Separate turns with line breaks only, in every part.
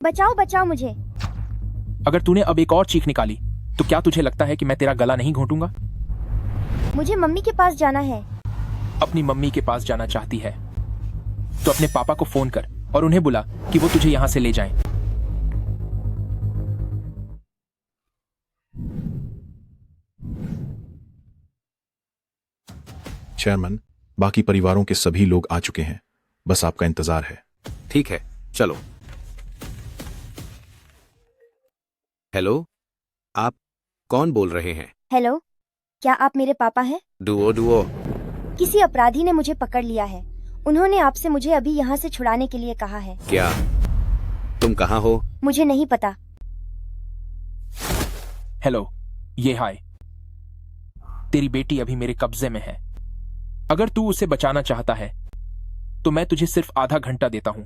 बचाओ बचाओ मुझे।
अगर तूने अब एक और चीख निकाली तो क्या तुझे लगता है कि मैं तेरा गला नहीं घोंटूंगा?
मुझे मम्मी के पास जाना है।
अपनी मम्मी के पास जाना चाहती है तो अपने पापा को फोन कर और उन्हें बुला कि वो तुझे यहां से ले जाएं।
चेयरमैन, बाकी परिवारों के सभी लोग आ चुके हैं, बस आपका इंतजार है।
ठीक है, चलो। हेलो, आप कौन बोल रहे हैं?
हेलो, क्या आप मेरे पापा हैं?
Duo Duo.
किसी अपराधी ने मुझे पकड़ लिया है। उन्होंने आपसे मुझे अभी यहाँ से छुड़ाने के लिए कहा है।
क्या तुम कहाँ हो?
मुझे नहीं पता।
हेलो, ये हाय। तेरी बेटी अभी मेरे कब्जे में है। अगर तू उसे बचाना चाहता है तो मैं तुझे सिर्फ आधा घंटा देता हूं।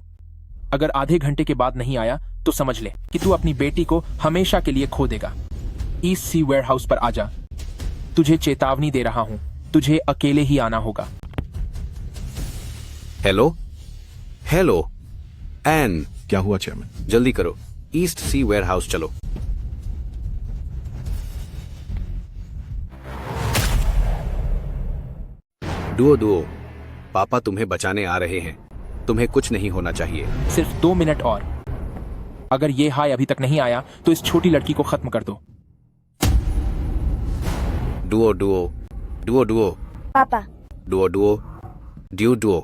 अगर आधे घंटे के बाद नहीं आया तो समझ ले कि तू अपनी बेटी को हमेशा के लिए खो देगा। ईस्ट सी वेयरहाउस पर आजा। तुझे चेतावनी दे रहा हूं, तुझे अकेले ही आना होगा।
हेलो हेलो एन,
क्या हुआ चेयरमैन?
जल्दी करो, ईस्ट सी वेयरहाउस चलो। डुओ डुओ, पापा तुम्हें बचाने आ रहे हैं। तुम्हें कुछ नहीं होना चाहिए।
सिर्फ 2 मिनट और। अगर ये हाय अभी तक नहीं आया तो इस छोटी लड़की को खत्म कर दो।
डुओ डुओ डुओ डुओ
पापा।
Duo Duo due Duo.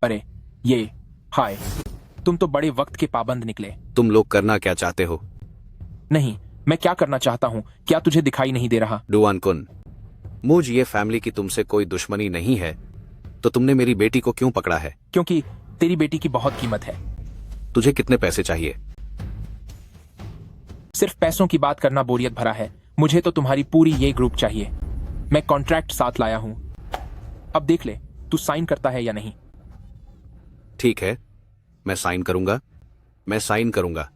अरे ये हाय, तुम तो बड़े वक्त के पाबंद निकले।
तुम लोग करना क्या चाहते हो?
नहीं, मैं क्या करना चाहता हूं क्या तुझे दिखाई नहीं दे रहा?
डुआन कुन, मुझ ये फैमिली की तुमसे कोई दुश्मनी नहीं है, तो तुमने मेरी बेटी को क्यों पकड़ा है?
क्योंकि तेरी बेटी की बहुत कीमत है।
तुझे कितने पैसे चाहिए?
सिर्फ पैसों की बात करना बोरियत भरा है। मुझे तो तुम्हारी पूरी ये ग्रुप चाहिए। मैं कॉन्ट्रैक्ट साथ लाया हूं। अब देख ले तू साइन करता है या नहीं।
ठीक है, मैं साइन करूंगा। मैं साइन करूंगा।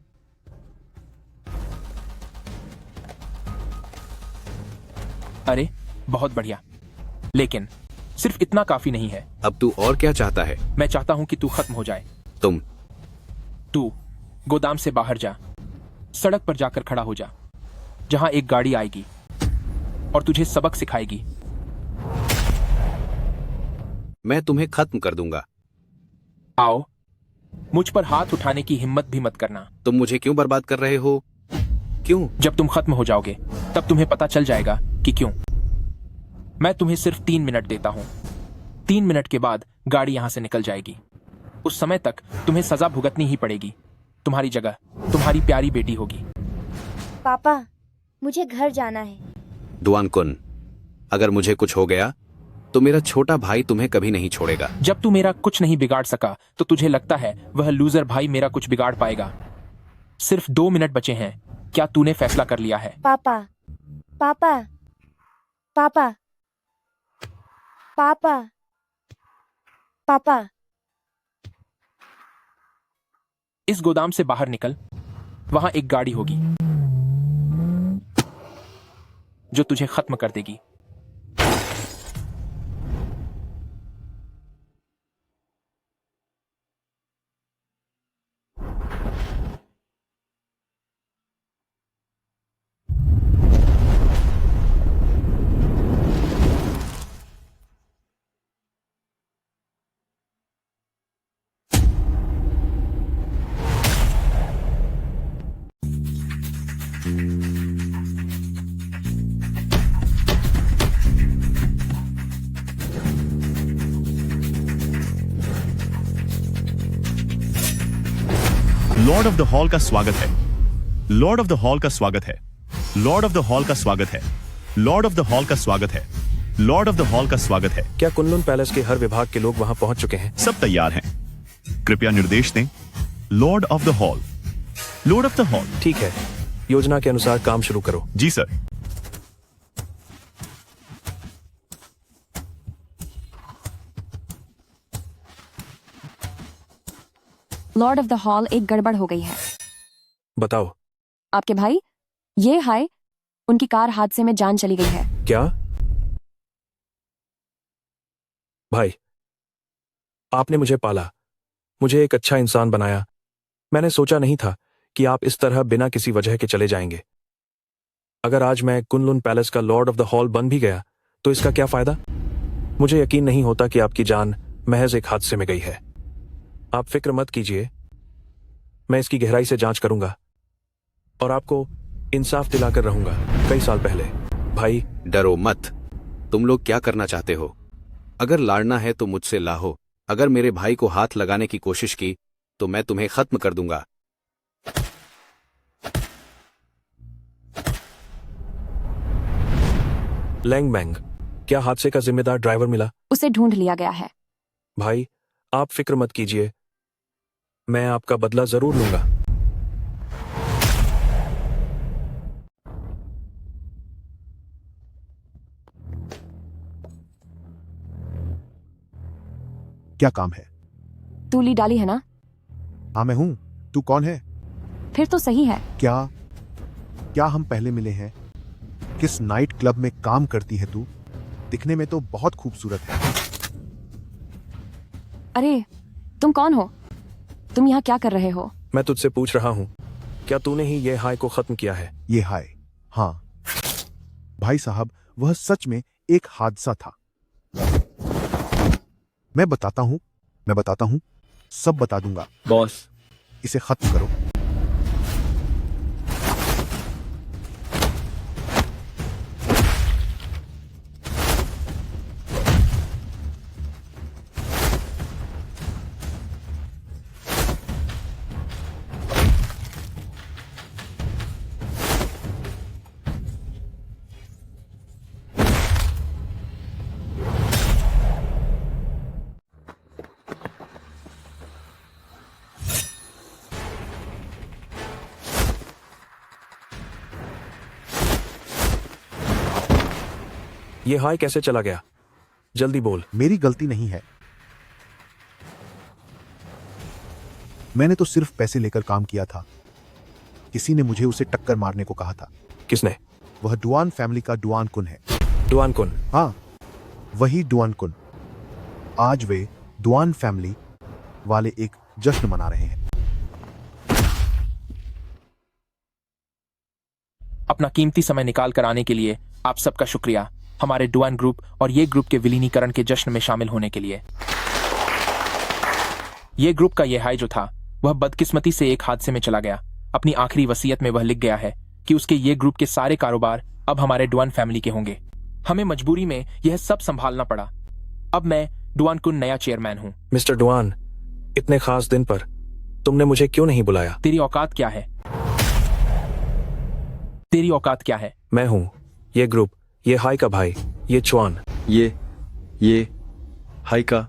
अरे बहुत बढ़िया, लेकिन सिर्फ इतना काफी नहीं है।
अब तू और क्या चाहता है?
मैं चाहता हूं कि तू खत्म हो जाए। तू गोदाम से बाहर जा, सड़क पर जाकर खड़ा हो जा, जहां एक गाड़ी आएगी और तुझे सबक सिखाएगी।
मैं तुम्हें खत्म कर दूंगा।
आओ, मुझ पर हाथ उठाने की हिम्मत भी मत करना।
तुम मुझे क्यों बर्बाद कर रहे हो? क्यों?
जब तुम खत्म हो जाओगे तब तुम्हें पता चल जाएगा कि क्यों। मैं तुम्हें सिर्फ 3 मिनट देता हूं। 3 मिनट के बाद गाड़ी यहां से निकल जाएगी। उस समय तक तुम्हें सजा भुगतनी ही पड़ेगी। तुम्हारी जगह तुम्हारी प्यारी बेटी होगी।
पापा, मुझे घर जाना है।
डुआन कुन, अगर मुझे कुछ हो गया तो मेरा छोटा भाई तुम्हें कभी नहीं छोड़ेगा।
जब तू मेरा कुछ नहीं बिगाड़ सका तो तुझे लगता है वह लूजर भाई मेरा कुछ बिगाड़ पाएगा। सिर्फ 2 मिनट बचे हैं। क्या तूने फैसला कर लिया है?
पापा, पापा, पापा, पापा, पापा।
इस गोदाम से बाहर निकल। वहां एक गाड़ी होगी जो तुझे खत्म कर देगी।
लॉर्ड ऑफ द हॉल का स्वागत है। लॉर्ड ऑफ द हॉल का स्वागत है। लॉर्ड ऑफ द हॉल का स्वागत है। लॉर्ड ऑफ द हॉल का स्वागत है। लॉर्ड ऑफ द हॉल का स्वागत है।
क्या कुनलुन पैलेस के हर विभाग के लोग वहां पहुंच चुके हैं?
सब तैयार हैं। कृपया निर्देश दें। Lord of the hall. Lord of the hall.
ठीक है, योजना के अनुसार काम शुरू करो।
जी sir.
Lord of the hall, एक गड़बड़ हो गई है।
बताओ।
आपके भाई, ये हाय, उनकी कार हादसे में जान चली गई है।
क्या? भाई, आपने मुझे पाला, मुझे एक अच्छा इंसान बनाया। मैंने सोचा नहीं था कि आप इस तरह बिना किसी वजह के चले जाएंगे। अगर आज मैं कुनलुन पैलेस का लॉर्ड ऑफ द हॉल बन भी गया तो इसका क्या फायदा? मुझे यकीन नहीं होता कि आपकी जान महज एक हादसे में गई है। आप फिक्र मत कीजिए, मैं इसकी गहराई से जांच करूंगा और आपको इंसाफ दिलाकर रहूंगा। कई साल पहले भाई।
डरो मत। तुम लोग क्या करना चाहते हो? अगर लाड़ना है तो मुझसे लाहो। अगर मेरे भाई को हाथ लगाने की कोशिश की तो मैं तुम्हें खत्म कर दूंगा।
लैंग बैंग, क्या हादसे का जिम्मेदार ड्राइवर मिला?
उसे ढूंढ लिया गया है।
भाई आप फिक्र मत कीजिए, मैं आपका बदला जरूर लूंगा।
क्या काम है?
तू ली डाली है ना?
हाँ मैं हूं। तू कौन है?
फिर तो सही है।
क्या क्या हम पहले मिले हैं? किस नाइट क्लब में काम करती है तू? दिखने में तो बहुत खूबसूरत है।
अरे तुम कौन हो? तुम यहाँ क्या कर रहे हो?
मैं तुझसे पूछ रहा हूं, क्या तूने ही ये हाय को खत्म किया है?
ये हाय, हाँ भाई साहब, वह सच में एक हादसा था। मैं बताता हूं, सब बता दूंगा।
बॉस,
इसे खत्म करो।
ये हाय कैसे चला गया? जल्दी बोल।
मेरी गलती नहीं है, मैंने तो सिर्फ पैसे लेकर काम किया था। किसी ने मुझे उसे टक्कर मारने को कहा था।
किसने?
वह डुआन फैमिली का डुआन कुन है।
डुआन कुन?
हाँ, वही डुआन कुन। आज वे डुआन फैमिली वाले एक जश्न मना रहे हैं।
अपना कीमती समय निकाल कर आने के लिए आप सबका शुक्रिया, हमारे डुआन ग्रुप और ये ग्रुप के विलीनीकरण के जश्न में शामिल होने के लिए। ये ग्रुप का ये हाय जो था वह बदकिस्मती से एक हादसे में चला गया। अपनी आखिरी वसीयत में वह लिख गया है कि उसके ये ग्रुप के सारे कारोबार अब हमारे डुआन फैमिली के होंगे। हमें मजबूरी में यह सब संभालना पड़ा। अब मैं डुआन कुन नया चेयरमैन हूं।
मिस्टर डुआन, इतने खास दिन पर तुमने मुझे क्यों नहीं बुलाया?
तेरी औकात क्या है? तेरी औकात क्या है?
मैं हूं ये ग्रुप, ये हाय का भाई, ये चुआन।
ये हाई का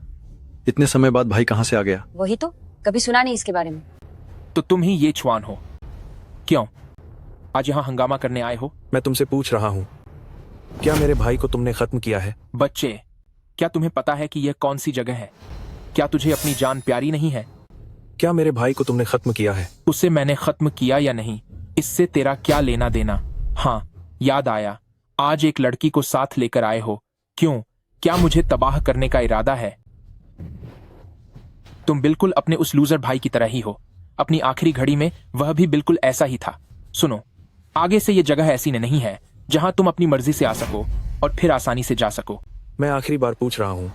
इतने समय बाद भाई कहां से आ गया?
वही तो, कभी सुना नहीं इसके बारे में।
तो तुम ही ये छुआन हो? क्यों आज यहां हंगामा करने आए हो?
मैं तुमसे पूछ रहा हूं, क्या मेरे भाई को तुमने खत्म किया है?
बच्चे, क्या तुम्हें पता है कि यह कौन सी जगह है? क्या तुझे अपनी जान प्यारी नहीं है?
क्या मेरे भाई को तुमने खत्म किया है?
उसे मैंने खत्म किया या नहीं, इससे तेरा क्या लेना देना? हाँ, याद आया, आज एक लड़की को साथ लेकर आए हो। क्यों? क्या मुझे तबाह करने का इरादा है? तुम बिल्कुल अपने उस लूजर भाई की तरह ही हो। अपनी आखिरी घड़ी में वह भी बिल्कुल ऐसा ही था। सुनो, आगे से यह जगह ऐसी नहीं है जहां तुम अपनी मर्जी से आ सको और फिर आसानी से जा सको।
मैं आखिरी बार पूछ रहा हूं,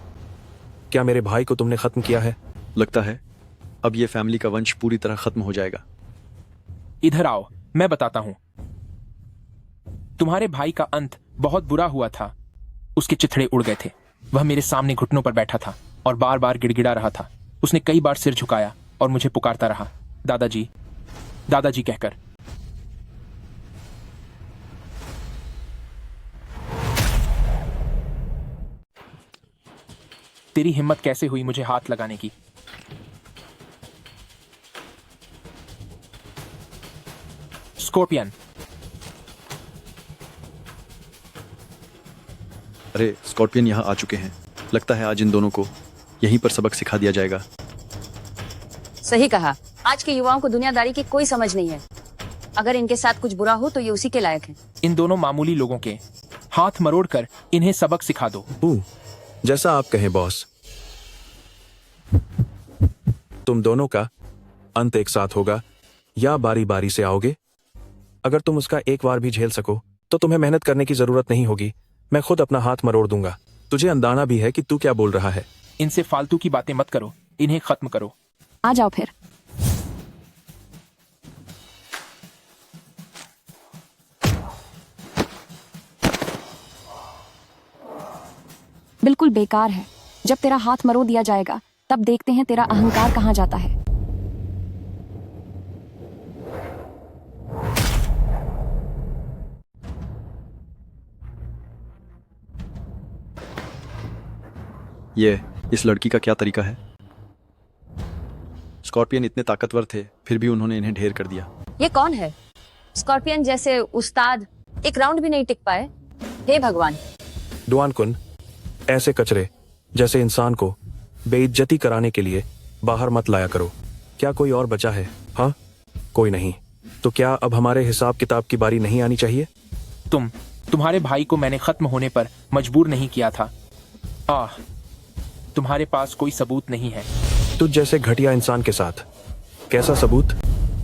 क्या मेरे भाई को तुमने खत्म किया है?
लगता है अब ये फैमिली का वंश पूरी तरह खत्म हो जाएगा।
इधर आओ, मैं बताता हूं। तुम्हारे भाई का अंत बहुत बुरा हुआ था। उसके चिथड़े उड़ गए थे। वह मेरे सामने घुटनों पर बैठा था और बार बार गिड़गिड़ा रहा था। उसने कई बार सिर झुकाया और मुझे पुकारता रहा, दादाजी, दादाजी कहकर। तेरी हिम्मत कैसे हुई मुझे हाथ लगाने की? स्कॉर्पियन।
अरे स्कॉर्पियन यहाँ आ चुके हैं। लगता है आज इन दोनों को यहीं पर सबक सिखा दिया जाएगा।
सही कहा, आज के युवाओं को दुनियादारी की कोई समझ नहीं है। अगर इनके साथ कुछ बुरा हो तो ये उसी के लायक है।
इन दोनों मामूली लोगों के हाथ मरोड़ कर इन्हें सबक सिखा दो।
जैसा आप कहें बॉस। तुम दोनों का अंत एक साथ होगा या बारी बारी से आओगे? अगर तुम उसका एक बार भी झेल सको तो तुम्हें मेहनत करने की जरूरत नहीं होगी। मैं खुद अपना हाथ मरोड़ दूंगा। तुझे अंदाना भी है कि तू क्या बोल रहा है।
इनसे फालतू की बातें मत करो, इन्हें खत्म करो।
आ जाओ फिर। बिल्कुल बेकार है। जब तेरा हाथ मरोड़ दिया जाएगा तब देखते हैं तेरा अहंकार कहाँ जाता है।
ये इस लड़की का क्या तरीका है? स्कॉर्पियन इतने ताकतवर थे फिर भी उन्होंने इन्हें ढेर कर दिया।
ये कौन है? स्कॉर्पियन जैसे उस्ताद एक राउंड भी नहीं टिक पाए। हे भगवान।
डुआन कुन, ऐसे कचरे जैसे इंसान को बेइज्जती कराने के लिए बाहर मत लाया करो। क्या कोई और बचा है? हाँ, कोई नहीं। तो क्या अब हमारे हिसाब किताब की बारी नहीं आनी चाहिए?
तुम्हारे भाई को मैंने खत्म होने पर मजबूर नहीं किया था। तुम्हारे पास कोई सबूत नहीं है।
तुझ जैसे घटिया इंसान के साथ कैसा सबूत?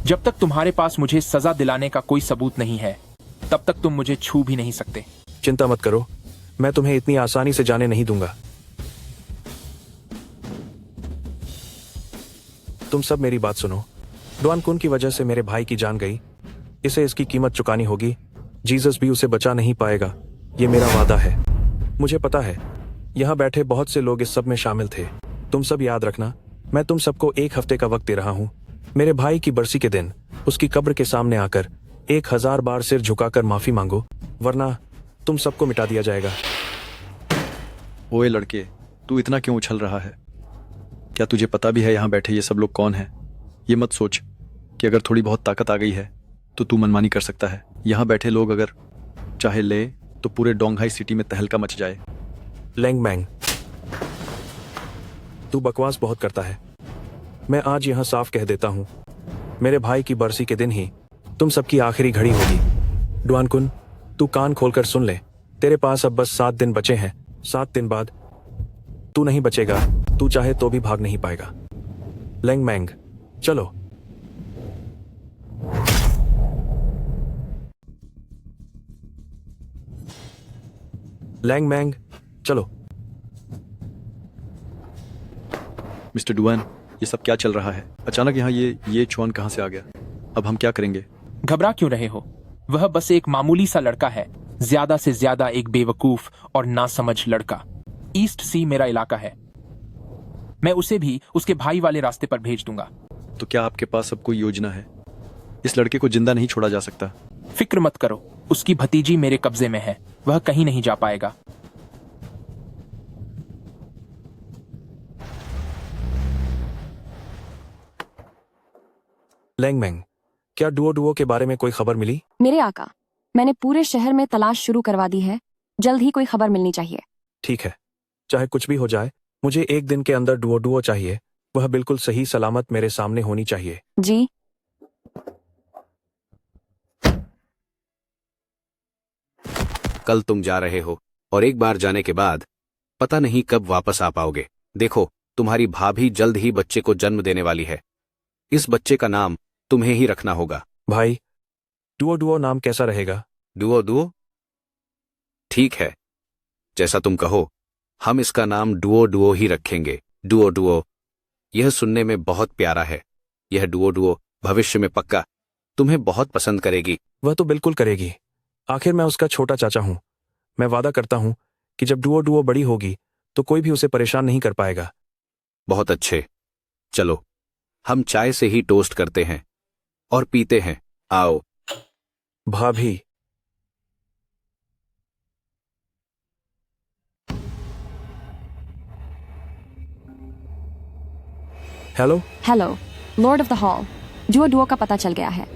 जब तक तुम्हारे पास मुझे सजा दिलाने का कोई सबूत नहीं है तब तक तुम मुझे छू भी नहीं सकते।
चिंता मत करो, मैं तुम्हें इतनी आसानी से जाने नहीं दूंगा। तुम सब मेरी बात सुनो। डुआन कुन की वजह से मेरे भाई की जान गई। इसे इसकी कीमत चुकानी होगी। जीसस भी उसे बचा नहीं पाएगा, ये मेरा वादा है। मुझे पता है यहाँ बैठे बहुत से लोग इस सब में शामिल थे। तुम सब याद रखना, मैं तुम सबको 1 हफ्ते का वक्त दे रहा हूँ। मेरे भाई की बरसी के दिन उसकी कब्र के सामने आकर 1000 बार सिर झुकाकर माफी मांगो, वरना तुम सबको मिटा दिया जाएगा।
ओए लड़के, तू इतना क्यों उछल रहा है? क्या तुझे पता भी है यहाँ बैठे ये सब लोग कौन हैं? ये मत सोच कि अगर थोड़ी बहुत ताकत आ गई है तो तू मनमानी कर सकता है। यहाँ बैठे लोग अगर चाहे ले तो पूरे डोंगहाई सिटी में तहलका मच जाए।
लैंग मैंग, तू बकवास बहुत करता है। मैं आज यहाँ साफ कह देता हूँ, मेरे भाई की बरसी के दिन ही तुम सबकी आखिरी घड़ी होगी। डुआन कुन, तू कान खोलकर सुन ले, तेरे पास अब बस 7 दिन बचे हैं। 7 दिन बाद तू नहीं बचेगा। तू चाहे तो भी भाग नहीं पाएगा। लैंग मैंग, चलो। लैंग मैंग, चलो।
मिस्टर डुआन, ये सब क्या चल रहा है? अचानक यहाँ ये चुआन कहाँ से आ गया? अब हम क्या करेंगे?
घबरा क्यों रहे हो? वह बस एक मामूली सा लड़का है, ज्यादा से ज्यादा एक बेवकूफ और नासमझ लड़का। ईस्ट सी मेरा इलाका है। मैं उसे भी उसके भाई वाले रास्ते पर भेज दूंगा।
तो क्या आपके पास अब कोई योजना है? इस लड़के को जिंदा नहीं छोड़ा जा सकता।
फिक्र मत करो, उसकी भतीजी मेरे कब्जे में है, वह कहीं नहीं जा पाएगा।
लैंग मैंग, क्या डुओ के बारे में कोई खबर मिली?
मेरे आका, मैंने पूरे शहर में तलाश शुरू करवा दी है। जल्द ही कोई खबर मिलनी चाहिए।
ठीक है, चाहे कुछ भी हो जाए, मुझे 1 दिन के अंदर डुओ चाहिए। वह बिल्कुल सही सलामत मेरे सामने होनी चाहिए।
जी।
कल तुम जा रहे हो और एक बार जाने के बाद पता नहीं कब वापस आ पाओगे। देखो, तुम्हारी भाभी जल्द ही बच्चे को जन्म देने वाली है। इस बच्चे का नाम तुम्हें ही रखना होगा।
भाई, डुओ नाम कैसा रहेगा?
डुओ? ठीक है, जैसा तुम कहो। हम इसका नाम डुओ ही रखेंगे। डुओ, यह सुनने में बहुत प्यारा है। यह डुओ भविष्य में पक्का तुम्हें बहुत पसंद करेगी।
वह तो बिल्कुल करेगी। आखिर मैं उसका छोटा चाचा हूँ। मैं वादा करता हूँ कि जब डुओ बड़ी होगी तो कोई भी उसे परेशान नहीं कर पाएगा।
बहुत अच्छे, चलो हम चाय से ही टोस्ट करते हैं और पीते हैं। आओ।
भाभी, hello.
Hello, Lord of the hall, Duo का पता चल गया है।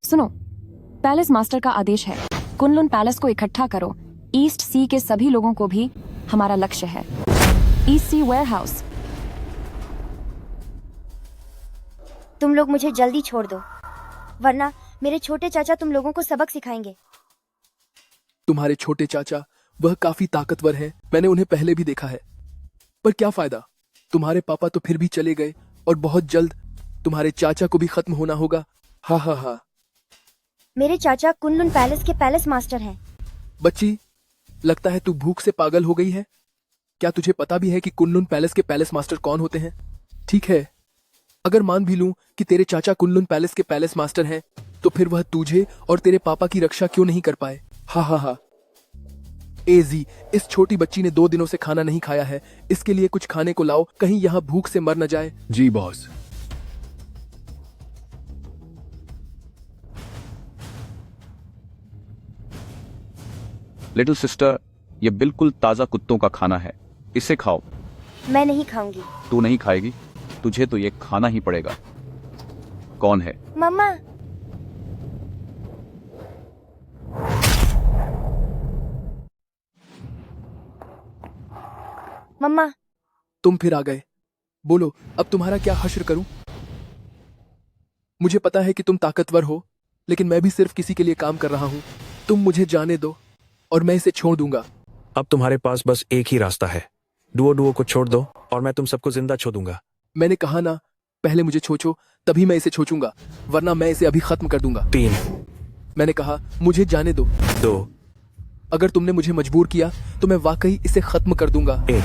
सुनो, पैलेस मास्टर का आदेश है, कुनलुन पैलेस को इकट्ठा करो। ईस्ट सी के सभी लोगों को भी हमारा लक्ष्य है। ईस्ट सी वेयरहाउस।
तुम लोग मुझे जल्दी छोड़ दो, वरना मेरे छोटे चाचा तुम लोगों को सबक सिखाएंगे।
तुम्हारे छोटे चाचा वह काफी ताकतवर हैं। मैंने उन्हें पहले भी देखा है, पर क्या फायदा? तुम्हारे पापा तो फिर भी चले गए और बहुत जल्द तुम्हारे चाचा को भी खत्म होना होगा। हा हा हा।
मेरे चाचा कुनलुन पैलेस के पैलेस मास्टर हैं।
बच्ची, लगता है तू भूख से पागल हो गई है। क्या तुझे पता भी है कि कुनलुन पैलेस के पैलेस मास्टर कौन होते हैं? ठीक है, अगर मान भी लूं कि तेरे चाचा कुनलुन पैलेस के पैलेस मास्टर हैं, तो फिर वह तुझे और तेरे पापा की रक्षा क्यों नहीं कर पाए? हा हा हा। एजी, इस छोटी बच्ची ने 2 दिनों से खाना नहीं खाया है। इसके लिए कुछ खाने को लाओ, कहीं यहाँ भूख से मर न जाए।
जी बॉस।
लिटिल सिस्टर, ये बिल्कुल ताजा कुत्तों का खाना है, इसे खाओ।
मैं नहीं खाऊंगी।
तू नहीं खाएगी? तुझे तो ये खाना ही पड़ेगा। कौन है?
मम्मा। मम्मा।
तुम फिर आ गए। बोलो, अब तुम्हारा क्या हश्र करूं? मुझे पता है कि तुम ताकतवर हो, लेकिन मैं भी सिर्फ किसी के लिए काम कर रहा हूं। तुम मुझे जाने दो और मैं इसे छोड़ दूंगा।
अब तुम्हारे पास बस एक ही रास्ता है। डुओ डुओ को छोड़ दो और मैं तुम सबको जिंदा छोड़ दूंगा।
मैंने कहा ना, पहले मुझे छोड़ो, तभी मैं इसे छोड़ूंगा, वरना मैं इसे अभी खत्म कर दूंगा।
3।
मैंने कहा मुझे जाने दो।
2।
अगर तुमने मुझे मजबूर किया तो मैं वाकई इसे खत्म कर दूंगा।
1।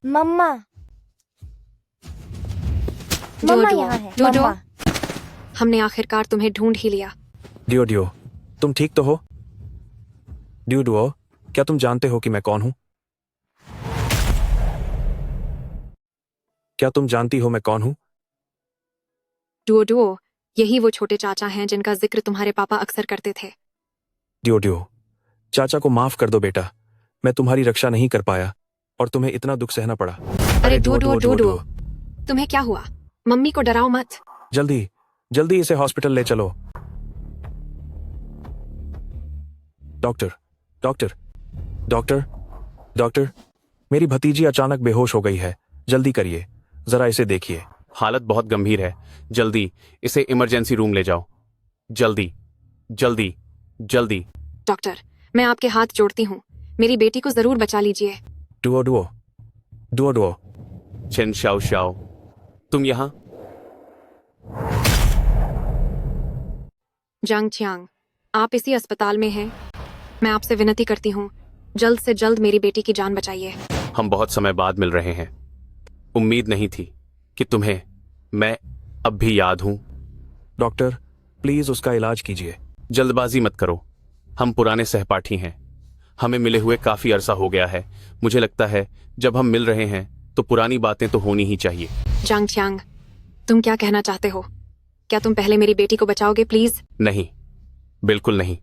मम्मा। मम्मा यहाँ है। मम्मा।
हमने आखिरकार तुम्हें ढूंढ ही लिया।
डियो डियो, तुम ठीक तो हो? डियो डुओ, क्या तुम जानते हो कि मैं कौन हूं? क्या तुम जानती हो मैं कौन हूं?
डुओ डुओ, यही वो छोटे चाचा हैं जिनका जिक्र तुम्हारे पापा अक्सर करते थे।
डियो डियो, चाचा को माफ कर दो बेटा। मैं तुम्हारी रक्षा नहीं कर पाया और तुम्हें इतना दुख सहना पड़ा।
अरे डुओ डुओ डुओ डुओ, तुम्हें क्या हुआ? मम्मी को डराओ मत।
जल्दी जल्दी इसे हॉस्पिटल ले चलो। डॉक्टर डॉक्टर डॉक्टर डॉक्टर, मेरी भतीजी अचानक बेहोश हो गई है। जल्दी करिए, जरा इसे देखिए।
हालत बहुत गंभीर है, जल्दी इसे इमरजेंसी रूम ले जाओ। जल्दी जल्दी जल्दी।
डॉक्टर, मैं आपके हाथ जोड़ती हूँ, मेरी बेटी को जरूर बचा लीजिए।
Duo Duo Duo Duo.
Chain Shao Shao, तुम यहाँ?
जांग चियांग, आप इसी अस्पताल में हैं। मैं आपसे विनती करती हूँ, जल्द से जल्द मेरी बेटी की जान बचाइए।
हम बहुत समय बाद मिल रहे हैं। उम्मीद नहीं थी कि तुम्हें मैं अब भी याद हूं।
डॉक्टर, प्लीज उसका इलाज कीजिए।
जल्दबाजी मत करो, हम पुराने सहपाठी हैं। हमें मिले हुए काफी अरसा हो गया है। मुझे लगता है जब हम मिल रहे हैं तो पुरानी बातें तो होनी ही चाहिए।
जांग चियांग, तुम क्या कहना चाहते हो? क्या तुम पहले मेरी बेटी को बचाओगे प्लीज?
नहीं, बिल्कुल नहीं।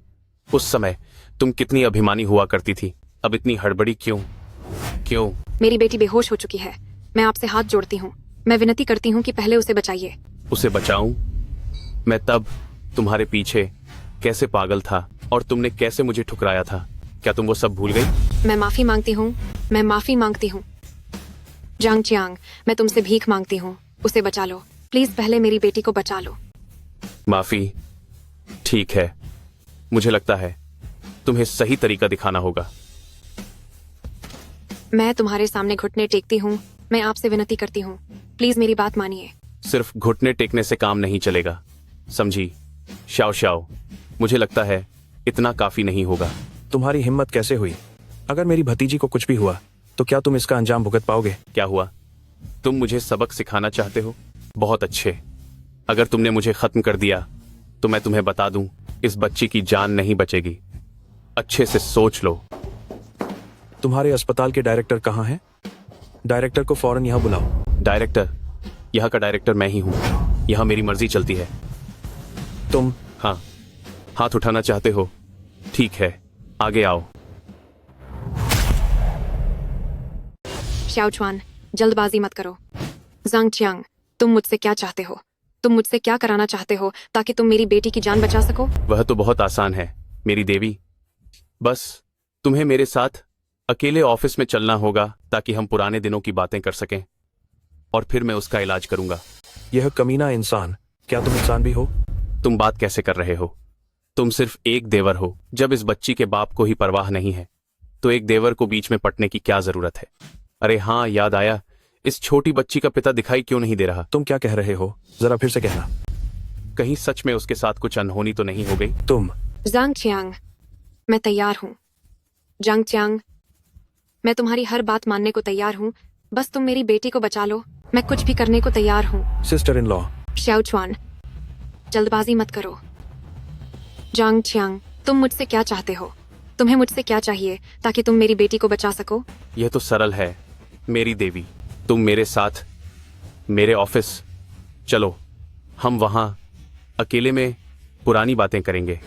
उस समय तुम कितनी अभिमानी हुआ करती थी, अब इतनी हड़बड़ी क्यों? क्यों?
मेरी बेटी बेहोश हो चुकी है। मैं आपसे हाथ जोड़ती हूँ, मैं विनती करती हूँ कि पहले उसे बचाइए।
उसे बचाऊं? मैं तब तुम्हारे पीछे कैसे पागल था और तुमने कैसे मुझे ठुकराया था, क्या तुम वो सब भूल गई?
मैं माफी मांगती हूँ, मैं माफी मांगती हूँ। जांग चियांग, मैं तुमसे भीख मांगती हूँ, उसे बचा लो प्लीज, पहले मेरी बेटी को बचा लो।
माफी? ठीक है, मुझे लगता है तुम्हें सही तरीका दिखाना होगा।
मैं तुम्हारे सामने घुटने टेकती हूँ, मैं आपसे विनती करती हूँ, प्लीज मेरी बात मानिए।
सिर्फ घुटने टेकने से काम नहीं चलेगा, समझी? शाओ शाओ, मुझे लगता है इतना काफी नहीं होगा।
तुम्हारी हिम्मत कैसे हुई? अगर मेरी भतीजी को कुछ भी हुआ तो क्या तुम इसका अंजाम भुगत पाओगे?
क्या हुआ? तुम मुझे सबक सिखाना चाहते हो? बहुत अच्छे। अगर तुमने मुझे खत्म कर दिया तो मैं तुम्हें बता दूं, इस बच्ची की जान नहीं बचेगी। अच्छे से सोच लो।
तुम्हारे अस्पताल के डायरेक्टर कहाँ हैं? डायरेक्टर को फौरन यहाँ बुलाओ।
डायरेक्टर? यहाँ का डायरेक्टर मैं ही हूँ, यहाँ मेरी मर्जी चलती है।
तुम?
हाँ, हाथ उठाना चाहते हो? ठीक है, आगे आओ।
शाओ चुआन, जल्दबाजी मत करो। जांग चियांग, तुम मुझसे क्या चाहते हो? तुम मुझसे क्या कराना चाहते हो ताकि तुम मेरी बेटी की जान बचा सको?
वह तो बहुत आसान है मेरी देवी, बस तुम्हें मेरे साथ अकेले ऑफिस में चलना होगा ताकि हम पुराने दिनों की बातें कर सकें, और फिर मैं उसका इलाज करूंगा।
यह कमीना इंसान, क्या तुम इंसान भी हो?
तुम बात कैसे कर रहे हो? तुम सिर्फ एक देवर हो। जब इस बच्ची के बाप को ही परवाह नहीं है तो एक देवर को बीच में पटने की क्या जरूरत है? अरे हाँ, याद आया, इस छोटी बच्ची का पिता दिखाई क्यों नहीं दे रहा?
तुम क्या कह रहे हो, जरा फिर से कहना।
कहीं सच में उसके साथ कुछ अनहोनी तो नहीं हो गई?
तुम
जांग चियांग, मैं तैयार हूँ। जांग चियांग, मैं तुम्हारी हर बात मानने को तैयार हूँ, बस तुम मेरी बेटी को बचा लो। मैं कुछ भी करने को तैयार हूँ।
सिस्टर इन लॉ,
श्याओ चुआन, जल्दबाजी मत करो। जांग चियांग, तुम मुझसे क्या चाहते हो? तुम्हें मुझसे क्या चाहिए ताकि तुम मेरी बेटी को बचा सको?
यह तो सरल है मेरी देवी, तुम मेरे साथ मेरे ऑफिस चलो, हम वहां अकेले में पुरानी बातें करेंगे।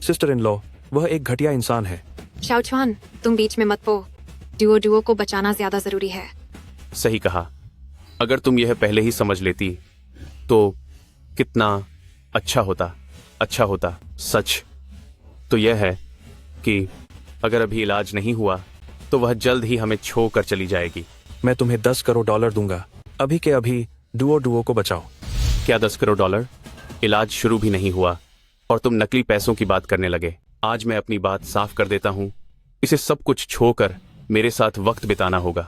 सिस्टर इन लॉ, वह एक घटिया इंसान है।
श्याओ चुआन, तुम बीच में मत पो। डुओ को बचाना ज्यादा जरूरी है।
सही कहा, अगर तुम यह पहले ही समझ लेती तो कितना अच्छा होता। सच तो यह है कि अगर अभी इलाज नहीं हुआ तो वह जल्द ही हमें छोड़कर चली जाएगी।
मैं तुम्हें $10 करोड़ दूंगा, अभी के अभी डुओ को बचाओ।
क्या $10 करोड़? इलाज शुरू भी नहीं हुआ और तुम नकली पैसों की बात करने लगे। आज मैं अपनी बात साफ कर देता हूँ, इसे सब कुछ छोड़कर मेरे साथ वक्त बिताना होगा।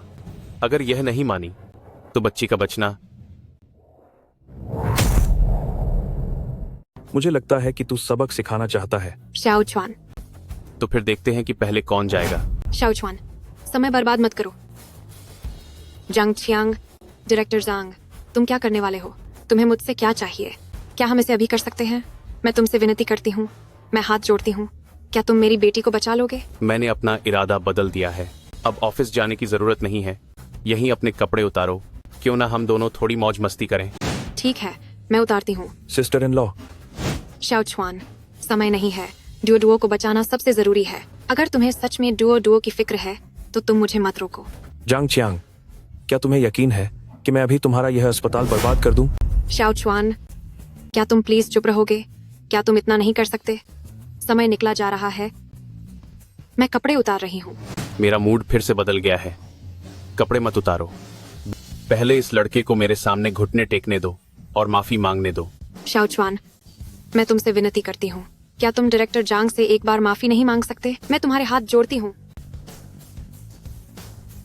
अगर यह नहीं मानी तो बच्ची का बचना।
मुझे लगता है कि तू सबक सिखाना चाहता है।
श्याओ चुआन,
तो फिर देखते हैं कि पहले कौन जाएगा।
श्याओ चुआन, समय बर्बाद मत करो। जांग चियांग, डायरेक्टर जांग, तुम क्या करने वाले हो? तुम्हें मुझसे क्या चाहिए? क्या हम इसे अभी कर सकते हैं? मैं तुमसे विनती करती हूँ, मैं हाथ जोड़ती हूँ, क्या तुम मेरी बेटी को बचा लोगे?
मैंने अपना इरादा बदल दिया है, अब ऑफिस जाने की जरूरत नहीं है। यहीं अपने कपड़े उतारो, क्यों ना हम दोनों थोड़ी मौज मस्ती करें।
ठीक है, मैं उतारती हूँ।
सिस्टर इन लॉ,
श्याओ चुआन, समय नहीं है। डुओ को बचाना सबसे जरूरी है। अगर तुम्हें सच में डुओ की फिक्र है तो तुम मुझे मत रोको।
जांग चियांग, क्या तुम्हें यकीन है कि मैं अभी तुम्हारा यह अस्पताल बर्बाद कर दूं?
श्याओ चुआन, क्या तुम प्लीज चुप रहोगे? क्या तुम इतना नहीं कर सकते? समय निकला जा रहा है, मैं कपड़े उतार रही हूँ।
मेरा मूड फिर से बदल गया है। कपड़े मत उतारो, पहले इस लड़के को मेरे सामने घुटने टेकने दो और माफी मांगने दो।
श्याओ चुआन, मैं तुमसे विनती करती हूँ, क्या तुम डायरेक्टर जांग से एक बार माफी नहीं मांग सकते? मैं तुम्हारे हाथ जोड़ती हूँ।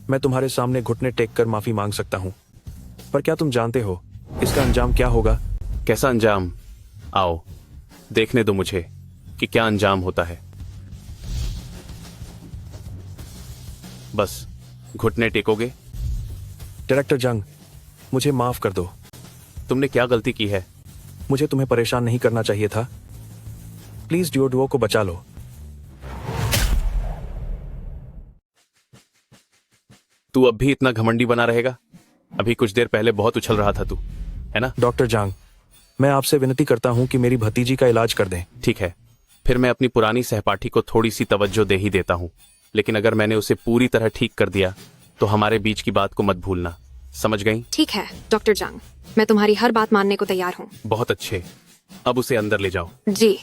मैं तुम्हारे सामने घुटने टेक कर माफी मांग सकता हूँ, पर क्या तुम जानते हो इसका अंजाम क्या होगा?
कैसा अंजाम? आओ देखने दो मुझे कि क्या अंजाम होता है। बस घुटने टेकोगे?
डायरेक्टर जंग, मुझे माफ कर दो।
तुमने क्या गलती की है?
मुझे तुम्हें परेशान नहीं करना चाहिए था। प्लीज डुओ को बचा लो।
तू अब भी इतना घमंडी बना रहेगा? अभी कुछ देर पहले बहुत उछल रहा था तू, है ना?
डॉक्टर जांग, मैं आपसे विनती करता हूं कि मेरी भतीजी का इलाज कर दें।
ठीक है, फिर मैं अपनी पुरानी सहपाठी को थोड़ी सी तवज्जो दे ही देता हूं, लेकिन अगर मैंने उसे पूरी तरह ठीक कर दिया तो हमारे बीच की बात को मत भूलना, समझ गई?
ठीक है डॉक्टर जांग, मैं तुम्हारी हर बात मानने को तैयार हूँ।
बहुत अच्छे, अब उसे अंदर ले जाओ।
जी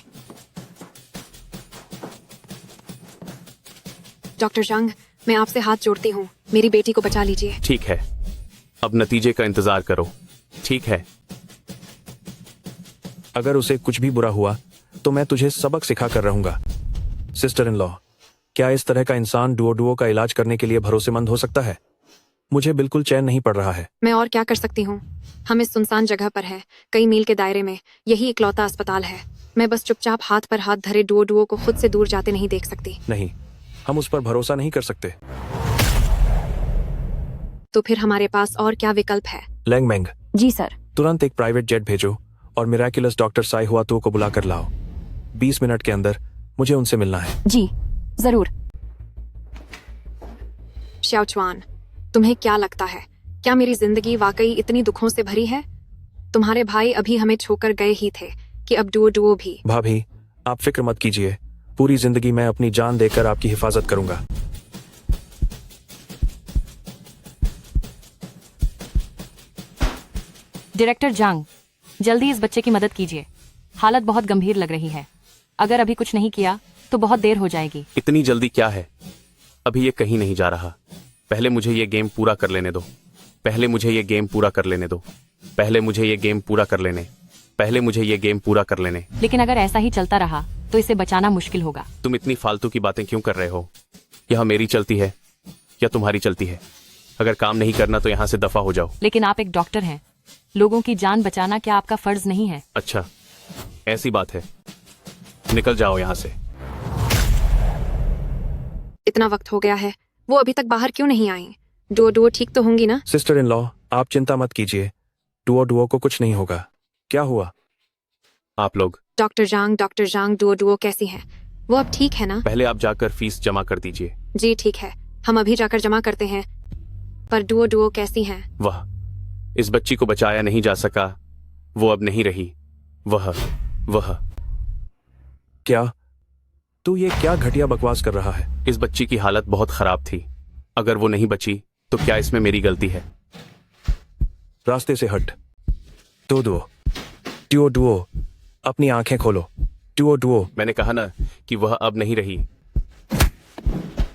डॉक्टर जांग, मैं आपसे हाथ जोड़ती हूँ, मेरी बेटी को बचा लीजिए।
ठीक है, अब नतीजे का इंतजार करो, ठीक है?
अगर उसे कुछ भी बुरा हुआ तो मैं तुझे सबक सिखा कर रहूंगा। सिस्टर इन लॉ, क्या इस तरह का इंसान डुओ का इलाज करने के लिए भरोसेमंद हो सकता है? मुझे बिल्कुल चैन नहीं पड़ रहा है।
मैं और क्या कर सकती हूँ? हम इस सुनसान जगह पर हैं, कई मील के दायरे में, यही इकलौता अस्पताल है। मैं बस चुपचाप हाथ पर हाथ धरे डुओ को खुद से दूर जाते नहीं देख सकती।
नहीं, हम उस पर भरोसा नहीं कर सकते।
तो फिर हमारे पास और क्या विकल्प है?
लैंग मैंग,
जी सर।
तुरंत एक प्राइवेट जेट भेजो और मिराकुलस डॉक्टर साई हुआ तो को बुला कर लाओ। 20 मिनट के अंदर मुझे उनसे मिलना है।
जी जरूर। श्याओ चुआन, तुम्हें क्या लगता है, क्या मेरी जिंदगी वाकई इतनी दुखों से भरी है? तुम्हारे भाई अभी हमें छोड़कर गए ही थे कि अब डुओ भी।
भाभी, आप फिक्र मत कीजिए, पूरी जिंदगी मैं अपनी जान देकर आपकी हिफाजत करूंगा।
डायरेक्टर जांग, जल्दी इस बच्चे की मदद कीजिए, हालत बहुत गंभीर लग रही है। अगर अभी कुछ नहीं किया तो बहुत देर हो जाएगी।
इतनी जल्दी क्या है? अभी ये कहीं नहीं जा रहा। पहले मुझे ये गेम पूरा कर लेने दो। पहले मुझे ये गेम पूरा कर लेने दो। पहले मुझे ये गेम पूरा कर लेने। पहले मुझे ये गेम पूरा कर लेने।
लेकिन अगर ऐसा ही चलता रहा तो इसे बचाना मुश्किल होगा।
तुम इतनी फालतू की बातें क्यों कर रहे हो? यह मेरी चलती है या तुम्हारी चलती है? अगर काम नहीं करना तो यहाँ से दफा हो जाओ।
लेकिन आप एक डॉक्टर हैं, लोगों की जान बचाना क्या आपका फर्ज नहीं है?
अच्छा, ऐसी बात है, निकल जाओ यहाँ से।
इतना वक्त हो गया है, वो अभी तक बाहर क्यों नहीं आई? डुओ डुओ ठीक तो होंगी ना?
सिस्टर इन लॉ, आप चिंता मत कीजिए, डुओ डुओ को कुछ नहीं होगा। क्या हुआ?
आप लोग
डॉक्टर जांग डुओ डुओ कैसी है? वो अब ठीक है ना?
पहले आप जाकर फीस जमा कर दीजिए।
जी ठीक है, हम अभी जाकर जमा करते हैं। पर डुओ डुओ कैसी हैं?
वह इस बच्ची को बचाया नहीं जा सका, वो अब नहीं रही। वह
क्या? तू ये क्या घटिया बकवास कर रहा है?
इस बच्ची की हालत बहुत खराब थी, अगर वो नहीं बची तो क्या इसमें मेरी गलती है?
रास्ते से हट। डुओ डुओ, अपनी आंखें खोलो। डुओ,
मैंने कहा ना कि वह अब नहीं रही।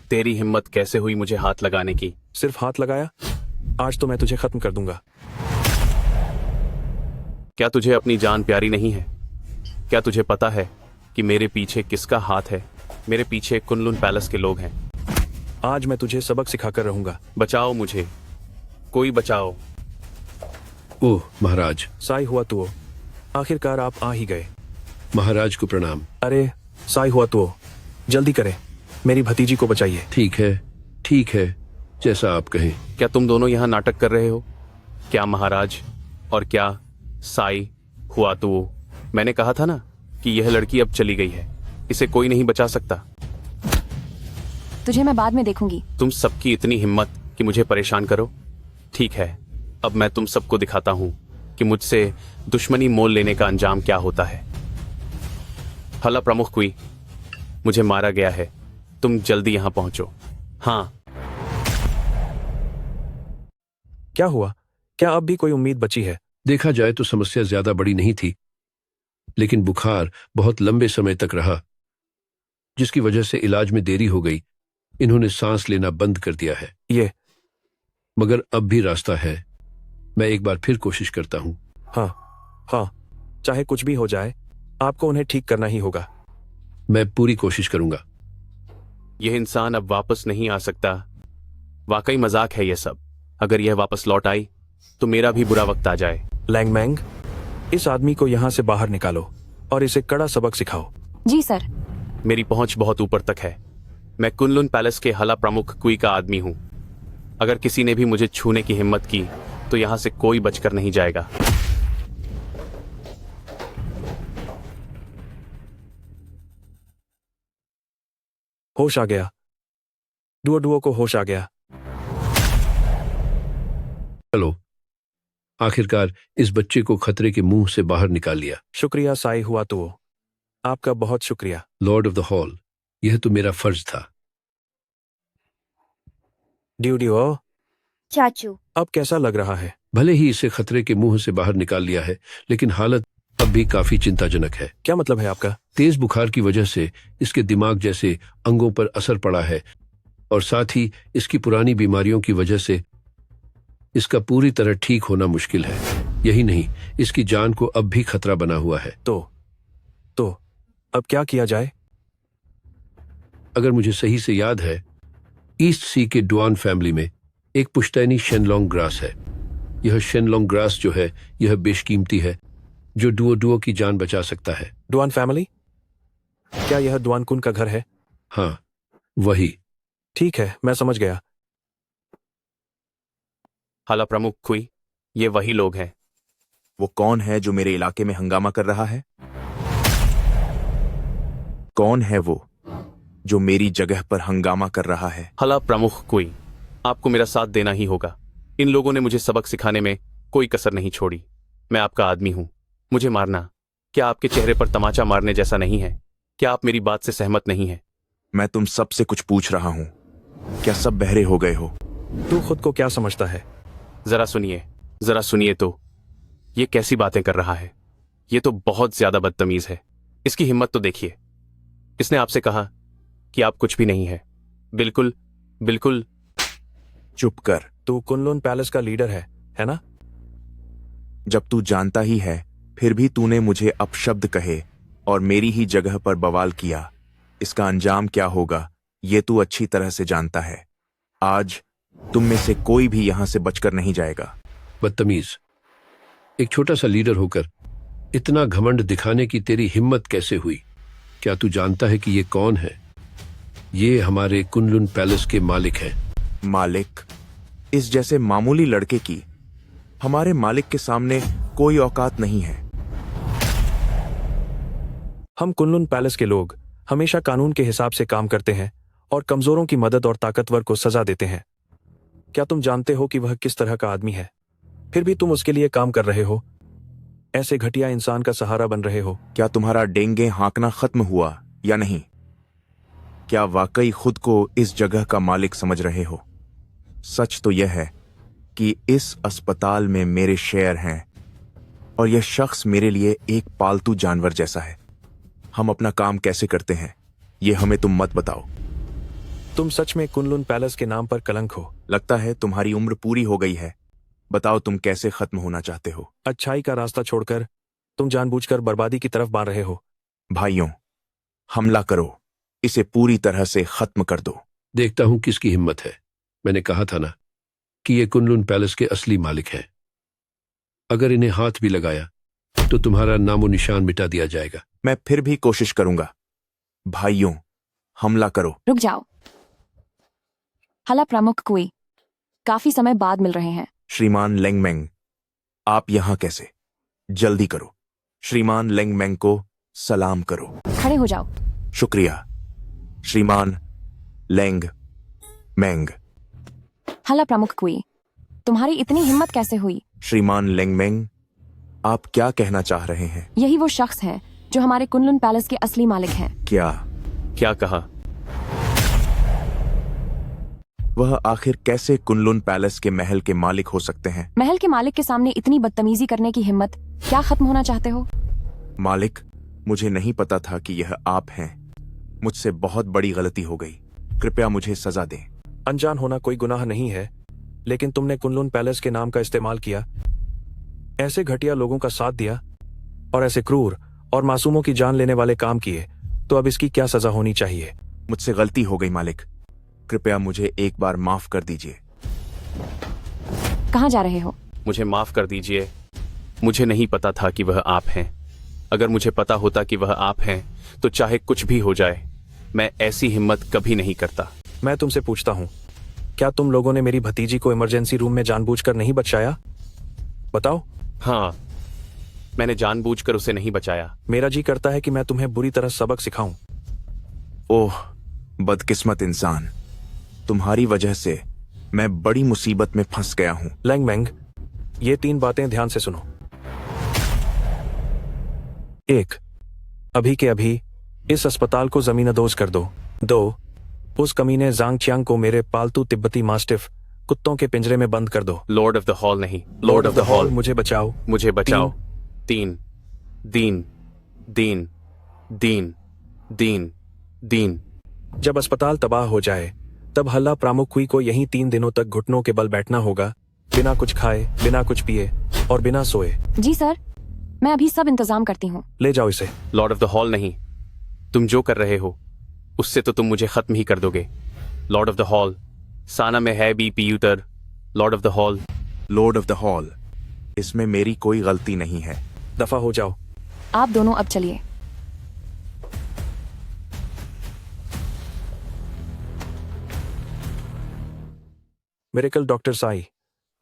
तेरी हिम्मत कैसे हुई मुझे हाथ लगाने की?
सिर्फ हाथ लगाया? आज तो मैं तुझे खत्म कर दूंगा।
क्या तुझे अपनी जान प्यारी नहीं है? क्या तुझे पता है कि मेरे पीछे किसका हाथ है? मेरे पीछे कुनलुन पैलेस के लोग हैं।
आज मैं तुझे सबक सिखाकर रहूंगा।
बचाओ मुझे, कोई बचाओ।
ओह महाराज।
साई हुआ तुओ, आखिरकार आप आ ही गए।
महाराज को प्रणाम।
अरे साई हुआ तुओ, जल्दी करें, मेरी भतीजी को बचाइए।
ठीक है, जैसा आप कहें।
क्या तुम दोनों यहाँ नाटक कर रहे हो? क्या महाराज और क्या साई हुआ तुओ? मैंने कहा था ना कि यह लड़की अब चली गई है, इसे कोई नहीं बचा सकता।
तुझे मैं बाद में देखूंगी।
तुम सबकी इतनी हिम्मत कि मुझे परेशान करो? ठीक है, अब मैं तुम सबको दिखाता हूं कि मुझसे दुश्मनी मोल लेने का अंजाम क्या होता है। हला प्रमुख कुई, मुझे मारा गया है, तुम जल्दी यहां पहुंचो। हाँ।
क्या हुआ? क्या अब भी कोई उम्मीद बची है?
देखा जाए तो समस्या ज्यादा बड़ी नहीं थी, लेकिन बुखार बहुत लंबे समय तक रहा, जिसकी वजह से इलाज में देरी हो गई। इन्होंने सांस लेना बंद कर दिया है। मगर अब भी रास्ता है, मैं एक बार फिर कोशिश करता हूं।
हाँ, चाहे कुछ भी हो जाए, आपको उन्हें ठीक करना ही होगा।
मैं पूरी कोशिश करूंगा।
यह इंसान अब वापस नहीं आ सकता। वाकई मजाक है यह सब। अगर यह वापस लौट आई तो मेरा भी बुरा वक्त आ जाए।
लैंगमैंग, इस आदमी को यहाँ से बाहर निकालो और इसे कड़ा सबक सिखाओ।
जी सर।
मेरी पहुंच बहुत ऊपर तक है। मैं कुनलुन पैलेस के हला प्रमुख कुई का आदमी हूं। अगर किसी ने भी मुझे छूने की हिम्मत की तो यहां से कोई बचकर नहीं जाएगा।
होश आ गया। डुओ को होश आ गया।
चलो, आखिरकार इस बच्चे को खतरे के मुंह से बाहर निकाल लिया।
शुक्रिया साई हुआ तुओ, आपका बहुत शुक्रिया।
लॉर्ड ऑफ द हॉल, यह तो मेरा फर्ज था।
ड्यूडियो,
चाचू,
अब कैसा लग रहा है?
भले ही इसे खतरे के मुंह से बाहर निकाल लिया है, लेकिन हालत अब भी काफी चिंताजनक है।
क्या मतलब है आपका?
तेज बुखार की वजह से इसके दिमाग जैसे अंगों पर असर पड़ा है, और साथ ही इसकी पुरानी बीमारियों की वजह से इसका पूरी तरह ठीक होना मुश्किल है। यही नहीं, इसकी जान को अब भी खतरा बना हुआ है।
तो अब क्या किया जाए?
अगर मुझे सही से याद है, ईस्ट सी के डुआन फैमिली में एक पुश्तैनी शेनलोंग ग्रास है। यह शेनलोंग ग्रास जो है, यह बेशकीमती है, जो डुओ की जान बचा सकता है।
Duan family? क्या यह डुआन कुन का घर है?
हाँ, वही।
ठीक है, मैं समझ गया।
हला प्रमुख कुई, ये वही लोग हैं।
वो कौन है जो मेरे इलाके में हंगामा कर रहा है? कौन है वो जो मेरी जगह पर हंगामा कर रहा है?
हला प्रमुख कुई, आपको मेरा साथ देना ही होगा। इन लोगों ने मुझे सबक सिखाने में कोई कसर नहीं छोड़ी। मैं आपका आदमी हूं, मुझे मारना क्या आपके चेहरे पर तमाचा मारने जैसा नहीं है? क्या आप मेरी बात से सहमत नहीं हैं?
मैं तुम सबसे कुछ पूछ रहा हूं, क्या सब बहरे हो गए हो?
तू खुद को क्या समझता है?
जरा सुनिए तो ये कैसी बातें कर रहा है? ये तो बहुत ज्यादा बदतमीज है। इसकी हिम्मत तो देखिए। इसने आपसे कहा कि आप कुछ भी नहीं है। बिल्कुल।
चुप कर।
तू कुनलुन पैलेस का लीडर है ना?
जब तू जानता ही है, फिर भी तूने मुझे अपशब्द कहे और मेरी ही जगह पर बवाल किया। इसका अंजाम क्या होगा ये तू अच्छी तरह से जानता है। आज तुम में से कोई भी यहां से बचकर नहीं जाएगा।
बदतमीज, एक छोटा सा लीडर होकर इतना घमंड दिखाने की तेरी हिम्मत कैसे हुई? क्या तू जानता है कि ये कौन है? ये हमारे कुनलुन पैलेस के मालिक हैं।
मालिक? इस जैसे मामूली लड़के की हमारे मालिक के सामने कोई औकात नहीं है।
हम कुनलुन पैलेस के लोग हमेशा कानून के हिसाब से काम करते हैं और कमजोरों की मदद और ताकतवर को सजा देते हैं। क्या तुम जानते हो कि वह किस तरह का आदमी है? फिर भी तुम उसके लिए काम कर रहे हो, ऐसे घटिया इंसान का सहारा बन रहे हो।
क्या तुम्हारा डेंगे हाँकना खत्म हुआ या नहीं? क्या वाकई खुद को इस जगह का मालिक समझ रहे हो? सच तो यह है कि इस अस्पताल में मेरे शेयर हैं और यह शख्स मेरे लिए एक पालतू जानवर जैसा है। हम अपना काम कैसे करते हैं ये हमें तुम मत बताओ।
तुम सच में कुनलुन पैलेस के नाम पर कलंक हो।
लगता है तुम्हारी उम्र पूरी हो गई है। बताओ तुम कैसे खत्म होना चाहते हो?
अच्छाई का रास्ता छोड़कर तुम जानबूझकर बर्बादी की तरफ बढ़ रहे हो।
भाइयों, हमला करो, इसे पूरी तरह से खत्म कर दो।
देखता हूं किसकी हिम्मत है। मैंने कहा था ना कि ये कुनलुन पैलेस के असली मालिक हैं। अगर इन्हें हाथ भी लगाया तो तुम्हारा नामो निशान मिटा दिया जाएगा।
मैं फिर भी कोशिश करूंगा। भाइयों, हमला करो।
रुक जाओ। हला प्रमुख कोई काफी समय बाद मिल रहे हैं।
श्रीमान लेंगमेंग, आप यहां कैसे? जल्दी करो। श्रीमान लेंगमेंग को सलाम करो।
खड़े हो जाओ।
शुक्रिया श्रीमान लेंग मेंग।
हला प्रमुख कोई, तुम्हारी इतनी हिम्मत कैसे हुई?
श्रीमान लेंगमेंग, आप क्या कहना चाह रहे हैं?
यही वो शख्स है जो हमारे कुनलुन पैलेस के असली मालिक हैं।
क्या कहा? वह आखिर कैसे कुनलुन पैलेस के महल के मालिक हो सकते हैं?
महल के मालिक के सामने इतनी बदतमीजी करने की हिम्मत, क्या खत्म होना चाहते हो?
मालिक, मुझे नहीं पता था कि यह आप हैं। मुझसे बहुत बड़ी गलती हो गई। कृपया मुझे सजा दें।
अनजान होना कोई गुनाह नहीं है, लेकिन तुमने कुनलुन पैलेस के नाम का इस्तेमाल किया, ऐसे घटिया लोगों का साथ दिया और ऐसे क्रूर और मासूमों की जान लेने वाले काम किए, तो अब इसकी क्या सजा होनी चाहिए?
मुझसे गलती हो गई मालिक, कृपया मुझे एक बार माफ कर दीजिए।
कहाँ जा रहे हो?
मुझे माफ कर दीजिए। मुझे नहीं पता था कि वह आप हैं। अगर मुझे पता होता कि वह आप हैं तो चाहे कुछ भी हो जाए मैं ऐसी हिम्मत कभी नहीं करता।
मैं तुमसे पूछता हूँ, क्या तुम लोगों ने मेरी भतीजी को इमरजेंसी रूम में जानबूझकर नहीं बचाया? बताओ।
हाँ, मैंने जानबूझकर उसे नहीं बचाया।
मेरा जी करता है कि मैं तुम्हें बुरी तरह सबक सिखाऊं।
ओह बदकिस्मत इंसान, तुम्हारी वजह से मैं बड़ी मुसीबत में फंस गया हूं।
लेंगमेंग, ये 3 बातें ध्यान से सुनो। 1, अभी के अभी इस अस्पताल को जमीनदोज कर दो। 2, उस कमीने जांग चियांग को मेरे पालतू तिब्बती मास्टिफ कुत्तों के पिंजरे में बंद कर दो।
लॉर्ड ऑफ द हॉल नहीं, लॉर्ड ऑफ द हॉल।
मुझे बचाओ,
मुझे बचाओ। 3 दीन दीन दीन दीन दीन।
जब अस्पताल तबाह हो जाए तब हल्ला प्रामुख्वी को यहीं 3 दिनों तक घुटनों के बल बैठना होगा, बिना कुछ खाए, बिना कुछ पिए और बिना सोए।
जी सर, मैं अभी सब इंतजाम करती हूँ।
ले जाओ इसे।
लॉर्ड ऑफ द हॉल नहीं, तुम जो कर रहे हो उससे तो तुम मुझे खत्म ही कर दोगे। लॉर्ड ऑफ द हॉल, साना में है भी पीयूतर। Lord of the hall.
Lord of the hall, इसमें मेरी कोई गलती नहीं है।
दफा हो जाओ।
आप दोनों अब चलिए।
मिरेकल डॉक्टर साई,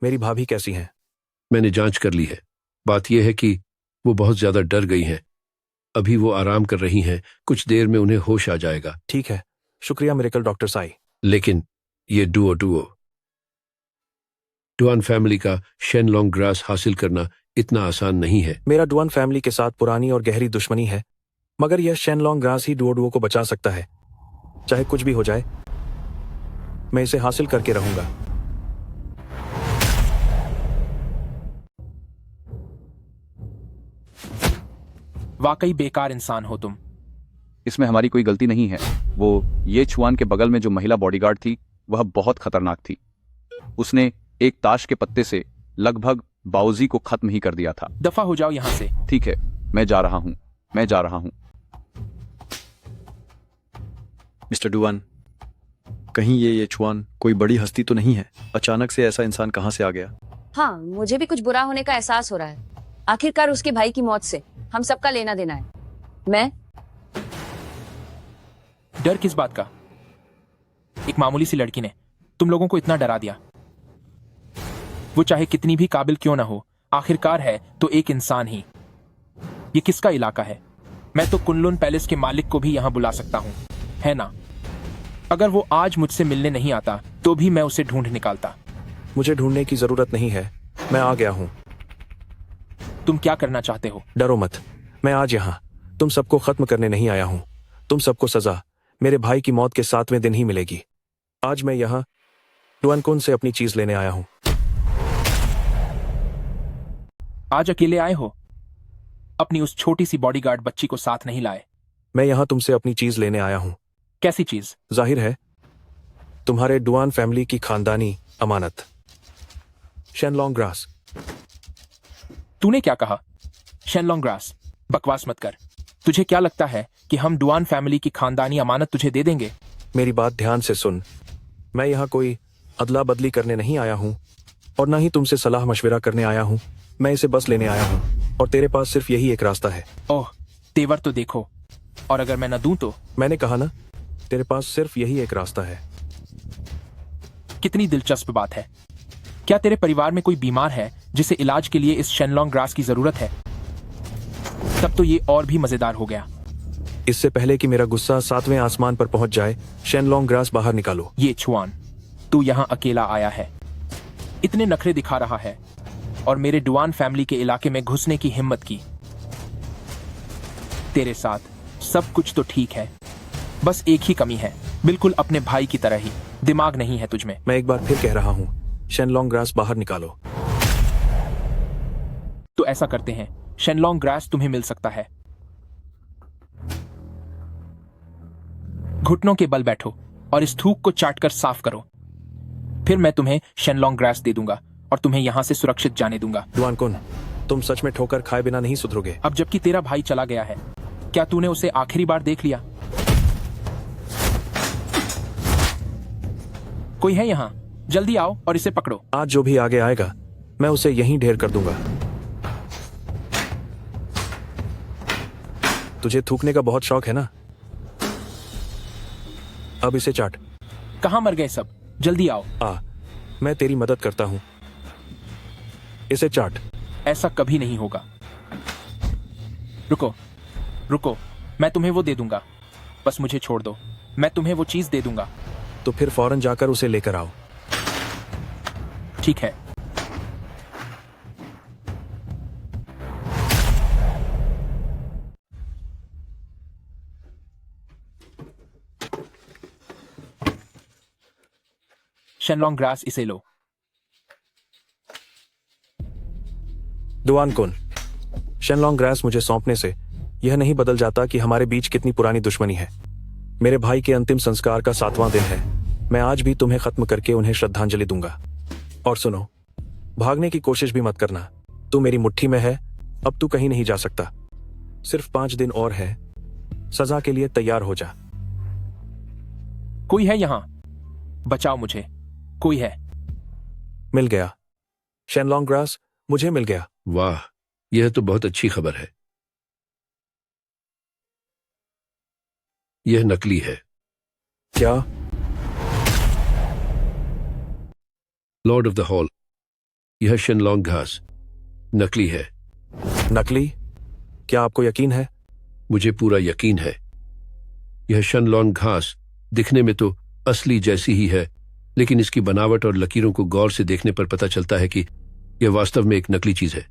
मेरी भाभी कैसी हैं?
मैंने जांच कर ली है। बात यह है कि वो बहुत ज्यादा डर गई हैं। अभी वो आराम कर रही हैं, कुछ देर में उन्हें होश आ जाएगा।
ठीक है, शुक्रिया मिरेकल डॉक्टर साई।
लेकिन ये डुआन फैमिली का शेनलोंग ग्रास हासिल करना इतना आसान नहीं है।
मेरा डुआन फैमिली के साथ पुरानी और गहरी दुश्मनी है, मगर यह शेनलोंग ग्रास ही डुओ को बचा सकता है। चाहे कुछ भी हो जाए, मैं इसे हासिल करके रहूंगा।
वाकई बेकार इंसान हो तुम।
इसमें हमारी कोई गलती नहीं है। वो ये छुआन के बगल में जो महिला बॉडीगार्ड थी वह बहुत खतरनाक थी। उसने एक ताश के पत्ते से लगभग बाउजी को खत्म ही कर दिया था।
दफा हो जाओ यहां से।
ठीक है, मैं जा रहा हूं।
मिस्टर डुआन, कहीं ये छुआन कोई बड़ी हस्ती तो नहीं है? अचानक से ऐसा इंसान कहाँ से आ गया?
हाँ, मुझे भी कुछ बुरा होने का एहसास हो रहा है। आखिरकार उसके भाई की मौत से हम सबका लेना देना है। मैं
डर किस बात का? एक मामूली सी लड़की ने तुम लोगों को इतना डरा दिया। वो चाहे कितनी भी काबिल क्यों ना हो, आखिरकार है तो एक इंसान ही। ये किसका इलाका है? मैं तो कुनलुन पैलेस के मालिक को भी यहां बुला सकता हूं, है ना? अगर वो आज मुझसे मिलने नहीं आता तो भी मैं उसे ढूंढ निकालता।
मुझे ढूंढने की जरूरत नहीं है, मैं आ गया हूं।
तुम क्या करना चाहते हो?
डरो मत, मैं आज यहाँ तुम सबको खत्म करने नहीं आया हूं। तुम सबको सजा मेरे भाई की मौत के 7वें दिन ही मिलेगी। आज मैं यहाँ डुआनकुन से अपनी चीज लेने आया हूं।
आज अकेले आए हो? अपनी उस छोटी सी बॉडीगार्ड बच्ची को साथ नहीं लाए?
मैं यहाँ तुमसे अपनी चीज लेने आया हूं।
कैसी चीज?
जाहिर है तुम्हारे डुआन फैमिली की खानदानी अमानत, शेनलोंग ग्रास।
तूने क्या कहा? Shenlong grass? बकवास मत कर। तुझे क्या लगता है कि हम डुआन फैमिली की खानदानी अमानत तुझे दे देंगे?
मेरी बात ध्यान से सुन, मैं यहाँ कोई अदला बदली करने नहीं आया हूँ और ना ही तुमसे सलाह मशविरा करने आया हूँ। मैं इसे बस लेने आया हूँ और तेरे पास सिर्फ यही एक रास्ता है।
ओह, तेवर तो देखो। और अगर मैं न दूं तो?
मैंने कहा ना, तेरे पास सिर्फ यही एक रास्ता है।
कितनी दिलचस्प बात है। क्या तेरे परिवार में कोई बीमार है जिसे इलाज के लिए इस शेनलोंग ग्रास की जरूरत है? तब तो ये और भी मजेदार हो गया।
इससे पहले कि मेरा गुस्सा 7वें आसमान पर पहुंच जाए, शेनलोंग ग्रास बाहर निकालो।
ये छुआन, तू यहाँ अकेला आया है, इतने नखरे दिखा रहा है और मेरे डुआन फैमिली के इलाके में घुसने की हिम्मत की। तेरे साथ सब कुछ तो ठीक है, बस एक ही कमी है, बिल्कुल अपने भाई की तरह ही दिमाग नहीं है तुझमें।
मैं एक बार फिर कह रहा हूँ, शेनलोंग ग्रास बाहर निकालो।
तो ऐसा करते हैं, शेनलोंग ग्रास तुम्हें मिल सकता है। घुटनों के बल बैठो और इस थूक को चाटकर साफ करो। फिर मैं तुम्हें शेनलोंग ग्रास दे दूंगा और तुम्हें यहां से सुरक्षित जाने दूंगा।
डुआनकुन, तुम सच में ठोकर खाए बिना नहीं सुधरोगे।
अब जबकि तेरा भाई चला गया है, क्या तूने उसे आखिरी बार देख लिया? कोई है यहाँ? जल्दी आओ और इसे पकड़ो।
आज जो भी आगे आएगा मैं उसे यहीं ढेर कर दूंगा। तुझे थूकने का बहुत शौक है ना? अब इसे चाट।
कहाँ मर गए सब? जल्दी आओ।
मैं तेरी मदद करता हूं, इसे चाट।
ऐसा कभी नहीं होगा। रुको रुको, मैं तुम्हें वो दे दूंगा, बस मुझे छोड़ दो। मैं तुम्हें वो चीज दे दूंगा।
तो फिर फौरन जाकर उसे लेकर आओ।
ठीक है। शेनलोंग ग्रास, इसे लो।
डुआनकुन, शेनलोंग ग्रास मुझे सौंपने से यह नहीं बदल जाता कि हमारे बीच कितनी पुरानी दुश्मनी है। मेरे भाई के अंतिम संस्कार का 7वां दिन है। मैं आज भी तुम्हें खत्म करके उन्हें श्रद्धांजलि दूंगा। और सुनो, भागने की कोशिश भी मत करना। तू मेरी मुट्ठी में है, अब तू कहीं नहीं जा सकता। सिर्फ 5 दिन और है, सजा के लिए तैयार हो जा।
कोई है यहाँ? बचाओ मुझे, कोई है?
मिल गया शेनलोंग ग्रास, मुझे मिल गया।
वाह, यह तो बहुत अच्छी खबर है। यह नकली है।
क्या?
लॉर्ड ऑफ द हॉल, यह शेनलोंग घास नकली है।
नकली? क्या आपको यकीन है?
मुझे पूरा यकीन है। यह शेनलोंग घास दिखने में तो असली जैसी ही है, लेकिन इसकी बनावट और लकीरों को गौर से देखने पर पता चलता है कि यह वास्तव में एक नकली चीज है।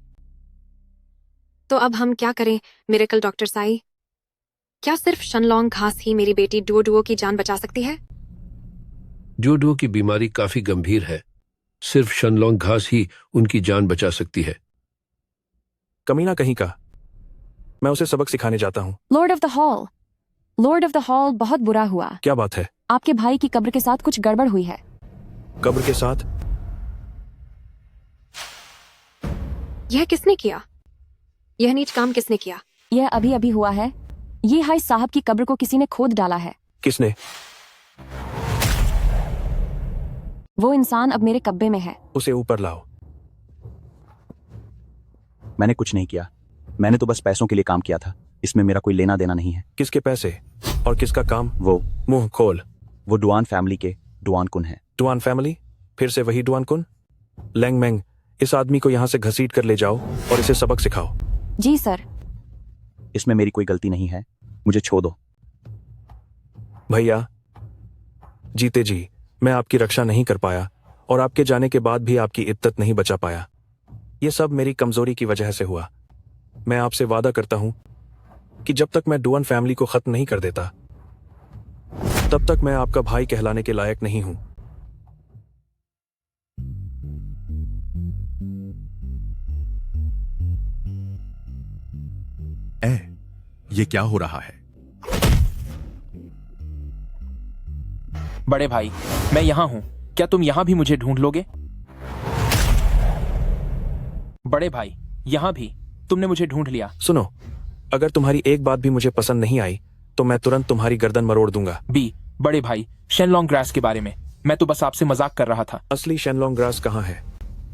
तो अब हम क्या करें मिरेकल डॉक्टर साई? क्या सिर्फ शेनलोंग घास ही मेरी बेटी डुओ डुओ की जान बचा सकती है?
डुओ डुओ की बीमारी काफी गंभीर है, सिर्फ शेनलोंग घास ही उनकी जान बचा सकती है।
कमीना कहीं का, मैं उसे सबक सिखाने जाता हूँ।
Lord of the hall, lord of the hall, बहुत बुरा हुआ।
क्या बात है?
आपके भाई की कब्र के साथ कुछ गड़बड़ हुई है।
कब्र के साथ?
यह किसने किया? यह नीच काम किसने किया?
यह अभी अभी हुआ है। ये हाई साहब की कब्र को किसी ने खोद डाला है।
किसने?
वो इंसान अब मेरे कब्जे में है।
उसे ऊपर लाओ।
मैंने कुछ नहीं किया, मैंने तो बस पैसों के लिए काम किया था, इसमें मेरा कोई लेना देना नहीं है।
किसके पैसे और किसका काम?
वो
मुंह खोल।
वो डुआन फैमिली के डुआन कुन है।
Duan family? फिर से वही डुआन कुन? लैंग मैंग, इस आदमी को यहाँ से घसीट कर ले जाओ और इसे सबक सिखाओ।
जी सर।
इसमें मेरी कोई गलती नहीं है, मुझे छोड़ दो।
भैया, जीते जी मैं आपकी रक्षा नहीं कर पाया और आपके जाने के बाद भी आपकी इज्जत नहीं बचा पाया। ये सब मेरी कमजोरी की वजह से हुआ। मैं आपसे वादा करता हूं कि जब तक मैं डुआन फैमिली को खत्म नहीं कर देता, तब तक मैं आपका भाई कहलाने के लायक नहीं हूं।
ये क्या हो रहा है?
बड़े भाई, मैं यहां हूं, क्या तुम यहां भी मुझे ढूंढ लोगे? बड़े भाई, यहां भी तुमने मुझे ढूंढ लिया।
सुनो, अगर तुम्हारी एक बात भी मुझे पसंद नहीं आई तो मैं तुरंत तुम्हारी गर्दन मरोड़ दूंगा।
बड़े भाई, शेनलॉन्ग ग्रास के बारे में मैं तो बस आपसे मजाक कर रहा था।
असली शेनलॉन्ग ग्रास कहाँ है?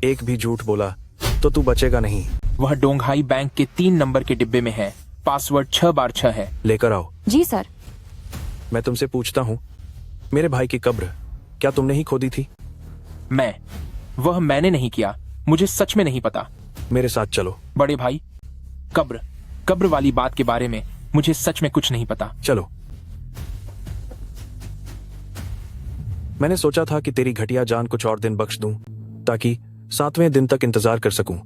एक भी झूठ बोला तो तू बचेगा नहीं।
वह डोंगहाई बैंक के 3 नंबर के डिब्बे में है, पासवर्ड 6x6 है।
लेकर आओ।
जी सर।
मैं तुमसे पूछता हूँ, मेरे भाई की कब्र क्या तुमने ही खोदी थी?
वह मैंने नहीं किया, मुझे सच में नहीं पता।
मेरे साथ चलो।
बड़े भाई, कब्र वाली बात के बारे में मुझे सच में कुछ नहीं पता।
चलो। मैंने सोचा था कि तेरी घटिया जान कुछ और दिन बख्श दूं, ताकि 7वें दिन तक इंतजार कर सकूं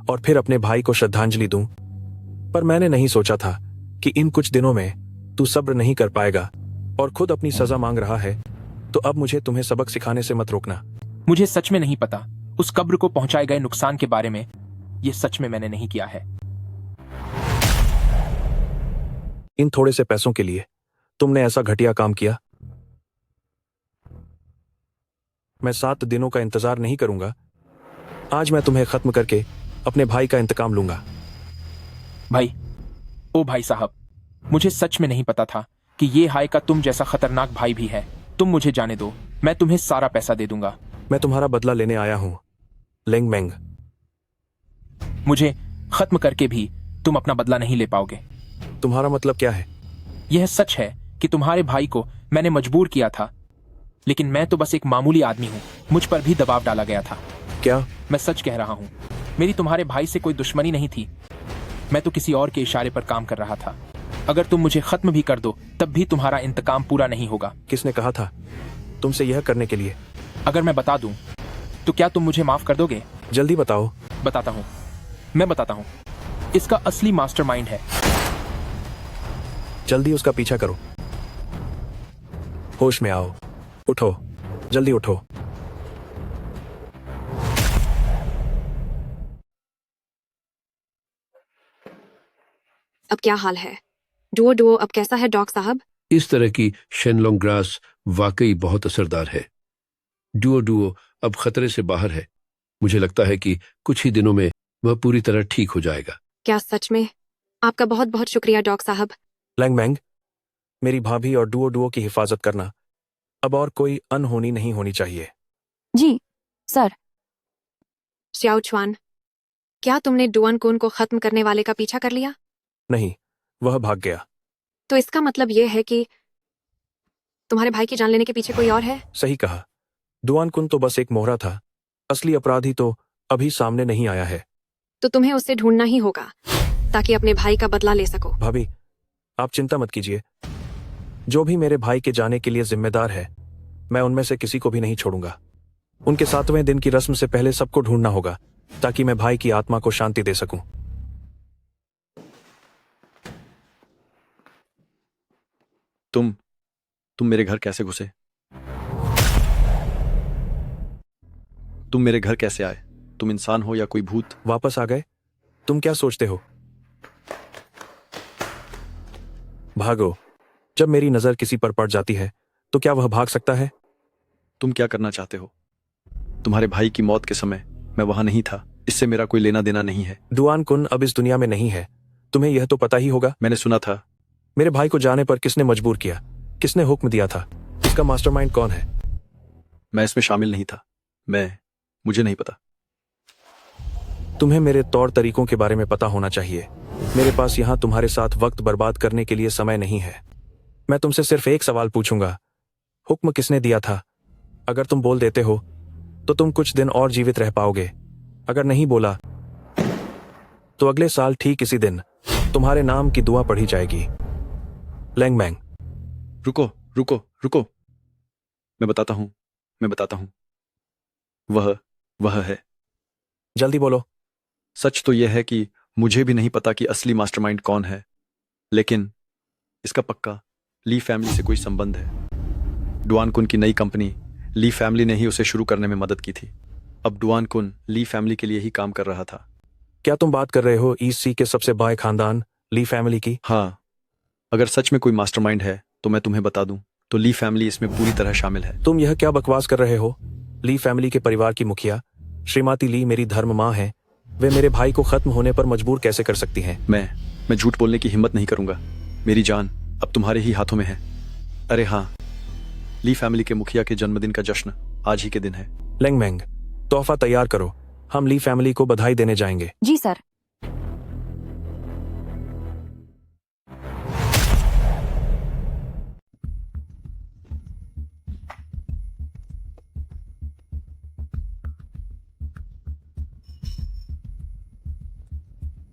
और फिर अपने भाई को श्रद्धांजलि दूं, पर मैंने नहीं सोचा था कि इन कुछ दिनों में तू सब्र नहीं कर पाएगा और खुद अपनी सजा मांग रहा है। तो अब मुझे तुम्हें सबक सिखाने से मत रोकना।
मुझे सच में नहीं पता उस कब्र को पहुंचाए गए नुकसान के बारे में। ये सच में मैंने नहीं किया है।
इन थोड़े से पैसों के लिए तुमने ऐसा घटिया काम किया? मैं 7 दिनों का इंतजार नहीं करूंगा। आज मैं तुम्हें खत्म करके अपने भाई का इंतकाम लूंगा।
भाई साहब, मुझे सच में नहीं पता था कि ये हाय का तुम जैसा खतरनाक भाई भी है। तुम मुझे जाने दो, मैं तुम्हें सारा पैसा दे दूंगा।
मैं तुम्हारा बदला लेने आया हूं, लेंग मैंग।
मुझे खत्म करके भी तुम अपना बदला नहीं ले पाओगे।
तुम्हारा मतलब क्या है?
यह सच है कि तुम्हारे भाई को मैंने मजबूर किया था, लेकिन मैं तो बस एक मामूली आदमी हूँ। मुझ पर भी दबाव डाला गया था।
क्या?
मैं सच कह रहा हूँ, मेरी तुम्हारे भाई से कोई दुश्मनी नहीं थी। मैं तो किसी और के इशारे पर काम कर रहा था। अगर तुम मुझे खत्म भी कर दो, तब भी तुम्हारा इंतकाम पूरा नहीं होगा।
किसने कहा था तुमसे यह करने के लिए?
अगर मैं बता दूं, तो क्या तुम मुझे माफ कर दोगे?
जल्दी बताओ।
मैं बताता हूँ। इसका असली मास्टरमाइंड है।
जल्दी उसका पीछा करो। होश में आओ, उठो, जल्दी उठो।
अब क्या हाल है? डुओ अब कैसा है डॉक साहब?
इस तरह की शेनलॉन्ग ग्रास वाकई बहुत असरदार है। डुओ अब खतरे से बाहर है। मुझे लगता है कि कुछ ही दिनों में वह पूरी तरह ठीक हो जाएगा।
क्या सच में? आपका बहुत बहुत शुक्रिया डॉक साहब।
लैंग मैंग, मेरी भाभी और डुओ की हिफाजत करना। अब और कोई अनहोनी नहीं होनी चाहिए।
जी सर।
श्याओ चुआन, क्या तुमने डुआन कुन को खत्म करने वाले का पीछा कर लिया?
नहीं, वह भाग गया।
तो इसका मतलब यह है कि तुम्हारे भाई की जान लेने के पीछे कोई और है?
सही कहा। डुआन कुन तो बस एक मोहरा था, असली अपराधी तो अभी सामने नहीं आया है।
तो तुम्हें उससे ढूंढना ही होगा ताकि अपने भाई का बदला ले सको।
भाभी, आप चिंता मत कीजिए। जो भी मेरे भाई के जाने के लिए जिम्मेदार है, मैं उनमें से किसी को भी नहीं छोड़ूंगा। उनके 7वें दिन की रस्म से पहले सबको ढूंढना होगा ताकि मैं भाई की आत्मा को शांति दे सकूं।
तुम मेरे घर कैसे घुसे? तुम मेरे घर कैसे आए? तुम इंसान हो या कोई भूत?
वापस आ गए? तुम क्या सोचते हो? भागो। जब मेरी नजर किसी पर पड़ जाती है तो क्या वह भाग सकता है?
तुम क्या करना चाहते हो? तुम्हारे भाई की मौत के समय मैं वहां नहीं था, इससे मेरा कोई लेना देना नहीं है।
डुआन कुन अब इस दुनिया में नहीं है, तुम्हें यह तो पता ही होगा।
मैंने सुना था।
मेरे भाई को जाने पर किसने मजबूर किया? किसने हुक्म दिया था? इसका मास्टरमाइंड कौन है?
मैं इसमें शामिल नहीं था। मुझे नहीं पता।
तुम्हें मेरे तौर तरीकों के बारे में पता होना चाहिए। मेरे पास यहाँ तुम्हारे साथ वक्त बर्बाद करने के लिए समय नहीं है। मैं तुमसे सिर्फ एक सवाल पूछूंगा, हुक्म किसने दिया था? अगर तुम बोल देते हो तो तुम कुछ दिन और जीवित रह पाओगे। अगर नहीं बोला तो अगले साल ठीक इसी दिन तुम्हारे नाम की दुआ पढ़ी जाएगी। लैंग मैंग।
रुको रुको रुको, मैं बताता हूं। वह है।
जल्दी बोलो।
सच तो यह है कि मुझे भी नहीं पता कि असली मास्टरमाइंड कौन है, लेकिन इसका पक्का ली फैमिली से कोई संबंध है। डुआन कुन की नई कंपनी ली फैमिली ने ही उसे शुरू करने में मदद की थी। अब डुआन कुन ली फैमिली के लिए ही काम कर रहा था।
क्या तुम बात कर रहे हो ईस्ट सी के सबसे बड़े खानदान ली फैमिली की?
हाँ, अगर सच में कोई मास्टरमाइंड है तो मैं तुम्हें बता दूं तो ली फैमिली इसमें पूरी तरह शामिल है।
तुम यह क्या बकवास कर रहे हो? ली फैमिली के परिवार की मुखिया श्रीमती ली मेरी धर्म माँ है। वे मेरे भाई को खत्म होने पर मजबूर कैसे कर सकती हैं?
मैं झूठ बोलने की हिम्मत नहीं करूंगा। मेरी जान अब तुम्हारे ही हाथों में है। अरे हाँ, ली फैमिली के मुखिया के जन्मदिन का जश्न आज ही के दिन है।
लैंग मैंग, तोहफा तैयार करो, हम ली फैमिली को बधाई देने जाएंगे।
जी सर।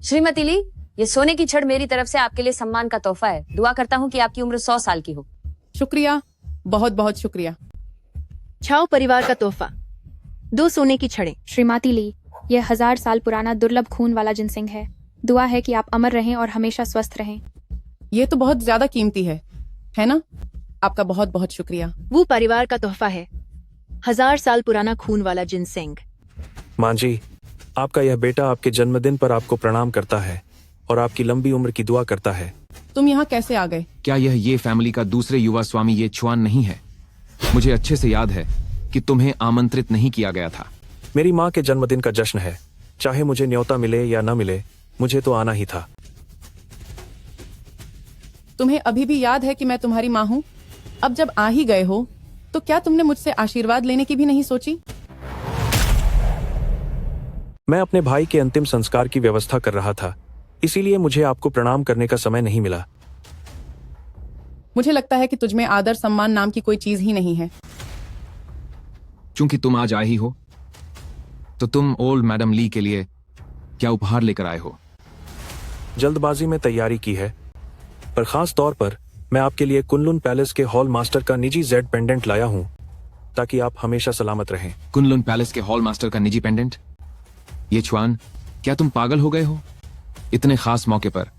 श्रीमती ली, ये सोने की छड़ मेरी तरफ से आपके लिए सम्मान का तोहफा है। दुआ करता हूँ कि आपकी उम्र 100 साल की हो।
शुक्रिया, बहुत बहुत शुक्रिया।
छाओ परिवार का तोहफा, 2 सोने की छड़ें।
श्रीमती ली, यह 1000 साल पुराना दुर्लभ खून वाला जिनसिंग है। दुआ है कि आप अमर रहें और हमेशा स्वस्थ रहें।
ये तो बहुत ज्यादा कीमती है ना? आपका बहुत बहुत शुक्रिया।
वो परिवार का तोहफा है, 1000 साल पुराना खून वाला जिनसिंग।
मां जी, आपका यह बेटा आपके जन्मदिन पर आपको प्रणाम करता है और आपकी लंबी उम्र की दुआ करता है।
तुम यहाँ कैसे आ गए?
क्या यह ये फैमिली का दूसरे युवा स्वामी ये चुआन नहीं है? मुझे अच्छे से याद है कि तुम्हें आमंत्रित नहीं किया गया था।
मेरी माँ के जन्मदिन का जश्न है, चाहे मुझे न्योता मिले या न मिले, मुझे तो आना ही था।
तुम्हें अभी भी याद है कि मैं तुम्हारी माँ हूँ? अब जब आ ही गए हो तो क्या तुमने मुझसे आशीर्वाद लेने की भी नहीं सोची?
मैं अपने भाई के अंतिम संस्कार की व्यवस्था कर रहा था, इसीलिए मुझे आपको प्रणाम करने का समय नहीं मिला।
मुझे लगता है कि तुझमें आदर सम्मान नाम की कोई चीज ही नहीं है।
चूंकि तुम आज आए ही हो तो तुम ओल्ड मैडम ली के लिए क्या उपहार लेकर आए हो?
जल्दबाजी में तैयारी की है, पर खास तौर पर मैं आपके लिए कुनलुन पैलेस के हॉल मास्टर का निजी जेड पेंडेंट लाया हूं, ताकि आप हमेशा सलामत रहें।
कुनलुन पैलेस के हॉल मास्टर का निजी पेंडेंट? ये चुआन, क्या तुम पागल हो गए हो? इतने खास मौके पर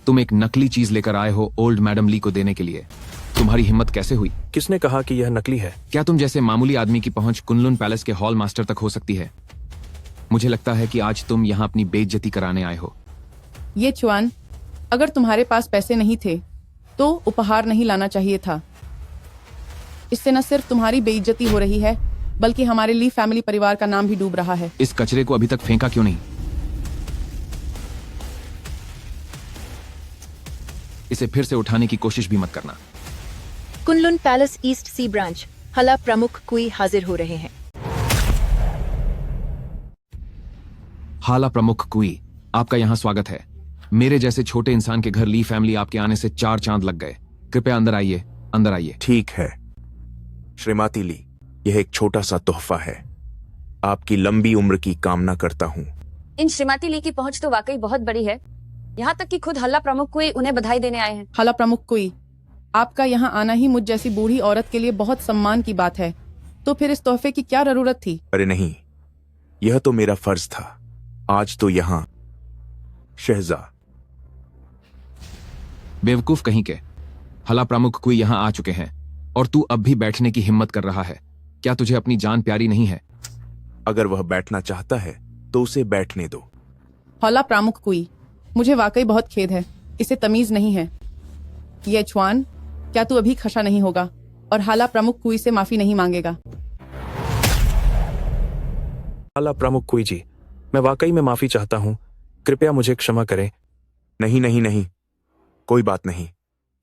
तुम एक नकली चीज लेकर आए हो ओल्ड मैडम ली को देने के लिए। तुम्हारी हिम्मत कैसे हुई?
किसने कहा कि यह नकली है?
क्या तुम जैसे मामूली आदमी की पहुंच कुनलुन पैलेस के हॉल मास्टर तक हो सकती है? मुझे लगता है कि आज तुम यहाँ अपनी बेइज्जती कराने आए हो।
ये चुआन, अगर तुम्हारे पास पैसे नहीं थे तो उपहार नहीं लाना चाहिए था। इससे न सिर्फ तुम्हारी बेइज्जती हो रही है, बल्कि हमारे ली फैमिली परिवार का नाम भी डूब रहा है।
इस कचरे को अभी तक फेंका क्यों नहीं? इसे फिर से उठाने की कोशिश भी मत करना।
कुनलुन पैलेस ईस्ट सी ब्रांच हला प्रमुख कुई हाजिर हो रहे हैं।
हाला प्रमुख कुई, आपका यहाँ स्वागत है। मेरे जैसे छोटे इंसान के घर ली फैमिली आपके आने से 4 चांद लग गए। कृपया अंदर आइए, अंदर आइए।
ठीक है श्रीमती ली, यह एक छोटा सा तोहफा है। आपकी लंबी उम्र की कामना करता हूँ।
इन श्रीमती ली की पहुंच तो वाकई बहुत बड़ी है, यहाँ तक कि खुद हल्ला प्रमुख कोई उन्हें बधाई देने आए हैं।
हल्ला प्रमुख कोई, आपका यहाँ आना ही मुझ जैसी बूढ़ी औरत के लिए बहुत सम्मान की बात है, तो फिर इस तोहफे की क्या जरूरत थी?
अरे नहीं, यह तो मेरा फर्ज था। आज तो यहाँ शहजा।
बेवकूफ कहीं के। हला प्रमुख कोई यहाँ आ चुके हैं और तू अब भी बैठने की हिम्मत कर रहा है। क्या तुझे अपनी जान प्यारी नहीं है?
अगर वह बैठना चाहता है तो उसे बैठने दो।
हल्ला प्रमुख कोई, मुझे वाकई बहुत खेद है, इसे तमीज नहीं है। ये चुआन, क्या तू अभी खशा नहीं होगा और हाला प्रमुख कुई से माफी नहीं मांगेगा?
हाला प्रमुख कुई जी, मैं वाकई में माफी चाहता हूँ, कृपया मुझे क्षमा करें।
नहीं नहीं नहीं, कोई बात नहीं,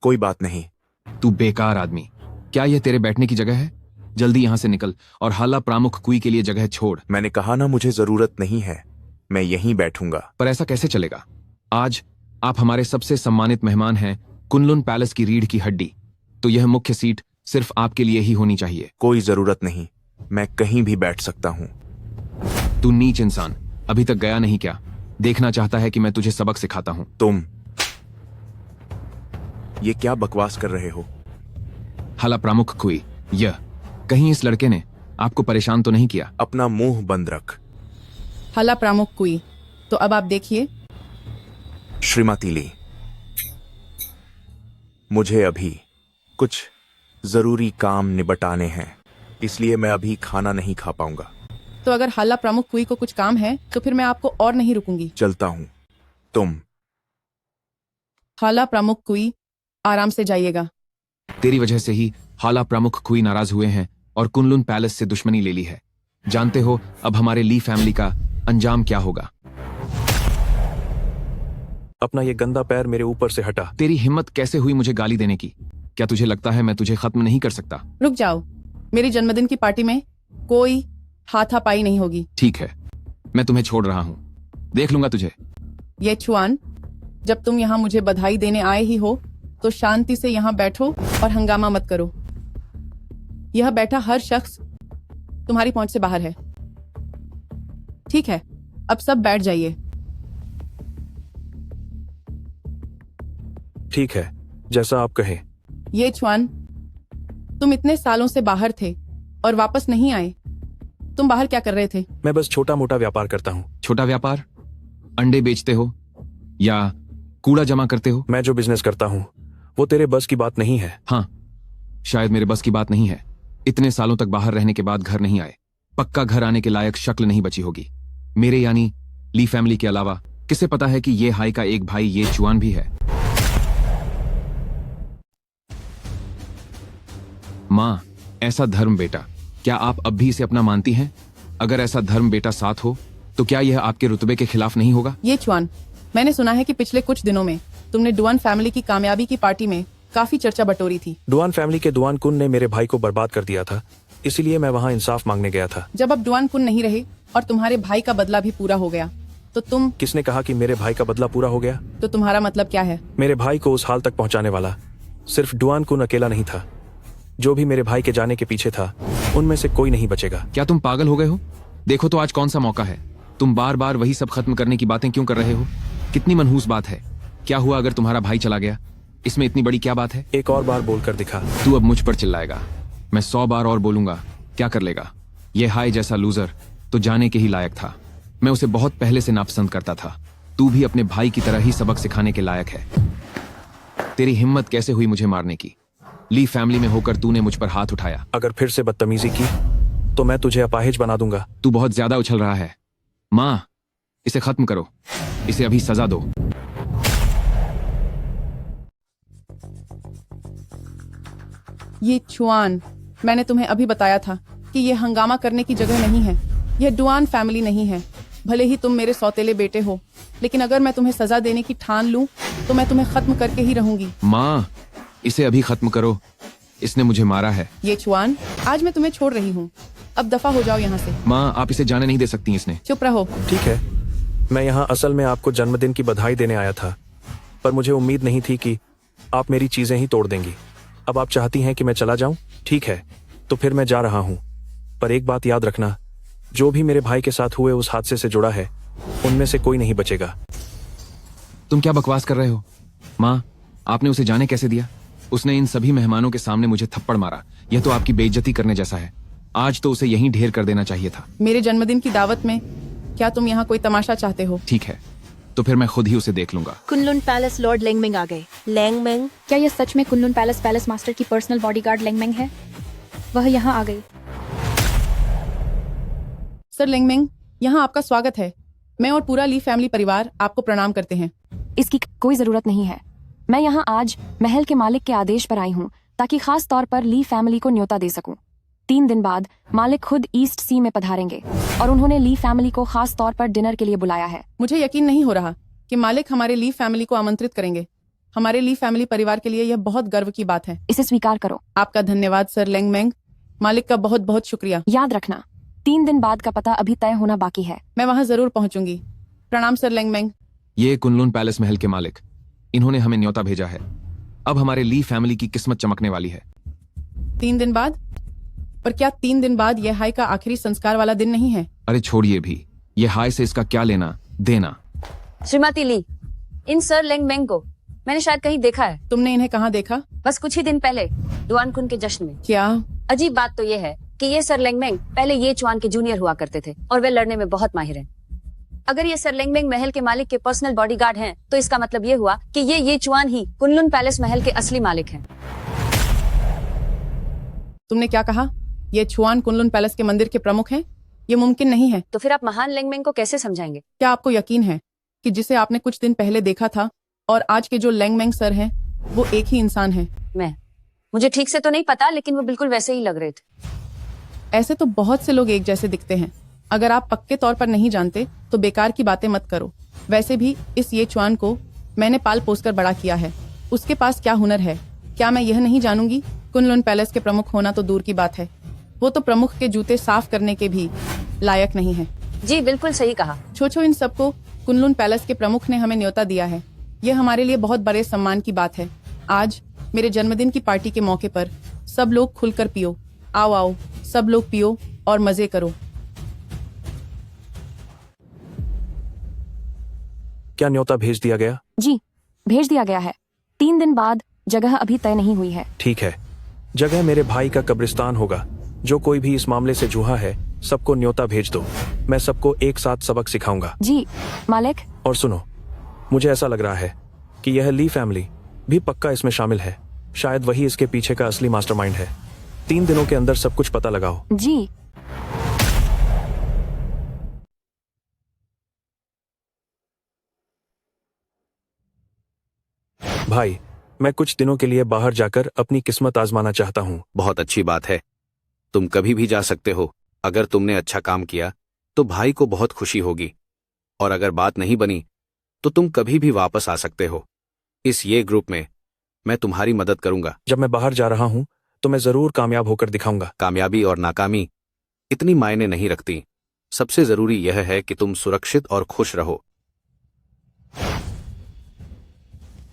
कोई बात नहीं।
तू बेकार आदमी, क्या यह तेरे बैठने की जगह है? जल्दी यहाँ से निकल और हाला प्रामुख कुई के लिए जगह छोड़।
मैंने कहा ना, मुझे जरूरत नहीं है, मैं यहीं बैठूंगा।
पर ऐसा कैसे चलेगा? आज आप हमारे सबसे सम्मानित मेहमान हैं, कुनलुन पैलेस की रीढ़ की हड्डी, तो यह मुख्य सीट सिर्फ आपके लिए ही होनी चाहिए।
कोई जरूरत नहीं, मैं कहीं भी बैठ सकता हूँ।
तू नीच इंसान, अभी तक गया नहीं क्या? देखना चाहता है कि मैं तुझे सबक सिखाता हूँ।
तुम ये क्या बकवास कर रहे हो?
हाला प्रामुख कुई, यह कहीं इस लड़के ने आपको परेशान तो नहीं किया?
अपना मुंह बंद रख।
हाला प्रामुख कुई, तो अब आप देखिए।
श्रीमती ली, मुझे अभी कुछ जरूरी काम निपटाने हैं, इसलिए मैं अभी खाना नहीं खा पाऊंगा।
तो अगर हाला प्रमुख कुई को कुछ काम है तो फिर मैं आपको और नहीं रुकूंगी।
चलता हूं। तुम
हाला प्रमुख कुई, आराम से जाइएगा।
तेरी वजह से ही हाला प्रमुख कुई नाराज हुए हैं और कुनलुन पैलेस से दुश्मनी ले ली है। जानते हो अब हमारे ली फैमिली का अंजाम क्या होगा?
अपना ये गंदा पैर मेरे ऊपर से हटा।
तेरी हिम्मत कैसे हुई मुझे गाली देने की? क्या तुझे लगता है मैं तुझे खत्म नहीं कर सकता?
रुक जाओ, मेरी जन्मदिन की पार्टी में कोई हाथापाई नहीं होगी।
ठीक है, मैं तुम्हें छोड़ रहा हूँ, देख लूंगा तुझे।
ये छुआन, जब तुम यहाँ मुझे बधाई देने आए ही हो तो शांति से यहाँ बैठो और हंगामा मत करो। यह बैठा हर शख्स तुम्हारी पहुंच से बाहर है। ठीक है, अब सब बैठ जाइए।
ठीक है, जैसा आप कहें।
ये छुआन, तुम इतने सालों से बाहर थे और वापस नहीं आए। तुम बाहर क्या कर रहे थे?
मैं बस छोटा मोटा व्यापार करता हूँ।
छोटा व्यापार? अंडे बेचते हो या कूड़ा जमा करते हो?
मैं जो बिजनेस करता हूँ वो तेरे बस की बात नहीं है।
हाँ, शायद मेरे बस की बात नहीं है। इतने सालों तक बाहर रहने के बाद घर नहीं आए, पक्का घर आने के लायक शक्ल नहीं बची होगी। मेरे यानी ली फैमिली के अलावा किसे पता है कि ये हाई का एक भाई ये चुआन भी है? माँ, ऐसा धर्म बेटा, क्या आप अब भी इसे अपना मानती हैं? अगर ऐसा धर्म बेटा साथ हो तो क्या यह आपके रुतबे के खिलाफ नहीं होगा?
ये चुआन, मैंने सुना है कि पिछले कुछ दिनों में तुमने डुआन फैमिली की कामयाबी की पार्टी में काफी चर्चा बटोरी थी।
डुआन फैमिली के डुआन कुन ने मेरे भाई को बर्बाद कर दिया था, इसीलिए मैं वहाँ इंसाफ मांगने गया था।
जब अब डुआन कुन नहीं रहे और तुम्हारे भाई का बदला भी पूरा हो गया तो तुम...
किसने कहा कि मेरे भाई का बदला पूरा हो गया?
तो तुम्हारा मतलब क्या है?
मेरे भाई को उस हाल तक पहुँचाने वाला सिर्फ डुआन कुन अकेला नहीं था। जो भी मेरे भाई के जाने के पीछे था उनमें से कोई नहीं बचेगा।
क्या तुम पागल हो गए हो? देखो तो आज कौन सा मौका है। तुम बार बार वही सब खत्म करने की बातें क्यों कर रहे हो? कितनी मनहूस बात है। क्या हुआ अगर तुम्हारा भाई चला गया? इसमें इतनी बड़ी क्या बात है?
एक और बार बोलकर दिखा।
तू अब मुझ पर चिल्लाएगा, मैं 100 बार और बोलूंगा, क्या कर लेगा? ये हाई जैसा लूजर तो जाने के ही लायक था। मैं उसे बहुत पहले से नापसंद करता था। तू भी अपने भाई की तरह ही सबक सिखाने के लायक है। तेरी हिम्मत कैसे हुई मुझे मारने की? ली फैमिली में होकर तूने मुझ पर हाथ उठाया।
अगर फिर से बदतमीजी की तो मैं तुझे अपाहिज बना दूंगा।
तू बहुत ज्यादा उछल रहा है। माँ, इसे खत्म करो, इसे अभी सजा दो।
ये छुआन, मैंने तुम्हें अभी बताया था कि ये हंगामा करने की जगह नहीं है। यह डुआन फैमिली नहीं है। भले ही तुम मेरे सौतेले बेटे हो, लेकिन अगर मैं तुम्हें सजा देने की ठान लूं तो मैं तुम्हें खत्म करके ही रहूंगी।
माँ, इसे अभी खत्म करो, इसने मुझे मारा है।
ये छुआन, आज मैं तुम्हें छोड़ रही हूँ, अब दफा हो जाओ यहाँ से।
माँ, आप इसे जाने नहीं दे सकती इसने।
चुप रहो।
ठीक है, मैं यहाँ असल में आपको जन्मदिन की बधाई देने आया था, पर मुझे उम्मीद नहीं थी कि आप मेरी चीजें ही तोड़ देंगी। अब आप चाहती हैं कि मैं चला जाऊं? ठीक है, तो फिर मैं जा रहा हूं। पर एक बात याद रखना, जो भी मेरे भाई के साथ हुए उस हादसे से जुड़ा है उनमें से कोई नहीं बचेगा।
तुम क्या बकवास कर रहे हो? माँ, आपने उसे जाने कैसे दिया? उसने इन सभी मेहमानों के सामने मुझे थप्पड़ मारा। यह तो आपकी बेइज्जती करने जैसा है। आज तो उसे यहीं ढेर कर देना चाहिए था।
मेरे जन्मदिन की दावत में क्या तुम यहाँ कोई तमाशा चाहते हो?
ठीक है, तो फिर मैं खुद ही उसे देख लूंगा।
कुनलुन पैलेस लॉर्ड लेंगमेंग आ गए। लेंगमेंग? क्या यह सच में कुनलुन पैलेस मास्टर की पर्सनल बॉडीगार्ड लेंगमेंग है? वह यहाँ आ गई।
सर लेंगमेंग, यहाँ आपका स्वागत है। मैं और पूरा ली फैमिली परिवार आपको प्रणाम करते हैं।
इसकी कोई जरूरत नहीं है। मैं यहाँ आज महल के मालिक के आदेश पर आई हूँ ताकि खास तौर पर ली फैमिली को न्योता दे सकूं। 3 दिन बाद मालिक खुद ईस्ट सी में पधारेंगे और उन्होंने ली फैमिली को खास तौर पर डिनर के लिए बुलाया है।
मुझे यकीन नहीं हो रहा कि मालिक हमारे ली फैमिली को आमंत्रित करेंगे। हमारे ली फैमिली परिवार के लिए यह बहुत गर्व की बात है।
इसे स्वीकार करो।
आपका धन्यवाद सर लेंगमेंग। मालिक का बहुत बहुत शुक्रिया।
याद रखना 3 दिन बाद का पता अभी तय होना बाकी है।
मैं वहां जरूर पहुंचूंगी। प्रणाम सर लेंगमेंग।
ये कुनलुन पैलेस महल के मालिक, इन्होंने हमें न्योता भेजा है। अब हमारे ली फैमिली की किस्मत चमकने वाली है।
3 दिन बाद? पर क्या 3 दिन बाद यह हाई का आखिरी संस्कार वाला दिन नहीं है?
अरे छोड़िए भी, ये हाय से इसका क्या लेना देना।
श्रीमती ली, इन सर लेंगमेंग को मैंने शायद कहीं देखा है।
तुमने इन्हें कहाँ देखा?
बस कुछ ही दिन पहले डुआन कुन के जश्न में।
क्या?
अजीब बात तो ये है कि ये सर लेंगमेंग पहले ये चुआन के जूनियर हुआ करते थे और वे लड़ने में बहुत माहिर हैं। अगर ये सर लेंगमेंग महल के मालिक के पर्सनल बॉडीगार्ड हैं, तो इसका मतलब ये हुआ कि ये चुआन ही कुनलुन पैलेस महल के असली मालिक हैं।
तुमने क्या कहा? ये चुआन कुनलुन पैलेस के मंदिर के प्रमुख हैं? ये मुमकिन नहीं है।
तो फिर आप महान लेंगमेंग को कैसे समझाएंगे?
क्या आपको यकीन है कि जिसे आपने कुछ दिन पहले देखा था और आज के जो लेंगमेंग सर हैं वो एक ही इंसान है?
मुझे ठीक से तो नहीं पता, लेकिन वो बिल्कुल वैसे ही लग रहे थे।
ऐसे तो बहुत से लोग एक जैसे दिखते हैं। अगर आप पक्के तौर पर नहीं जानते तो बेकार की बातें मत करो। वैसे भी इस ये चुआन को मैंने पाल पोस कर बड़ा किया है। उसके पास क्या हुनर है, क्या मैं यह नहीं जानूंगी? कुनलुन पैलेस के प्रमुख होना तो दूर की बात है, वो तो प्रमुख के जूते साफ करने के भी लायक नहीं है।
जी बिल्कुल सही कहा।
छोछो इन सबको कुनलुन पैलेस के प्रमुख ने हमें न्योता दिया है। यह हमारे लिए बहुत बड़े सम्मान की बात है। आज मेरे जन्मदिन की पार्टी के मौके पर सब लोग खुलकर पियो। आओ आओ, सब लोग पियो और मजे करो।
क्या न्योता भेज दिया गया?
जी भेज दिया गया है। 3 दिन बाद, जगह अभी तय नहीं हुई है।
ठीक है, जगह मेरे भाई का कब्रिस्तान होगा। जो कोई भी इस मामले से जुड़ा है, सबको न्योता भेज दो। मैं सबको एक साथ सबक सिखाऊंगा।
जी मालिक।
और सुनो, मुझे ऐसा लग रहा है कि यह ली फैमिली भी पक्का इसमें शामिल है। शायद वही इसके पीछे का असली मास्टरमाइंड है। 3 दिनों के अंदर सब कुछ पता लगाओ।
जी।
भाई, मैं कुछ दिनों के लिए बाहर जाकर अपनी किस्मत आजमाना चाहता हूँ।
बहुत अच्छी बात है, तुम कभी भी जा सकते हो। अगर तुमने अच्छा काम किया तो भाई को बहुत खुशी होगी, और अगर बात नहीं बनी तो तुम कभी भी वापस आ सकते हो। इस ये ग्रुप में मैं तुम्हारी मदद करूंगा।
जब मैं बाहर जा रहा हूँ तो मैं जरूर कामयाब होकर दिखाऊंगा।
कामयाबी और नाकामी इतनी मायने नहीं रखती। सबसे जरूरी यह है कि तुम सुरक्षित और खुश रहो।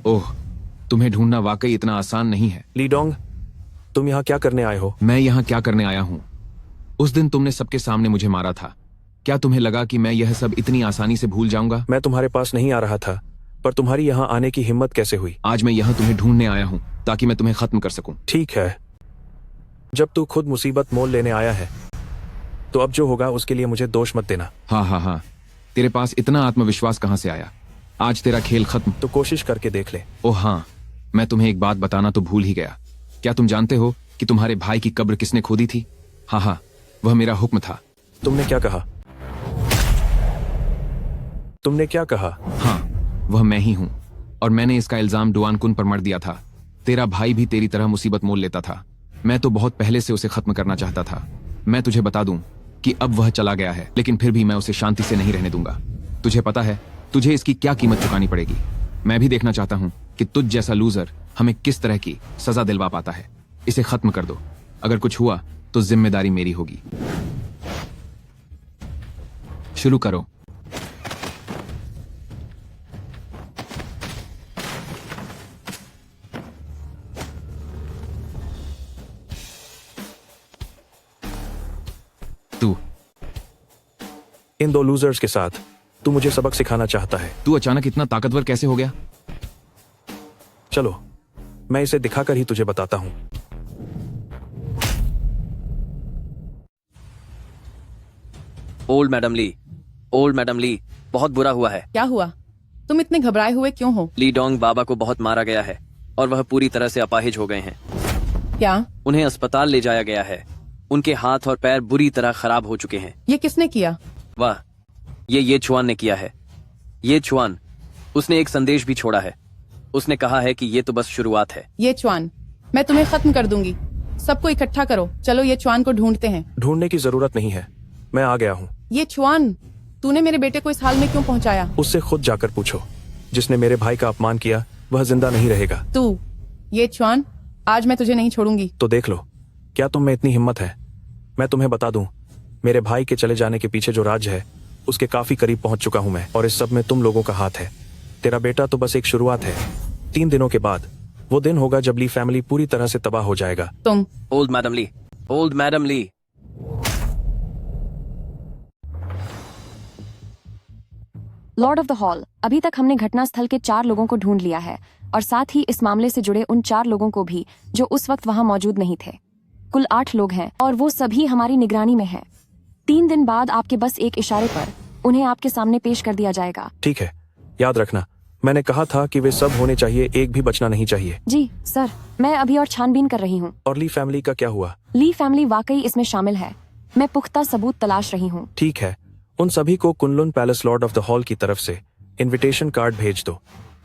ओह, तुम्हें ढूंढना वाकई इतना आसान नहीं है।
लीडोंग, तुम यहाँ क्या करने आए हो?
मैं यहाँ क्या करने आया हूँ? उस दिन तुमने सबके सामने मुझे मारा था। क्या तुम्हें लगा कि मैं यह सब इतनी आसानी से भूल जाऊंगा?
मैं तुम्हारे पास नहीं आ रहा था, पर तुम्हारी यहाँ आने की हिम्मत कैसे हुई?
आज मैं यहाँ तुम्हें ढूंढने आया हूँ ताकि मैं तुम्हें खत्म कर सकूं।
ठीक है, जब तू खुद मुसीबत मोल लेने आया है तो अब जो होगा उसके लिए मुझे दोष मत देना।
हाँ, तेरे पास इतना आत्मविश्वास कहाँ से आया? आज तेरा खेल खत्म।
तो कोशिश करके देख ले।
ओह हाँ, मैं तुम्हें एक बात बताना तो भूल ही गया। क्या तुम जानते हो कि तुम्हारे भाई की कब्र किसने खोदी थी? हाँ, वह मेरा हुक्म था।
तुमने क्या कहा? तुमने क्या कहा?
हाँ, वह मैं ही हूँ, और मैंने इसका इल्जाम डुआन कुन पर मढ़ दिया था। तेरा भाई भी तेरी तरह मुसीबत मोल लेता था। मैं तो बहुत पहले से उसे खत्म करना चाहता था। मैं तुझे बता दूं कि अब वह चला गया है, लेकिन फिर भी मैं उसे शांति से नहीं रहने दूंगा। तुझे पता है तुझे इसकी क्या कीमत चुकानी पड़ेगी। मैं भी देखना चाहता हूं कि तुझ जैसा लूजर हमें किस तरह की सजा दिलवा पाता है। इसे खत्म कर दो। अगर कुछ हुआ तो जिम्मेदारी मेरी होगी। शुरू करो। तू
इन 2 लूजर्स के साथ तू मुझे सबक सिखाना चाहता है।
तू अचानक इतना ताकतवर कैसे हो गया?
चलो, मैं इसे दिखाकर ही तुझे बताता हूं।
ओल्ड मैडम ली, बहुत बुरा हुआ है।
क्या हुआ? तुम इतने घबराए हुए क्यों हो?
ली डोंग बाबा को बहुत मारा गया है और वह पूरी तरह से अपाहिज हो गए हैं।
क्या?
उन्हें अस्पताल ले जाया गया है। उनके हाथ और पैर बुरी तरह खराब हो चुके हैं।
ये किसने किया?
वाह, ये छुआन ने किया है। ये छुआन, उसने एक संदेश भी छोड़ा है। उसने कहा है कि ये तो बस शुरुआत है।
ये चुआन, मैं तुम्हें खत्म कर दूंगी। सबको इकट्ठा करो, चलो ये चुआन को ढूंढते हैं।
ढूंढने की जरूरत नहीं है, मैं आ गया हूँ।
ये चुआन, तूने मेरे बेटे को इस हाल में क्यों पहुँचाया?
उससे खुद जाकर पूछो। जिसने मेरे भाई का अपमान किया वह जिंदा नहीं रहेगा।
तू, ये चुआन, आज मैं तुझे नहीं छोड़ूंगी।
तो देख लो, क्या तुम में इतनी हिम्मत है? मैं तुम्हें बता दूं, मेरे भाई के चले जाने के पीछे जो राज है उसके काफी करीब पहुंच चुका हूं मैं, और इस सब में तुम लोगों का हाथ है। तेरा बेटा तो बस एक शुरुआत है। 3 दिनों के बाद वो दिन होगा जब ली फैमिली पूरी तरह से तबाह हो जाएगा।
तुम
ओल्ड मैडम ली।
लॉर्ड ऑफ द हॉल, अभी तक हमने घटनास्थल के 4 लोगों को ढूंढ लिया है और साथ ही इस मामले से जुड़े उन 4 लोगों को भी जो उस वक्त वहां मौजूद नहीं थे। कुल 8 लोग हैं और वो सभी हमारी निगरानी में हैं। 3 दिन बाद आपके बस एक इशारे पर उन्हें आपके सामने पेश कर दिया जाएगा।
ठीक है, याद रखना मैंने कहा था कि वे सब होने चाहिए, एक भी बचना नहीं चाहिए।
जी सर, मैं अभी और छानबीन कर रही हूँ।
और ली फैमिली का क्या हुआ?
ली फैमिली वाकई इसमें शामिल है। मैं पुख्ता सबूत तलाश रही हूँ।
ठीक है, उन सभी को Kunlun palace Lord of the hall की तरफ से इनविटेशन कार्ड भेज दो।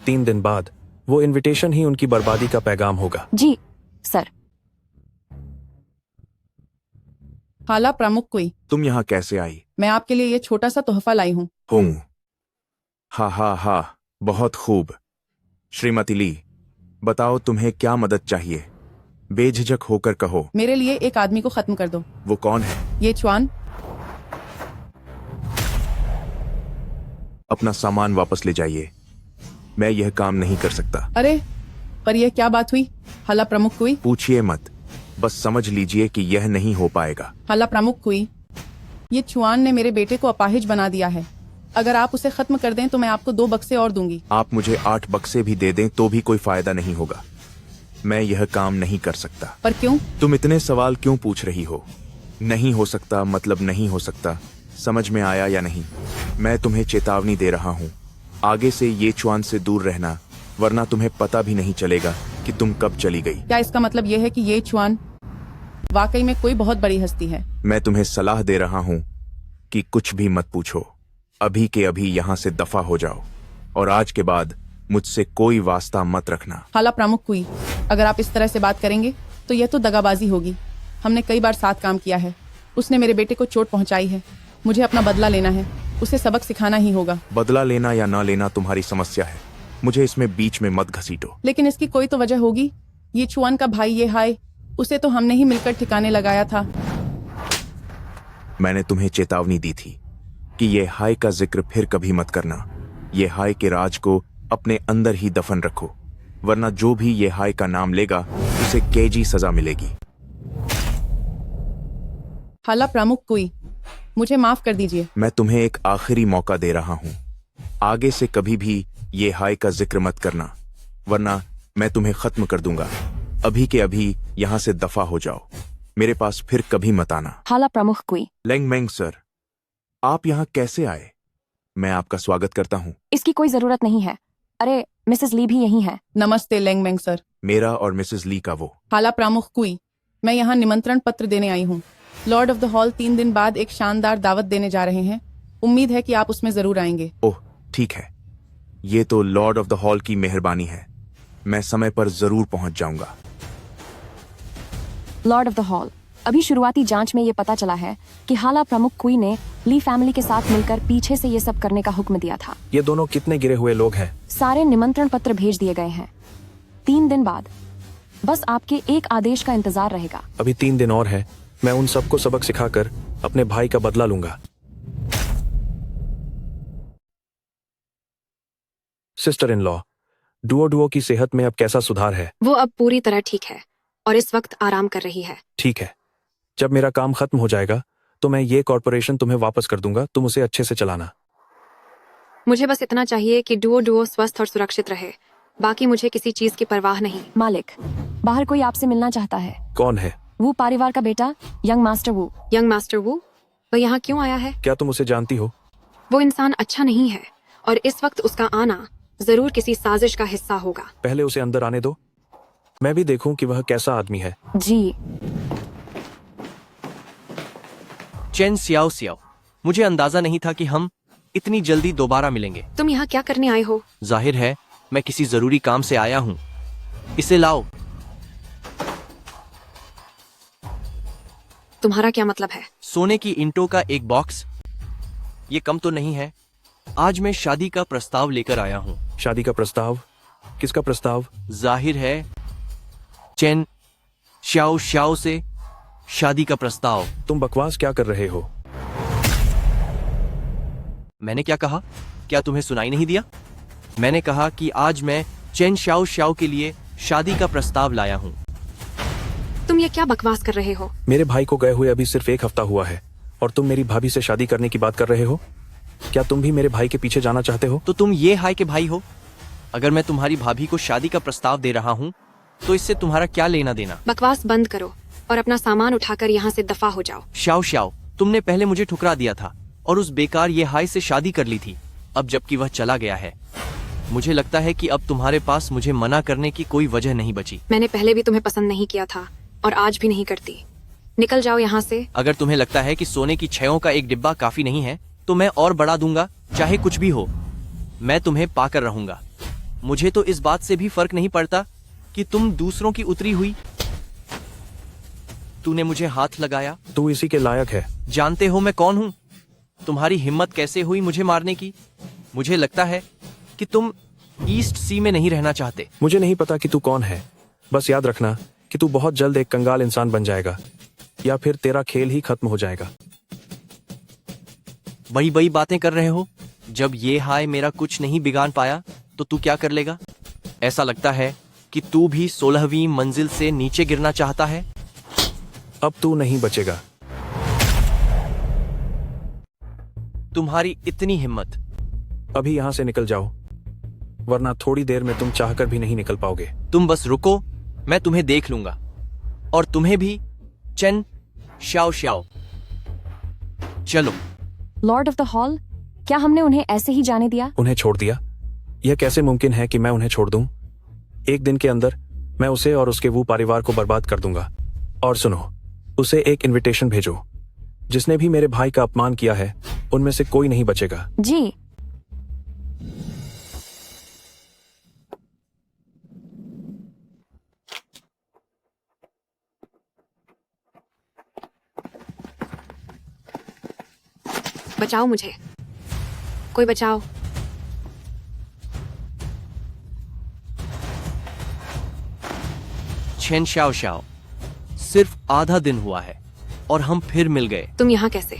3 दिन बाद वो इनविटेशन ही उनकी बर्बादी का पैगाम होगा।
जी सर।
हाला प्रमुख कोई,
तुम यहाँ कैसे आई?
मैं आपके लिए ये छोटा सा तोहफा लाई हूँ।
हा, बहुत खूब। श्रीमती ली, बताओ तुम्हें क्या मदद चाहिए? बेझिझक होकर कहो।
मेरे लिए एक आदमी को खत्म कर दो।
वो कौन है?
ये चुआन।
अपना सामान वापस ले जाइए, मैं यह काम नहीं कर सकता।
अरे पर यह क्या बात हुई? हाला प्रमुख कोई।
पूछिए मत, बस समझ लीजिए कि यह नहीं हो पाएगा।
हाला प्रमुख कोई, ये चुआन ने मेरे बेटे को अपाहिज बना दिया है। अगर आप उसे खत्म कर दें तो मैं आपको 2 बक्से और दूंगी।
आप मुझे 8 बक्से भी दे दें तो भी कोई फायदा नहीं होगा। मैं यह काम नहीं कर सकता।
पर क्यों?
तुम इतने सवाल क्यों पूछ रही हो? नहीं हो सकता मतलब नहीं हो सकता, समझ में आया या नहीं? मैं तुम्हें चेतावनी दे रहा हूँ, आगे से ये चुआन से दूर रहना, वरना तुम्हें पता भी नहीं चलेगा कि तुम कब चली गई।
क्या इसका मतलब यह है कि ये चुआन वाकई में कोई बहुत बड़ी हस्ती है?
मैं तुम्हें सलाह दे रहा हूँ कि कुछ भी मत पूछो, अभी के अभी यहाँ से दफा हो जाओ और आज के बाद मुझसे कोई वास्ता मत रखना।
हाला प्रमुख कुई, अगर आप इस तरह से बात करेंगे तो यह तो दगाबाजी होगी। हमने कई बार साथ काम किया है। उसने मेरे बेटे को चोट पहुंचाई है। मुझे अपना बदला लेना है, उसे सबक सिखाना ही होगा।
बदला लेना या ना लेना तुम्हारी समस्या है, मुझे इसमें बीच में मत घसीटो।
लेकिन इसकी कोई तो वजह होगी। ये चुआन का भाई ये हाय, उसे तो हमने ही मिलकर ठिकाने लगाया था।
मैंने तुम्हें चेतावनी दी थी कि ये हाय का जिक्र फिर कभी मत करना। ये हाय के राज को अपने अंदर ही दफन रखो, वरना जो भी ये हाय का नाम लेगा उसे कैदी सजा मिलेगी।
हाला प्रमुख कोई, मुझे माफ कर दीजिए।
मैं तुम्हें एक आखिरी मौका दे रहा हूँ, आगे से कभी भी ये हाय का जिक्र मत करना, वरना मैं तुम्हें खत्म कर दूंगा। अभी के अभी यहाँ से दफा हो जाओ, मेरे पास फिर कभी मत आना।
हाला प्रमुख कोई।
लेंग मेंग सर, आप यहाँ कैसे आए? मैं आपका स्वागत करता हूँ।
इसकी कोई जरूरत नहीं है। अरे मिसेस ली भी यही है।
नमस्ते लेंग मेंग सर।
मेरा और मिसेस ली का वो।
हाला प्रमुख कुई, मैं यहाँ निमंत्रण पत्र देने आई हूँ। लॉर्ड ऑफ द हॉल 3 दिन बाद एक शानदार दावत देने जा रहे हैं। उम्मीद है कि आप उसमें जरूर आएंगे।
ओह ठीक है, ये तो लॉर्ड ऑफ द हॉल की मेहरबानी है, मैं समय पर जरूर पहुंच जाऊंगा।
लॉर्ड ऑफ द हॉल, अभी शुरुआती जांच में ये पता चला है कि हाला प्रमुख कुई ने ली फैमिली के साथ मिलकर पीछे से ये सब करने का हुक्म दिया था।
ये दोनों कितने गिरे हुए लोग हैं?
सारे निमंत्रण पत्र भेज दिए गए हैं। 3 दिन बाद बस आपके एक आदेश का इंतजार रहेगा।
अभी 3 दिन और है, मैं उन सबको सबक सिखाकर अपने भाई का बदला लूंगा। सिस्टर इन लॉ, डुओ की सेहत में अब कैसा सुधार है?
वो अब पूरी तरह ठीक है और इस वक्त आराम कर रही है।
ठीक है, जब मेरा काम खत्म हो जाएगा तो मैं ये कॉर्पोरेशन तुम्हें वापस कर दूंगा, तुम उसे अच्छे से चलाना।
मुझे बस इतना चाहिए कि डुओ स्वस्थ और सुरक्षित रहे, बाकी मुझे किसी चीज की परवाह नहीं।
मालिक, बाहर कोई आपसे मिलना चाहता है।
कौन है?
वो परिवार का बेटा यंग मास्टर वू।
यंग मास्टर वू? वह यहाँ क्यों आया है?
क्या तुम उसे जानती हो?
वो इंसान अच्छा नहीं है और इस वक्त उसका आना जरूर किसी साजिश का हिस्सा होगा।
पहले उसे अंदर आने दो, मैं भी देखूं कि वह कैसा आदमी है।
जी।
चेन सियाओ, मुझे अंदाजा नहीं था कि हम इतनी जल्दी दोबारा मिलेंगे।
तुम यहाँ क्या करने आए हो?
जाहिर है मैं किसी जरूरी काम से आया हूँ। इसे लाओ।
तुम्हारा क्या मतलब है?
सोने की ईंटों का एक बॉक्स। ये कम तो नहीं है। आज मैं शादी का प्रस्ताव लेकर आया हूँ।
शादी का प्रस्ताव? किसका प्रस्ताव?
जाहिर है चेन श्याओ से। शादी का प्रस्ताव।
तुम बकवास क्या कर रहे हो?
मैंने क्या कहा? क्या तुम्हें सुनाई नहीं दिया? मैंने कहा कि आज मैं चेन शाओ शाओ के लिए शादी का प्रस्ताव लाया हूँ।
तुम ये क्या बकवास कर रहे हो?
मेरे भाई को गए हुए अभी सिर्फ 1 हफ्ता हुआ है और तुम मेरी भाभी से शादी करने की बात कर रहे हो? क्या तुम भी मेरे भाई के पीछे जाना चाहते हो?
तो तुम ये हाय के भाई हो? अगर मैं तुम्हारी भाभी को शादी का प्रस्ताव दे रहा हूँ तो इससे तुम्हारा क्या लेना देना?
बकवास बंद करो और अपना सामान उठाकर यहाँ से दफा हो जाओ।
शाओ शाओ, तुमने पहले मुझे ठुकरा दिया था और उस बेकार ये हाय से शादी कर ली थी। अब जबकि वह चला गया है, मुझे लगता है कि अब तुम्हारे पास मुझे मना करने की कोई वजह नहीं बची।
मैंने पहले भी तुम्हें पसंद नहीं किया था और आज भी नहीं करती। निकल जाओ यहाँ से।
अगर तुम्हें लगता है कि सोने की छयों का एक डिब्बा काफी नहीं है तो मैं और बढ़ा दूंगा, चाहे कुछ भी हो। मैं तुम्हें पाकर रहूंगा। मुझे तो इस बात से भी फर्क नहीं पड़ता कि तुम दूसरों की उतरी हुई। तूने मुझे हाथ लगाया।
तू इसी के लायक है।
जानते हो मैं कौन हूँ? तुम्हारी हिम्मत कैसे हुई मुझे मारने की? मुझे लगता है कि तुम ईस्ट सी में नहीं रहना चाहते।
मुझे नहीं पता कि तू कौन है, बस याद रखना कि तू बहुत जल्द एक कंगाल इंसान बन जाएगा या फिर तेरा खेल ही खत्म हो जाएगा।
बड़ी बड़ी बातें कर रहे हो। जब ये हाय मेरा कुछ नहीं बिगाड़ पाया तो तू क्या कर लेगा? ऐसा लगता है कि तू भी 16वीं मंजिल से नीचे गिरना चाहता है।
अब तू नहीं बचेगा।
तुम्हारी इतनी हिम्मत।
अभी यहाँ से निकल जाओ, वरना थोड़ी देर में तुम चाहकर भी नहीं निकल पाओगे।
तुम बस रुको, मैं तुम्हें देख लूंगा और तुम्हें भी। चेन शाओ शाओ, चलो।
लॉर्ड ऑफ द हॉल, क्या हमने उन्हें ऐसे ही जाने दिया?
उन्हें छोड़ दिया? यह कैसे मुमकिन है कि मैं उन्हें छोड़ दूं? एक दिन के अंदर मैं उसे और उसके वो परिवार को बर्बाद कर दूंगा। और सुनो, उसे एक इनविटेशन भेजो। जिसने भी मेरे भाई का अपमान किया है उनमें से कोई नहीं बचेगा।
जी।
बचाओ मुझे, कोई बचाओ।
चेन शाओ शाओ, सिर्फ आधा दिन हुआ है और हम फिर मिल गए।
तुम यहाँ कैसे?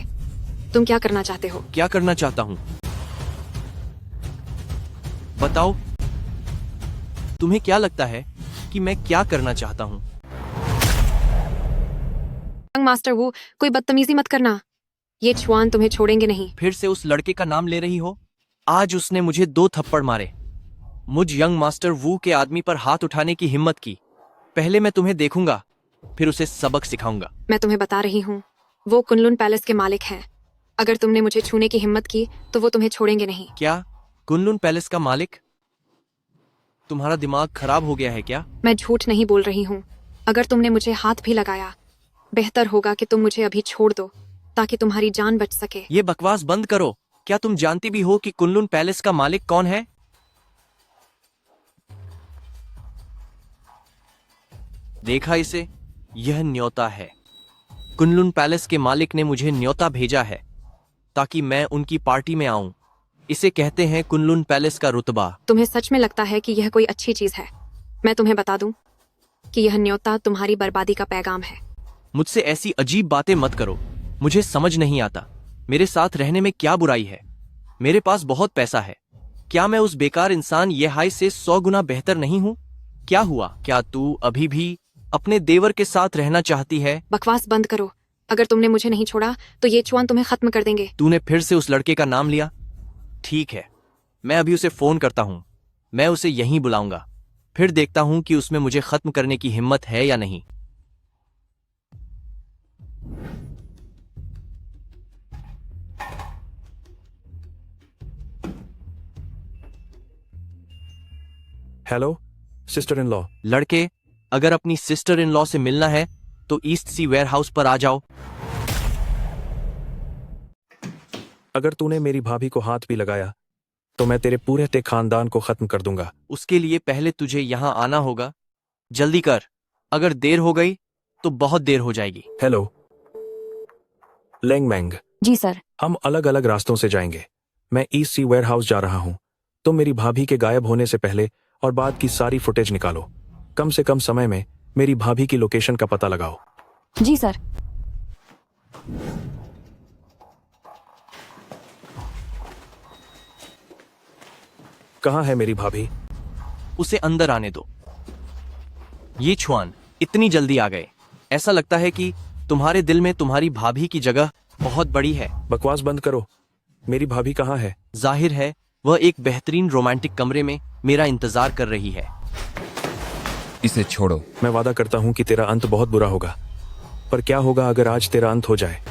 तुम क्या करना चाहते हो?
क्या करना चाहता हूँ? बताओ, तुम्हें क्या लगता है कि मैं क्या करना चाहता हूँ?
मास्टर वो, कोई बदतमीजी मत करना। ये छुआन तुम्हें छोड़ेंगे नहीं।
फिर से उस लड़के का नाम ले रही हो? आज उसने मुझे 2 थप्पड़ मारे। मुझ यंग मास्टर वू के आदमी पर हाथ उठाने की हिम्मत की। पहले मैं तुम्हें देखूंगा, फिर उसे सबक सिखाऊंगा।
मैं तुम्हें बता रही हूँ, वो कुनलुन पैलेस के मालिक हैं। अगर तुमने मुझे छूने की हिम्मत की तो वो तुम्हें छोड़ेंगे नहीं।
क्या? कुनलुन पैलेस का मालिक? तुम्हारा दिमाग खराब हो गया है क्या?
मैं झूठ नहीं बोल रही हूँ। अगर तुमने मुझे हाथ भी लगाया, बेहतर होगा कि तुम मुझे अभी छोड़ दो ताकि तुम्हारी जान बच सके।
ये बकवास बंद करो। क्या तुम जानती भी हो कि कुनलुन पैलेस का मालिक कौन है? देखा इसे? यह न्योता है। कुनलुन पैलेस के मालिक ने मुझे न्योता भेजा है ताकि मैं उनकी पार्टी में आऊं। इसे कहते हैं कुनलुन पैलेस का रुतबा।
तुम्हें सच में लगता है कि यह कोई अच्छी चीज है? मैं तुम्हें बता दूं कि यह न्योता तुम्हारी बर्बादी का पैगाम है।
मुझसे ऐसी अजीब बातें मत करो। मुझे समझ नहीं आता मेरे साथ रहने में क्या बुराई है। मेरे पास बहुत पैसा है। क्या मैं उस बेकार इंसान ये हाय से 100 गुना बेहतर नहीं हूँ? क्या हुआ? क्या तू अभी भी अपने देवर के साथ रहना चाहती है?
बकवास बंद करो। अगर तुमने मुझे नहीं छोड़ा तो ये चुआन तुम्हें खत्म कर देंगे।
तूने फिर से उस लड़के का नाम लिया? ठीक है, मैं अभी उसे फोन करता हूँ। मैं उसे यहीं बुलाऊंगा, फिर देखता हूँ कि उसमें मुझे खत्म करने की हिम्मत है या नहीं।
Hello sister in law.
लड़के, अगर अपनी सिस्टर इन लॉ से मिलना है तो ईस्ट सी वेयरहाउस पर आ जाओ।
अगर तूने मेरी भाभी को हाथ भी लगाया तो मैं तेरे पूरे खानदान को खत्म कर दूंगा।
उसके लिए पहले तुझे यहां आना होगा। जल्दी कर, अगर देर हो गई तो बहुत देर हो जाएगी।
Hello Leng Meng.
जी सर।
हम अलग अलग रास्तों से जाएंगे। मैं ईस्ट सी वेयरहाउस जा रहा हूँ। तुम मेरी भाभी के गायब होने से पहले और बाद की सारी फुटेज निकालो। कम से कम समय में मेरी भाभी की लोकेशन का पता लगाओ।
जी सर।
कहाँ है मेरी भाभी?
उसे अंदर आने दो। ये छुआन इतनी जल्दी आ गए। ऐसा लगता है कि तुम्हारे दिल में तुम्हारी भाभी की जगह बहुत बड़ी है।
बकवास बंद करो। मेरी भाभी कहाँ है?
जाहिर है वह एक बेहतरीन रोमांटिक कमरे में मेरा इंतजार कर रही है।
इसे छोड़ो।
मैं वादा करता हूँ कि तेरा अंत बहुत बुरा होगा, पर क्या होगा अगर आज तेरा अंत हो जाए?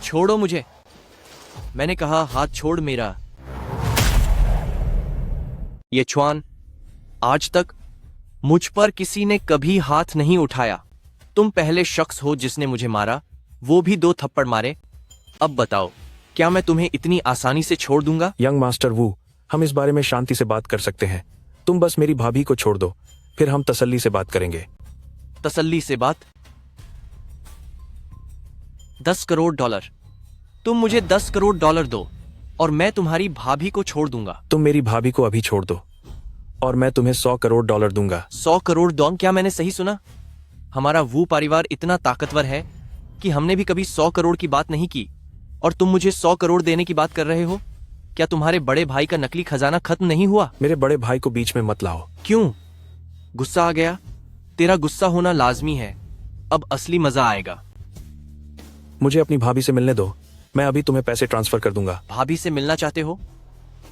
छोड़ो मुझे। मैंने कहा हाथ छोड़ मेरा। ये छुआन, आज तक मुझ पर किसी ने कभी हाथ नहीं उठाया। तुम पहले शख्स हो जिसने मुझे मारा, वो भी 2 थप्पड़ मारे। अब बताओ, क्या मैं तुम्हें इतनी आसानी से छोड़ दूंगा?
यंग मास्टर वू, हम इस बारे में शांति से बात कर सकते हैं। तुम बस मेरी भाभी को छोड़ दो, फिर हम तसल्ली से बात करेंगे।
तसल्ली से बात? $10 करोड़। तुम मुझे $10 करोड़ दो और मैं तुम्हारी भाभी को छोड़ दूंगा।
तुम मेरी भाभी को अभी छोड़ दो और मैं तुम्हें $100 करोड़ दूंगा।
100 करोड़ डॉन? क्या मैंने सही सुना? हमारा वो परिवार इतना ताकतवर है कि हमने भी कभी 100 करोड़ की बात नहीं की, और तुम मुझे 100 करोड़ देने की बात कर रहे हो? क्या तुम्हारे बड़े भाई का नकली खजाना खत्म नहीं हुआ?
मेरे बड़े भाई को बीच में मत लाओ।
क्यों? गुस्सा आ गया? तेरा गुस्सा होना लाजमी है। अब असली मजा आएगा।
मुझे अपनी भाभी से मिलने दो, मैं अभी तुम्हें पैसे ट्रांसफर कर दूंगा।
भाभी से मिलना चाहते हो?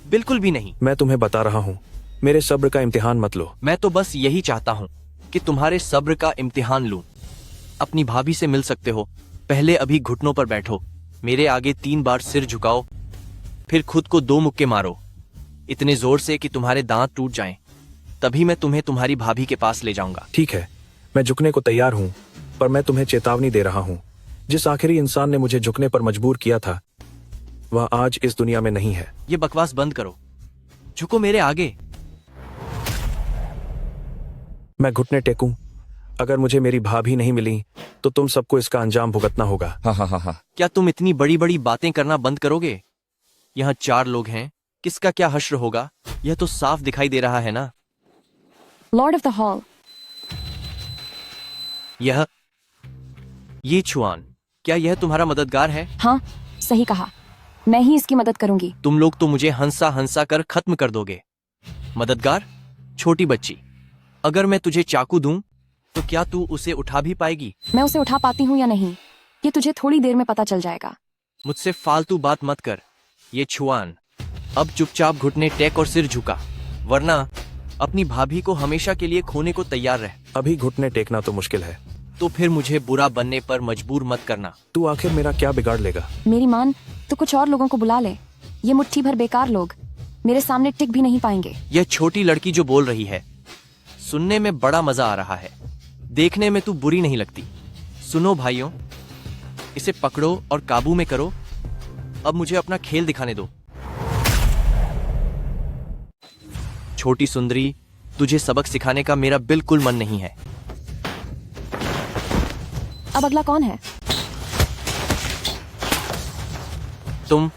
बिल्कुल भी नहीं।
मैं तुम्हें बता रहा हूँ, मेरे सब्र का इम्तिहान मत लो।
मैं तो बस यही चाहता हूँ कि तुम्हारे सब्र का इम्तिहान लूं। अपनी भाभी से मिल सकते हो, पहले अभी घुटनों पर बैठो, मेरे आगे 3 बार सिर झुकाओ, फिर खुद को 2 मुक्के मारो, इतने जोर से कि तुम्हारे दांत टूट जाएं। तभी मैं तुम्हें तुम्हारी भाभी के पास ले जाऊंगा।
ठीक है, मैं झुकने को तैयार हूँ, पर मैं तुम्हें चेतावनी दे रहा हूँ, जिस आखिरी इंसान ने मुझे झुकने पर मजबूर किया था, वह आज इस दुनिया में नहीं है।
ये बकवास बंद करो, झुको मेरे आगे।
मैं घुटने टेकूं? अगर मुझे मेरी भाभी नहीं मिली तो तुम सबको इसका अंजाम भुगतना होगा।
हा।
क्या तुम इतनी बड़ी बड़ी बातें करना बंद करोगे? यहाँ 4 लोग हैं, किसका क्या हश्र होगा? यह तो साफ दिखाई दे रहा है ना।
Lord of the hall.
ये छुआन, क्या यह तुम्हारा मददगार है?
हाँ, सही कहा, मैं ही इसकी मदद करूंगी।
तुम लोग तो मुझे हंसा हंसा कर खत्म कर दोगे। मददगार? छोटी बच्ची, अगर मैं तुझे चाकू दूं तो क्या तू उसे उठा भी पाएगी?
मैं उसे उठा पाती हूँ या नहीं, ये तुझे थोड़ी देर में पता चल जाएगा।
मुझसे फालतू बात मत कर। ये छुआन, अब चुपचाप घुटने टेक और सिर झुका, वरना अपनी भाभी को हमेशा के लिए खोने को तैयार रह।
अभी घुटने टेकना तो मुश्किल है।
तो फिर मुझे बुरा बनने पर मजबूर मत करना।
तू आखिर मेरा क्या बिगाड़ लेगा?
मेरी मान तो कुछ और लोगों को बुला ले। ये मुट्ठी भर बेकार लोग मेरे सामने टिक भी नहीं पाएंगे।
यह छोटी लड़की जो बोल रही है, सुनने में बड़ा मजा आ रहा है, देखने में तू बुरी नहीं लगती। सुनो भाइयों, इसे पकड़ो और काबू में करो। अब मुझे अपना खेल दिखाने दो। छोटी सुंदरी, तुझे सबक सिखाने का मेरा बिल्कुल मन नहीं है।
अब अगला कौन है?
तुम।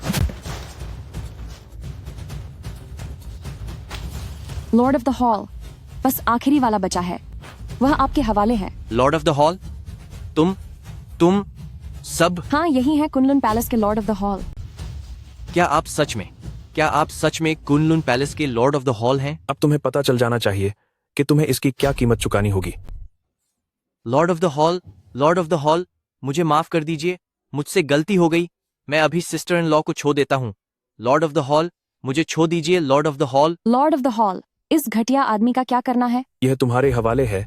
लॉर्ड ऑफ द हॉल, बस आखिरी वाला बचा है, वह आपके हवाले है।
Lord of the hall? तुम सब?
हाँ, यही है कुनलुन पैलेस के लॉर्ड ऑफ द हॉल।
क्या आप सच में कुनलुन पैलेस के लॉर्ड ऑफ द हॉल हैं?
अब तुम्हें पता चल जाना चाहिए कि तुम्हें इसकी क्या कीमत चुकानी होगी।
लॉर्ड ऑफ द हॉल, मुझे माफ कर दीजिए, मुझसे गलती हो गई। मैं अभी सिस्टर इन लॉ को छो देता हूँ। लॉर्ड ऑफ द हॉल, मुझे छो दीजिए। Lord of the hall.
Lord of the hall, इस घटिया आदमी का क्या करना है?
यह तुम्हारे हवाले है।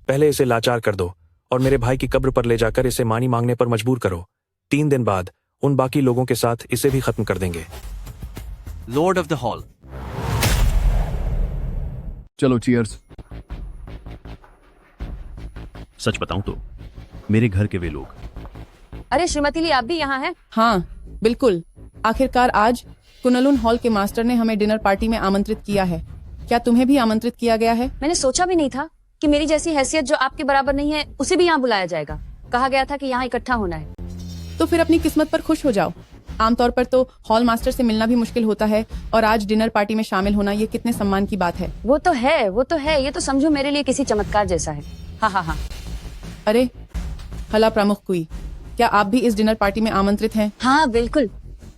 पहले इसे लाचार कर दो और मेरे भाई की कब्र पर ले जाकर इसे मानी मांगने पर मजबूर करो। 3 दिन बाद उन बाकी लोगों के साथ इसे भी खत्म कर देंगे।
Lord of the hall.
चलो चीयर्स।
सच बताऊं तो मेरे घर के वे लोग।
अरे श्रीमती ली, आप भी यहाँ हैं?
हाँ बिल्कुल, आखिरकार आज कुनलुन हॉल के मास्टर ने हमें डिनर पार्टी में आमंत्रित किया है। क्या तुम्हें भी आमंत्रित किया गया है?
मैंने सोचा भी नहीं था कि मेरी जैसी हैसियत जो आपके बराबर नहीं है, उसे भी यहाँ बुलाया जाएगा। कहा गया था कि यहाँ इकट्ठा होना है।
तो फिर अपनी किस्मत पर खुश हो जाओ। आमतौर पर तो हॉल मास्टर से मिलना भी मुश्किल होता है, और आज डिनर पार्टी में शामिल होना ये कितने सम्मान की बात है।
वो तो है, ये तो समझो मेरे लिए किसी चमत्कार जैसा है। हाँ।
अरे हला प्रमुख कुई, क्या आप भी इस डिनर पार्टी में आमंत्रित हैं?
हाँ बिल्कुल।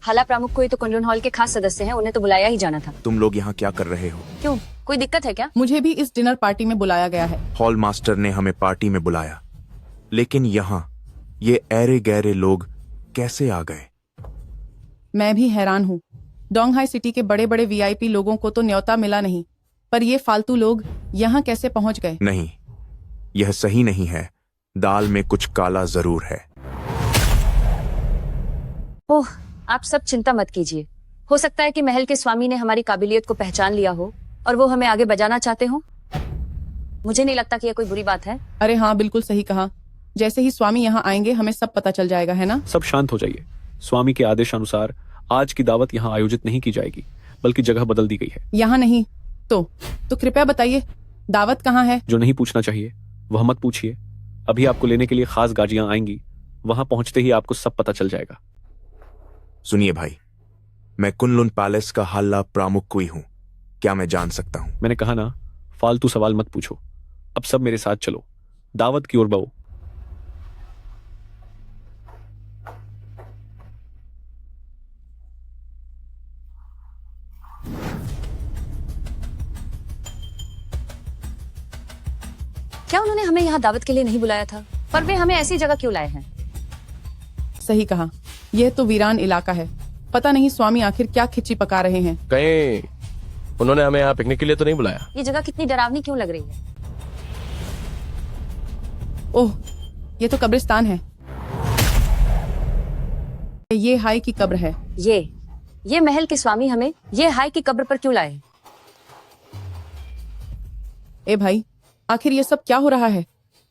हाला प्रमुख कोई तो कुंडलन हॉल के खास सदस्य हैं, उन्हें तो बुलाया ही जाना था।
तुम लोग यहाँ क्या कर रहे हो?
क्यों, कोई दिक्कत है क्या?
मुझे भी इस डिनर पार्टी में बुलाया गया है।
हॉल मास्टर ने हमें पार्टी में बुलाया, लेकिन यहाँ ये ऐरे गहरे लोग कैसे आ गए?
मैं भी हैरान हूँ। डोंगहाई सिटी के बड़े बड़े वीआईपी लोगों को तो न्योता मिला नहीं, पर ये फालतू लोग यहाँ कैसे पहुँच गए?
नहीं, यह सही नहीं है। दाल में कुछ काला जरूर है।
ओह, आप सब चिंता मत कीजिए। हो सकता है कि महल के स्वामी ने हमारी काबिलियत को पहचान लिया हो और वो हमें आगे बजाना चाहते हो। मुझे नहीं लगता कि यह कोई बुरी बात है।
अरे हाँ, बिल्कुल सही कहा। जैसे ही स्वामी यहाँ आएंगे हमें सब पता चल जाएगा, है ना?
सब शांत हो जाइए। स्वामी के आदेशानुसार आज की दावत यहाँ आयोजित नहीं की जाएगी, बल्कि जगह बदल दी गई है।
यहाँ नहीं तो कृपया बताइए, दावत कहाँ है?
जो नहीं पूछना चाहिए वह मत पूछिए। अभी आपको लेने के लिए खास गाड़ियां आएंगी, वहां पहुंचते ही आपको सब पता चल जाएगा।
सुनिए भाई, मैं कुनलुन पैलेस का हल्ला प्रमुख कोई हूँ। क्या मैं जान सकता हूँ?
मैंने कहा ना, फालतू सवाल मत पूछो। अब सब मेरे साथ चलो, दावत की ओर बढ़ो।
क्या उन्होंने हमें यहाँ दावत के लिए नहीं बुलाया था? पर वे हमें ऐसी जगह क्यों लाए हैं?
सही कहा, यह तो वीरान इलाका है। पता नहीं स्वामी आखिर क्या खिच्ची पका रहे हैं।
कहीं उन्होंने हमें यहाँ पिकनिक के लिए तो नहीं बुलाया?
ये जगह कितनी डरावनी क्यों लग रही है?
ओह, ये तो कब्रिस्तान है। ये हाई की कब्र है।
ये महल के स्वामी हमें ये हाई की कब्र पर क्यों लाए?
ए भाई, आखिर ये सब क्या हो रहा है?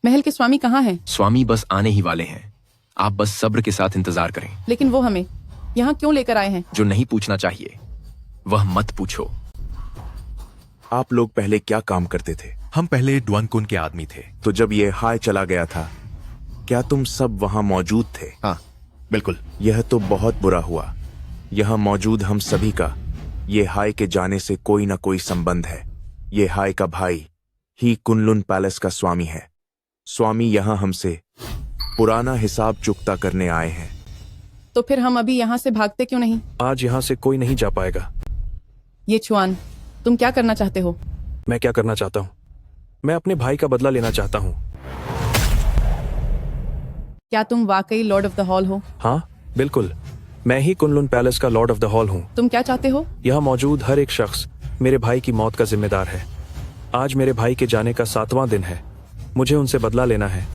महल के स्वामी कहाँ हैं?
स्वामी बस आने ही वाले हैं। आप बस सब्र के साथ इंतजार करें।
लेकिन वो हमें यहाँ क्यों लेकर आए हैं?
जो नहीं पूछना चाहिए वह मत पूछो।
आप लोग पहले क्या काम करते थे?
हम पहले डुअनकुन के आदमी थे।
तो जब ये हाय चला गया था, क्या तुम सब वहां मौजूद थे?
हाँ, बिल्कुल।
यह तो बहुत बुरा हुआ। यहाँ मौजूद हम सभी का ये हाय के जाने से कोई ना कोई संबंध है। ये हाय का भाई ही कुनलुन पैलेस का स्वामी है। स्वामी यहाँ हमसे पुराना हिसाब चुकता करने आए हैं।
तो फिर हम अभी यहाँ से भागते क्यों नहीं?
आज यहाँ से कोई नहीं जा पाएगा।
ये छुआन, तुम क्या करना चाहते हो?
मैं क्या करना चाहता हूँ? मैं अपने भाई का बदला लेना चाहता हूँ।
क्या तुम वाकई लॉर्ड ऑफ द हॉल हो?
हाँ, बिल्कुल। मैं ही कुनलुन पैलेस का लॉर्ड ऑफ द हॉल हूँ।
तुम क्या चाहते हो?
यहाँ मौजूद हर एक शख्स मेरे भाई की मौत का जिम्मेदार है। आज मेरे भाई के जाने का 7वां दिन है। मुझे उनसे बदला लेना है।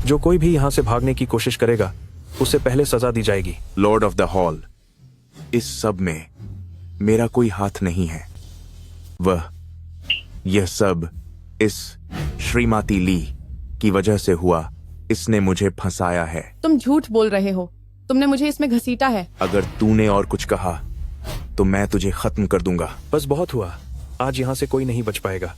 जो कोई भी यहाँ से भागने की कोशिश करेगा उसे पहले सजा दी जाएगी।
लॉर्ड ऑफ द हॉल, इस सब में मेरा कोई हाथ नहीं है। यह सब इस श्रीमती ली की वजह से हुआ। इसने मुझे फंसाया है।
तुम झूठ बोल रहे हो। तुमने मुझे इसमें घसीटा है।
अगर तूने और कुछ कहा तो मैं तुझे खत्म कर दूंगा।
बस बहुत हुआ। आज यहाँ से कोई नहीं बच पाएगा।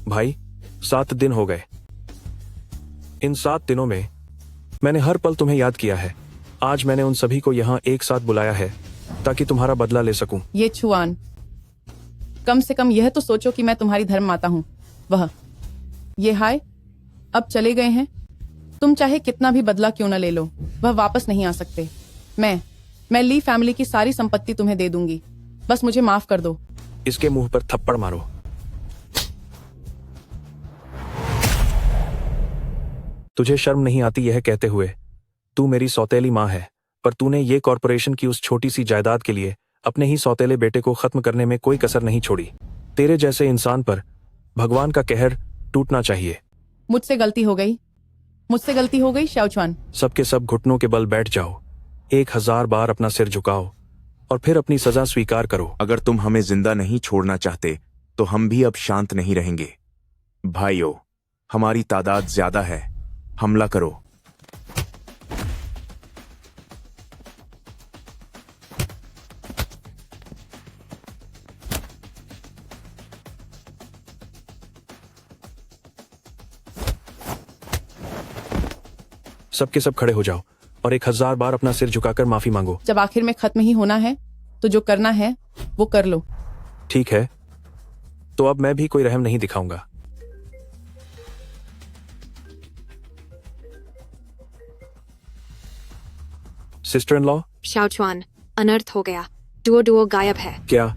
भाई, 7 दिन हो गए। इन 7 दिनों में मैंने हर पल तुम्हें याद किया है। आज मैंने उन सभी को यहाँ एक साथ बुलाया है ताकि तुम्हारा बदला ले सकूं।
ये छुआन, कम से कम यह तो सोचो कि मैं तुम्हारी धर्म माता हूँ। ये हाय अब चले गए हैं। तुम चाहे कितना भी बदला क्यों न ले लो, वह वापस नहीं आ सकते। मैं ली फैमिली की सारी संपत्ति तुम्हें दे दूंगी। बस मुझे माफ कर दो।
इसके मुंह पर थप्पड़ मारो। तुझे शर्म नहीं आती यह कहते हुए? तू मेरी सौतेली माँ है, पर तूने ये कॉरपोरेशन की उस छोटी सी जायदाद के लिए अपने ही सौतेले बेटे को खत्म करने में कोई कसर नहीं छोड़ी। तेरे जैसे इंसान पर भगवान का कहर टूटना चाहिए।
मुझसे गलती हो गई शाओचुआन।
सबके सब घुटनों के बल बैठ जाओ। 1000 बार अपना सिर झुकाओ और फिर अपनी सजा स्वीकार करो।
अगर तुम हमें जिंदा नहीं छोड़ना चाहते तो हम भी अब शांत नहीं रहेंगे। भाइयों, हमारी तादाद ज्यादा है। हमला करो।
सबके सब खड़े हो जाओ और 1000 बार अपना सिर झुकाकर माफी मांगो।
जब आखिर में खत्म ही होना है तो जो करना है वो कर लो।
ठीक है, तो अब मैं भी कोई रहम नहीं दिखाऊंगा। सिस्टर इन लॉ,
शाओचुआन, अनर्थ हो गया। डुओ डुओ गायब है।
क्या?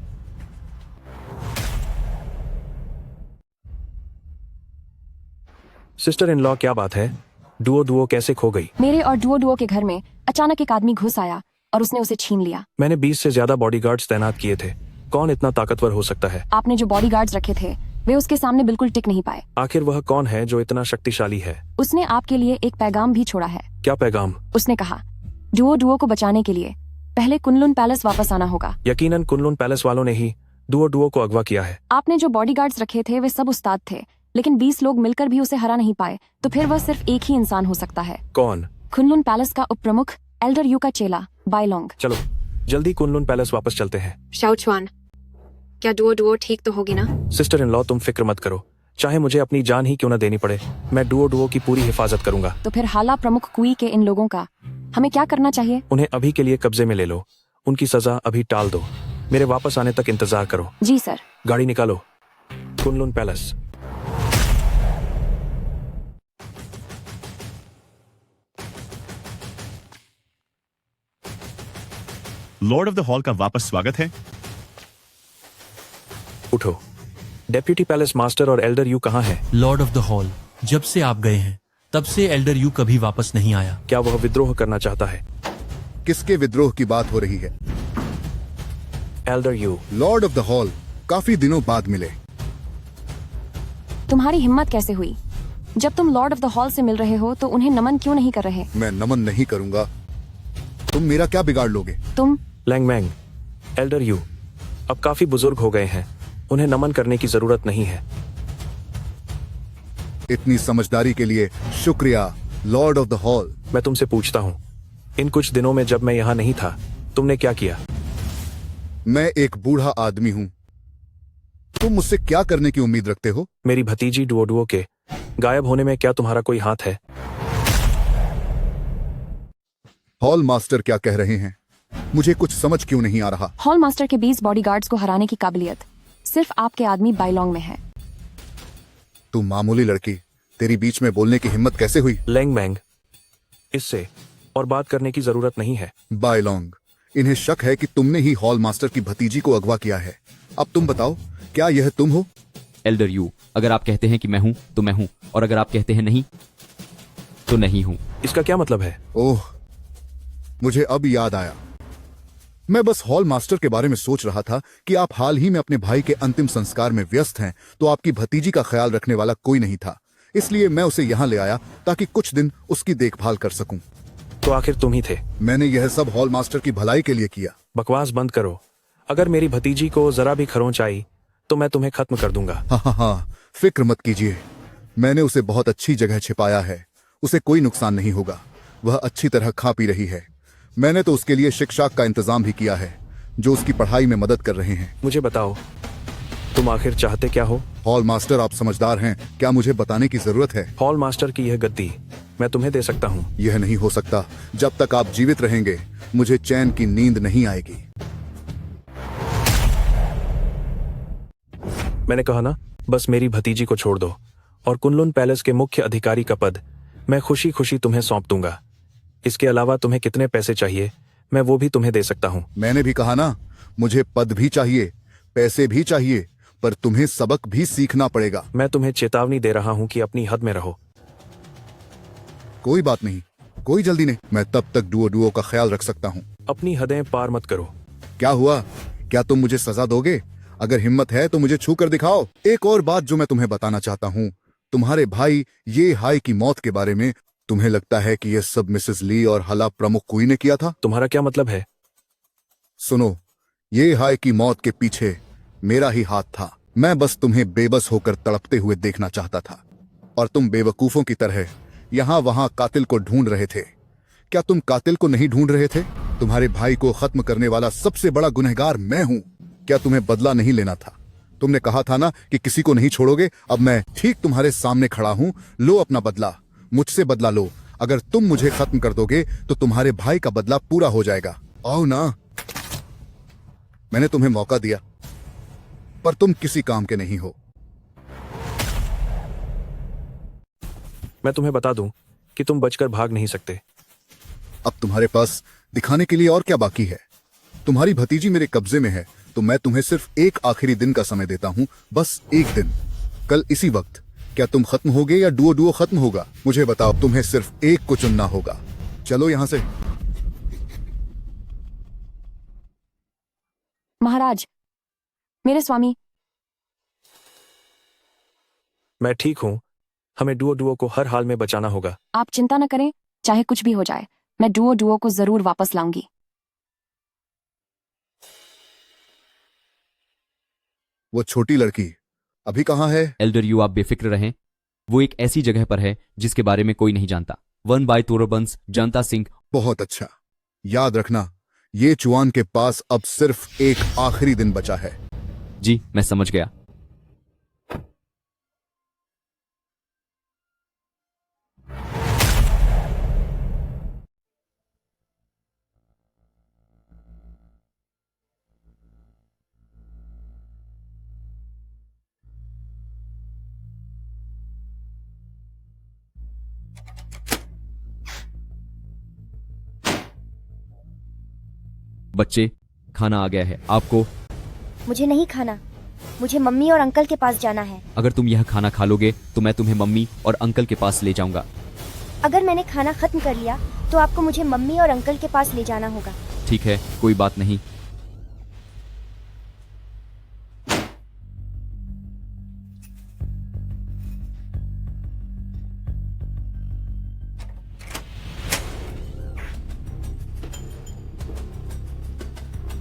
सिस्टर इन लॉ, क्या बात है? डुओ डुओ कैसे खो गई?
मेरे और डुओ डुओ के घर में अचानक एक आदमी घुस आया और उसने उसे छीन लिया।
मैंने 20 से ज्यादा बॉडीगार्ड्स तैनात किए थे। कौन इतना ताकतवर हो सकता है?
आपने जो बॉडीगार्ड्स रखे थे वे उसके सामने बिल्कुल टिक नहीं पाए।
आखिर वह कौन है जो इतना शक्तिशाली है?
उसने आपके लिए एक पैगाम भी छोड़ा है।
क्या पैगाम?
उसने कहा डुओ डुओ को बचाने के लिए पहले कुनलुन पैलेस वापस आना होगा।
यकीनन कुनलुन पैलेस वालों ने ही डुओ डुओ को अगवा किया है।
आपने जो बॉडीगार्ड्स रखे थे वे सब उस्ताद थे, लेकिन 20 लोग मिलकर भी उसे हरा नहीं पाए, तो फिर वह सिर्फ एक ही इंसान हो सकता है।
कौन?
कुनलुन पैलेस का उप प्रमुख एल्डर यू का चेला बाइलोंग।
चलो जल्दी कुनलुन पैलेस वापस चलते हैं।
शाओचुआन, क्या डुओ डुओ ठीक तो होगी ना?
सिस्टर इन लॉ, तुम फिक्र मत करो, चाहे मुझे अपनी जान ही क्यों न देनी पड़े, मैं डुओ डुओ की पूरी हिफाजत करूंगा।
तो फिर हाला प्रमुख कुई के इन लोगों का हमें क्या करना चाहिए?
उन्हें अभी के लिए कब्जे में ले लो, उनकी सजा अभी टाल दो, मेरे वापस आने तक इंतजार करो।
जी सर।
गाड़ी निकालो। Kunlun palace.
Lord of the hall का वापस स्वागत है।
उठो। डेप्यूटी पैलेस मास्टर और एल्डर यू कहाँ है?
लॉर्ड ऑफ द हॉल, जब से आप गए हैं तब से एल्डर यू कभी वापस नहीं आया।
क्या वह विद्रोह करना चाहता है?
किसके विद्रोह की बात हो रही है?
Elder you.
Lord of the hall काफी दिनों बाद मिले।
तुम्हारी हिम्मत कैसे हुई? जब तुम लॉर्ड ऑफ द हॉल से मिल रहे हो तो उन्हें नमन क्यों नहीं कर रहे?
मैं नमन नहीं करूंगा। तुम मेरा क्या बिगाड़ लोगे?
तुम
लैंगमैंग, एल्डर यू अब काफी बुजुर्ग हो गए हैं, उन्हें नमन करने की जरूरत नहीं है।
इतनी समझदारी के लिए शुक्रिया लॉर्ड ऑफ द हॉल।
मैं तुमसे पूछता हूँ, इन कुछ दिनों में जब मैं यहाँ नहीं था तुमने क्या किया?
मैं एक बूढ़ा आदमी हूँ, तुम मुझसे क्या करने की उम्मीद रखते हो?
मेरी भतीजी डुओ डुओ के गायब होने में क्या तुम्हारा कोई हाथ है?
हॉल मास्टर क्या कह रहे हैं? मुझे कुछ समझ क्यों नहीं आ रहा।
हॉल मास्टर के 20 बॉडीगार्ड्स को हराने की काबिलियत सिर्फ आपके आदमी बाइलोंग में है।
तू मामूली लड़की, तेरी बीच में बोलने की हिम्मत कैसे हुई?
लैंगमैंग, इससे और बात करने की जरूरत नहीं है।
बाइलोंग, इन्हें शक है कि तुमने ही हॉल मास्टर की भतीजी को अगवा किया है। अब तुम बताओ, क्या यह तुम हो?
एल्डर यू, अगर आप कहते हैं कि मैं हूं तो मैं हूं, और अगर आप कहते हैं नहीं तो नहीं हूं।
इसका क्या मतलब है?
ओह, मुझे अब याद आया। मैं बस हॉल मास्टर के बारे में सोच रहा था कि आप हाल ही में अपने भाई के अंतिम संस्कार में व्यस्त हैं, तो आपकी भतीजी का ख्याल रखने वाला कोई नहीं था, इसलिए मैं उसे यहाँ ले आया ताकि कुछ दिन उसकी देखभाल कर सकूं।
तो आखिर तुम ही थे?
मैंने यह सब हॉल मास्टर की भलाई के लिए किया।
बकवास बंद करो। अगर मेरी भतीजी को जरा भी खरोंच आई तो मैं तुम्हें खत्म कर दूंगा।
हाँ, फिक्र मत कीजिए, मैंने उसे बहुत अच्छी जगह छिपाया है, उसे कोई नुकसान नहीं होगा। वह अच्छी तरह खा पी रही है। मैंने तो उसके लिए शिक्षा का इंतजाम भी किया है, जो उसकी पढ़ाई में मदद कर रहे हैं।
मुझे बताओ, तुम आखिर चाहते क्या हो?
हॉल मास्टर, आप समझदार हैं, क्या मुझे बताने की जरूरत है?
हॉल मास्टर की यह गद्दी मैं तुम्हें दे सकता हूँ।
यह नहीं हो सकता। जब तक आप जीवित रहेंगे मुझे चैन की नींद नहीं आएगी।
मैंने कहा ना, बस मेरी भतीजी को छोड़ दो और कुनलुन पैलेस के मुख्य अधिकारी का पद मैं खुशी खुशी तुम्हें सौंप दूंगा। इसके अलावा तुम्हें कितने पैसे चाहिए मैं वो भी तुम्हें दे सकता हूँ।
मैंने भी कहा ना, मुझे पद भी चाहिए, पैसे भी चाहिए, पर तुम्हें सबक भी सीखना पड़ेगा।
मैं तुम्हें चेतावनी दे रहा हूँ कि अपनी हद में रहो।
कोई बात नहीं, कोई जल्दी नहीं, मैं तब तक डुओ डुओ का ख्याल रख सकता हूँ।
अपनी हदें पार मत करो।
क्या हुआ? क्या तुम मुझे सजा दोगे? अगर हिम्मत है तो मुझे छू कर दिखाओ। एक और बात जो मैं तुम्हें बताना चाहता हूँ, तुम्हारे भाई ये हाई की मौत के बारे में, तुम्हें लगता है कि यह सब मिसेस ली और हला प्रमुख कुई ने किया था?
तुम्हारा क्या मतलब है?
सुनो, ये हाई की मौत के पीछे मेरा ही हाथ था। मैं बस तुम्हें बेबस होकर तड़पते हुए देखना चाहता था, और तुम बेवकूफों की तरह यहाँ वहां कातिल को ढूंढ रहे थे। क्या तुम कातिल को नहीं ढूंढ रहे थे? तुम्हारे भाई को खत्म करने वाला सबसे बड़ा गुनहगार मैं हूँ। क्या तुम्हें बदला नहीं लेना था? तुमने कहा था ना कि किसी को नहीं छोड़ोगे। अब मैं ठीक तुम्हारे सामने खड़ा हूँ, लो अपना बदला, मुझसे बदला लो। अगर तुम मुझे खत्म कर दोगे तो तुम्हारे भाई का बदला पूरा हो जाएगा। आओ ना, मैंने तुम्हें मौका दिया पर तुम किसी काम के नहीं हो।
मैं तुम्हें बता दूं कि तुम बचकर भाग नहीं सकते।
अब तुम्हारे पास दिखाने के लिए और क्या बाकी है? तुम्हारी भतीजी मेरे कब्जे में है, तो मैं तुम्हें सिर्फ एक आखिरी दिन का समय देता हूं, बस एक दिन। कल इसी वक्त क्या तुम खत्म होगे या डुओ डुओ खत्म होगा? मुझे बताओ, तुम्हें सिर्फ एक को चुनना होगा। चलो यहां से।
महाराज, मेरे स्वामी।
मैं ठीक हूं। हमें डुओ डुओ को हर हाल में बचाना होगा।
आप चिंता न करें, चाहे कुछ भी हो जाए, मैं डुओ डुओ को जरूर वापस लाऊंगी।
वो छोटी लड़की अभी कहाँ है?
एल्डर यू, आप बेफिक्र रहें। वो एक ऐसी जगह पर है जिसके बारे में कोई नहीं जानता। 1 बाय तोरबंस, जनता सिंह।
बहुत अच्छा। याद रखना, ये चुआन के पास अब सिर्फ एक आखिरी दिन बचा है।
जी, मैं समझ गया। बच्चे, खाना आ गया है। आपको?
मुझे नहीं खाना, मुझे मम्मी और अंकल के पास जाना है।
अगर तुम यह खाना खा लोगे तो मैं तुम्हें मम्मी और अंकल के पास ले जाऊंगा।
अगर मैंने खाना खत्म कर लिया तो आपको मुझे मम्मी और अंकल के पास ले जाना होगा।
ठीक है, कोई बात नहीं।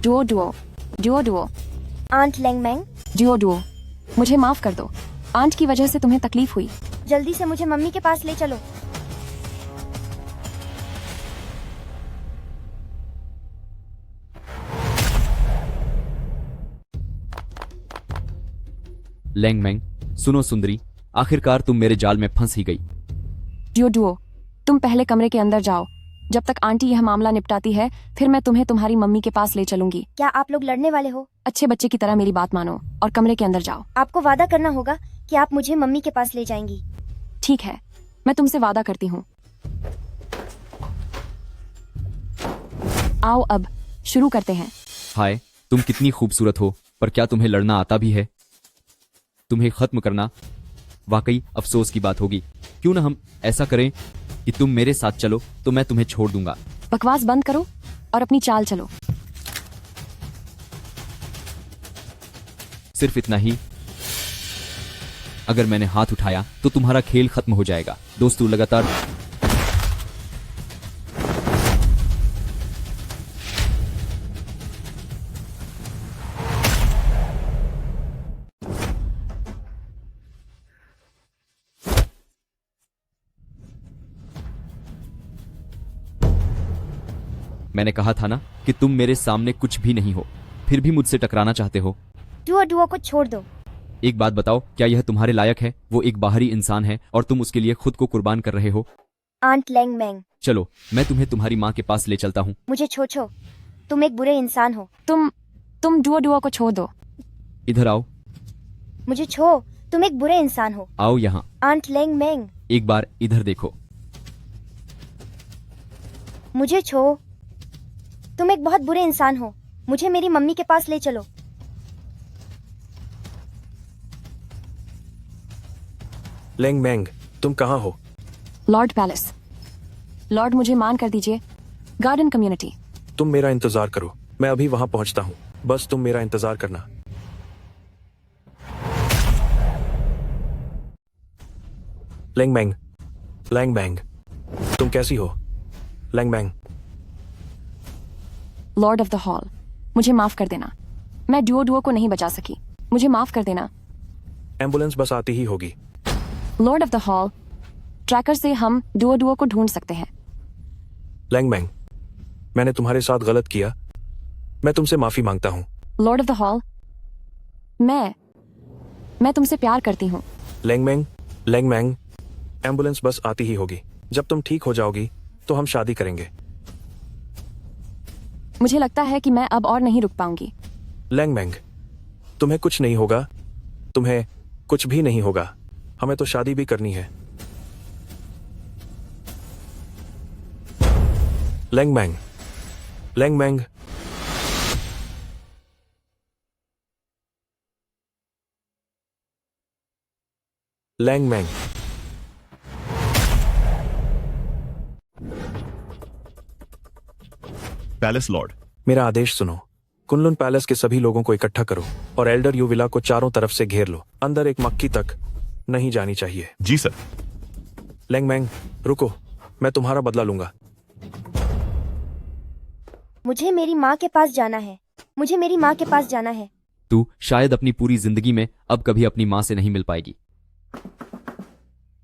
Duo Duo, Duo Duo.
Aunt Leng Meng.
Duo Duo, मुझे माफ कर दो। आंट की वजह से तुम्हें तकलीफ हुई।
जल्दी से मुझे मम्मी के पास ले चलो।
लेंगमेंग, सुनो सुंदरी, आखिरकार तुम मेरे जाल में फंस ही गई।
डुओ डुओ, तुम पहले कमरे के अंदर जाओ। जब तक आंटी यह मामला निपटाती है, फिर मैं तुम्हें तुम्हारी मम्मी के पास ले चलूंगी।
क्या आप लोग लड़ने वाले हो?
अच्छे बच्चे की तरह मेरी बात मानो और कमरे के अंदर जाओ।
आपको वादा करना होगा कि आप मुझे मम्मी के पास ले जाएंगी।
ठीक है, मैं तुमसे वादा करती हूँ। आओ अब शुरू करते हैं।
हाय, तुम कितनी खूबसूरत हो, पर क्या तुम्हें लड़ना आता भी है? तुम्हें खत्म करना वाकई अफसोस की बात होगी। क्यों ना हम ऐसा करें कि तुम मेरे साथ चलो तो मैं तुम्हें छोड़ दूंगा।
बकवास बंद करो और अपनी चाल चलो।
सिर्फ इतना ही। अगर मैंने हाथ उठाया तो तुम्हारा खेल खत्म हो जाएगा। दोस्तों, लगातार मैंने कहा था ना कि तुम मेरे सामने कुछ भी नहीं हो, फिर भी मुझसे टकराना चाहते हो।
डुओ डुओ को छोड़ दो।
एक बात बताओ, क्या यह तुम्हारे लायक है? वो एक बाहरी इंसान है और तुम उसके लिए खुद को कुर्बान कर रहे हो।
आंट लेंगमेंग।
चलो, मैं तुम्हें तुम्हारी माँ के पास ले चलता हूँ।
मुझे छोड़ो, तुम एक बुरे इंसान हो।
तुम डुओ डुओ को छोड़ दो।
इधर आओ।
मुझे छोड़ो, तुम एक बुरे इंसान हो।
आओ यहाँ।
आंट लेंगमेंग।
एक बार इधर देखो।
मुझे छोड़ो, तुम एक बहुत बुरे इंसान हो। मुझे मेरी मम्मी के पास ले चलो।
लेंगमेंग, तुम कहाँ हो?
Lord palace. लॉर्ड, मुझे मान कर दीजिए। Garden community.
तुम मेरा इंतजार करो, मैं अभी वहां पहुंचता हूँ। बस तुम मेरा इंतजार करना। लेंगमेंग, लेंगमेंग, तुम कैसी हो? लेंगमेंग।
लॉर्ड ऑफ द हॉल, मुझे माफ कर देना। मैं डुओ डुओ को नहीं बचा सकी, मुझे माफ कर देना।
एम्बुलेंस बस आती ही होगी।
Lord of the hall, tracker से हम डुओ डुओ को ढूंढ सकते हैं।
लेंगमेंग, मैंने तुम्हारे साथ गलत किया, मैं तुमसे माफी मांगता हूँ।
लॉर्ड ऑफ द हॉल, मैं तुमसे प्यार करती हूँ।
लेंगमेंग, लेंगमेंग, एम्बुलेंस बस आती ही होगी। जब तुम ठीक हो जाओगी तो हम शादी करेंगे।
मुझे लगता है कि मैं अब और नहीं रुक पाऊंगी।
लैंग मैंग, तुम्हें कुछ नहीं होगा, तुम्हें कुछ भी नहीं होगा। हमें तो शादी भी करनी है। Lang Meng, Lang Meng. Lang Meng.
Palace lord.
मेरा आदेश सुनो। कुनलुन पैलेस के सभी लोगों को इकट्ठा करो और एल्डर यू विला को चारों तरफ से घेर लो। अंदर एक मक्खी तक नहीं जानी चाहिए।
जी सर।
लैंग मैंग, रुको, मैं तुम्हारा बदला लूंगा।
मुझे मेरी माँ के पास जाना है। मुझे मेरी माँ के पास जाना है।
तू शायद अपनी पूरी जिंदगी में अब कभी अपनी मां से नहीं मिल पाएगी।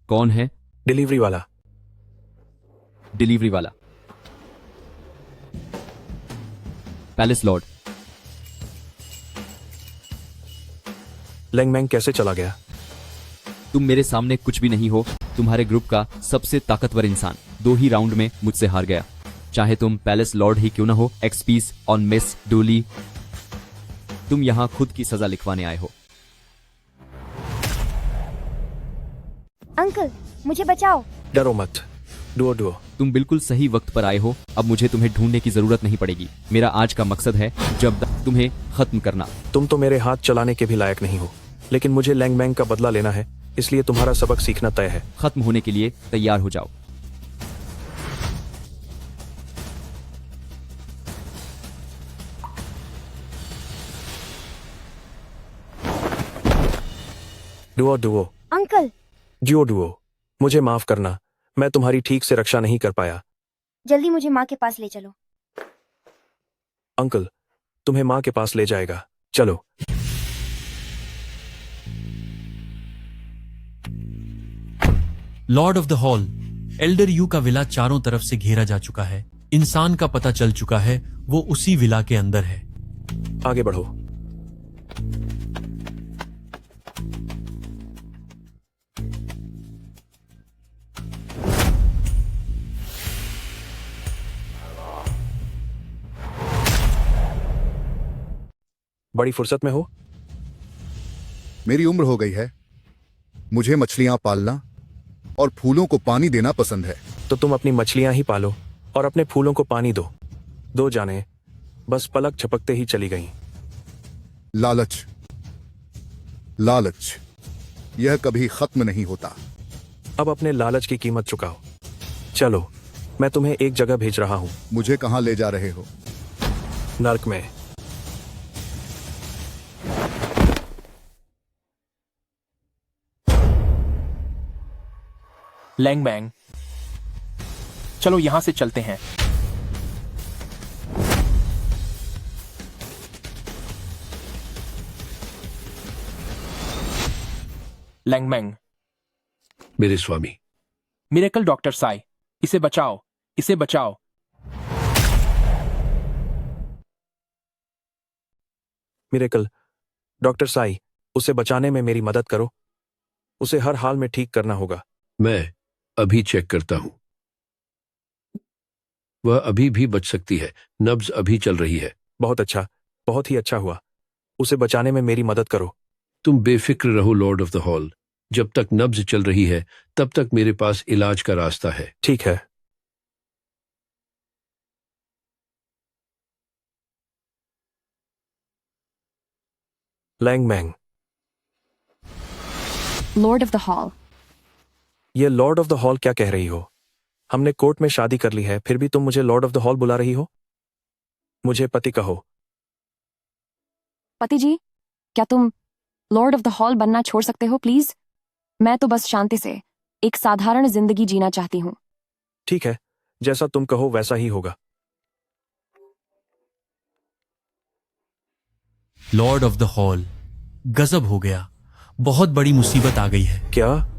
कौन है?
डिलीवरी वाला।
डिलीवरी वाला। Palace Lord.
लैंग मैंग कैसे चला गया?
तुम मेरे सामने कुछ भी नहीं हो। तुम्हारे ग्रुप का सबसे ताकतवर इंसान 2 ही राउंड में मुझसे हार गया। चाहे तुम पैलेस लॉर्ड ही क्यों ना हो। एक्सपीस ऑन मिस डोली, तुम यहां खुद की सजा लिखवाने आए हो।
अंकल, मुझे बचाओ।
डरो मत। Duo Duo.
तुम बिल्कुल सही वक्त पर आए हो। अब मुझे तुम्हें ढूंढने की जरूरत नहीं पड़ेगी। मेरा आज का मकसद है जब तुम्हें खत्म करना।
तुम तो मेरे हाथ चलाने के भी लायक नहीं हो, लेकिन मुझे लैंग मैंग का बदला लेना है, इसलिए तुम्हारा सबक सीखना तय है।
खत्म होने के लिए तैयार हो जाओ।
Duo Duo.
अंकल,
जियो डुओ, मुझे माफ करना, मैं तुम्हारी ठीक से रक्षा नहीं कर पाया।
जल्दी मुझे माँ के पास ले चलो।
अंकल तुम्हें माँ के पास ले जाएगा, चलो।
Lord of the hall, Elder you का विला चारों तरफ से घेरा जा चुका है। इंसान का पता चल चुका है, वो उसी विला के अंदर है।
आगे बढ़ो। बड़ी फुर्सत में हो?
मेरी उम्र हो गई है। मुझे मछलियां पालना और फूलों को पानी देना पसंद है।
तो तुम अपनी मछलियां ही पालो और अपने फूलों को पानी दो। 2 जाने बस पलक झपकते ही चली गईं।
लालच, लालच, यह कभी खत्म नहीं होता।
अब अपने लालच की कीमत चुकाओ। चलो, मैं तुम्हें एक जगह भेज रहा हूं।
मुझे कहां ले जा रहे हो?
नर्क में।
लैंग मैंग, चलो यहां से चलते हैं। लैंग मैंग।
मेरे स्वामी।
मिरेकल डॉक्टर साई, इसे बचाओ, इसे बचाओ।
मिरेकल डॉक्टर साई, उसे बचाने में मेरी मदद करो। उसे हर हाल में ठीक करना होगा।
मैं अभी चेक करता हूं। वह अभी भी बच सकती है। नब्ज अभी चल रही है।
बहुत अच्छा, बहुत ही अच्छा हुआ। उसे बचाने में मेरी मदद करो।
तुम बेफिक्र रहो लॉर्ड ऑफ द हॉल। जब तक नब्ज चल रही है तब तक मेरे पास इलाज का रास्ता है।
ठीक है। Lang Meng.
Lord of the hall.
ये लॉर्ड ऑफ द हॉल क्या कह रही हो? हमने कोर्ट में शादी कर ली है, फिर भी तुम मुझे लॉर्ड ऑफ द हॉल बुला रही हो? मुझे पति कहो।
पति जी, क्या तुम लॉर्ड ऑफ द हॉल बनना छोड़ सकते हो प्लीज? मैं तो बस शांति से एक साधारण जिंदगी जीना चाहती हूँ।
ठीक है, जैसा तुम कहो वैसा ही होगा।
लॉर्ड ऑफ द हॉल, गजब हो गया। बहुत बड़ी मुसीबत आ गई है।
क्या?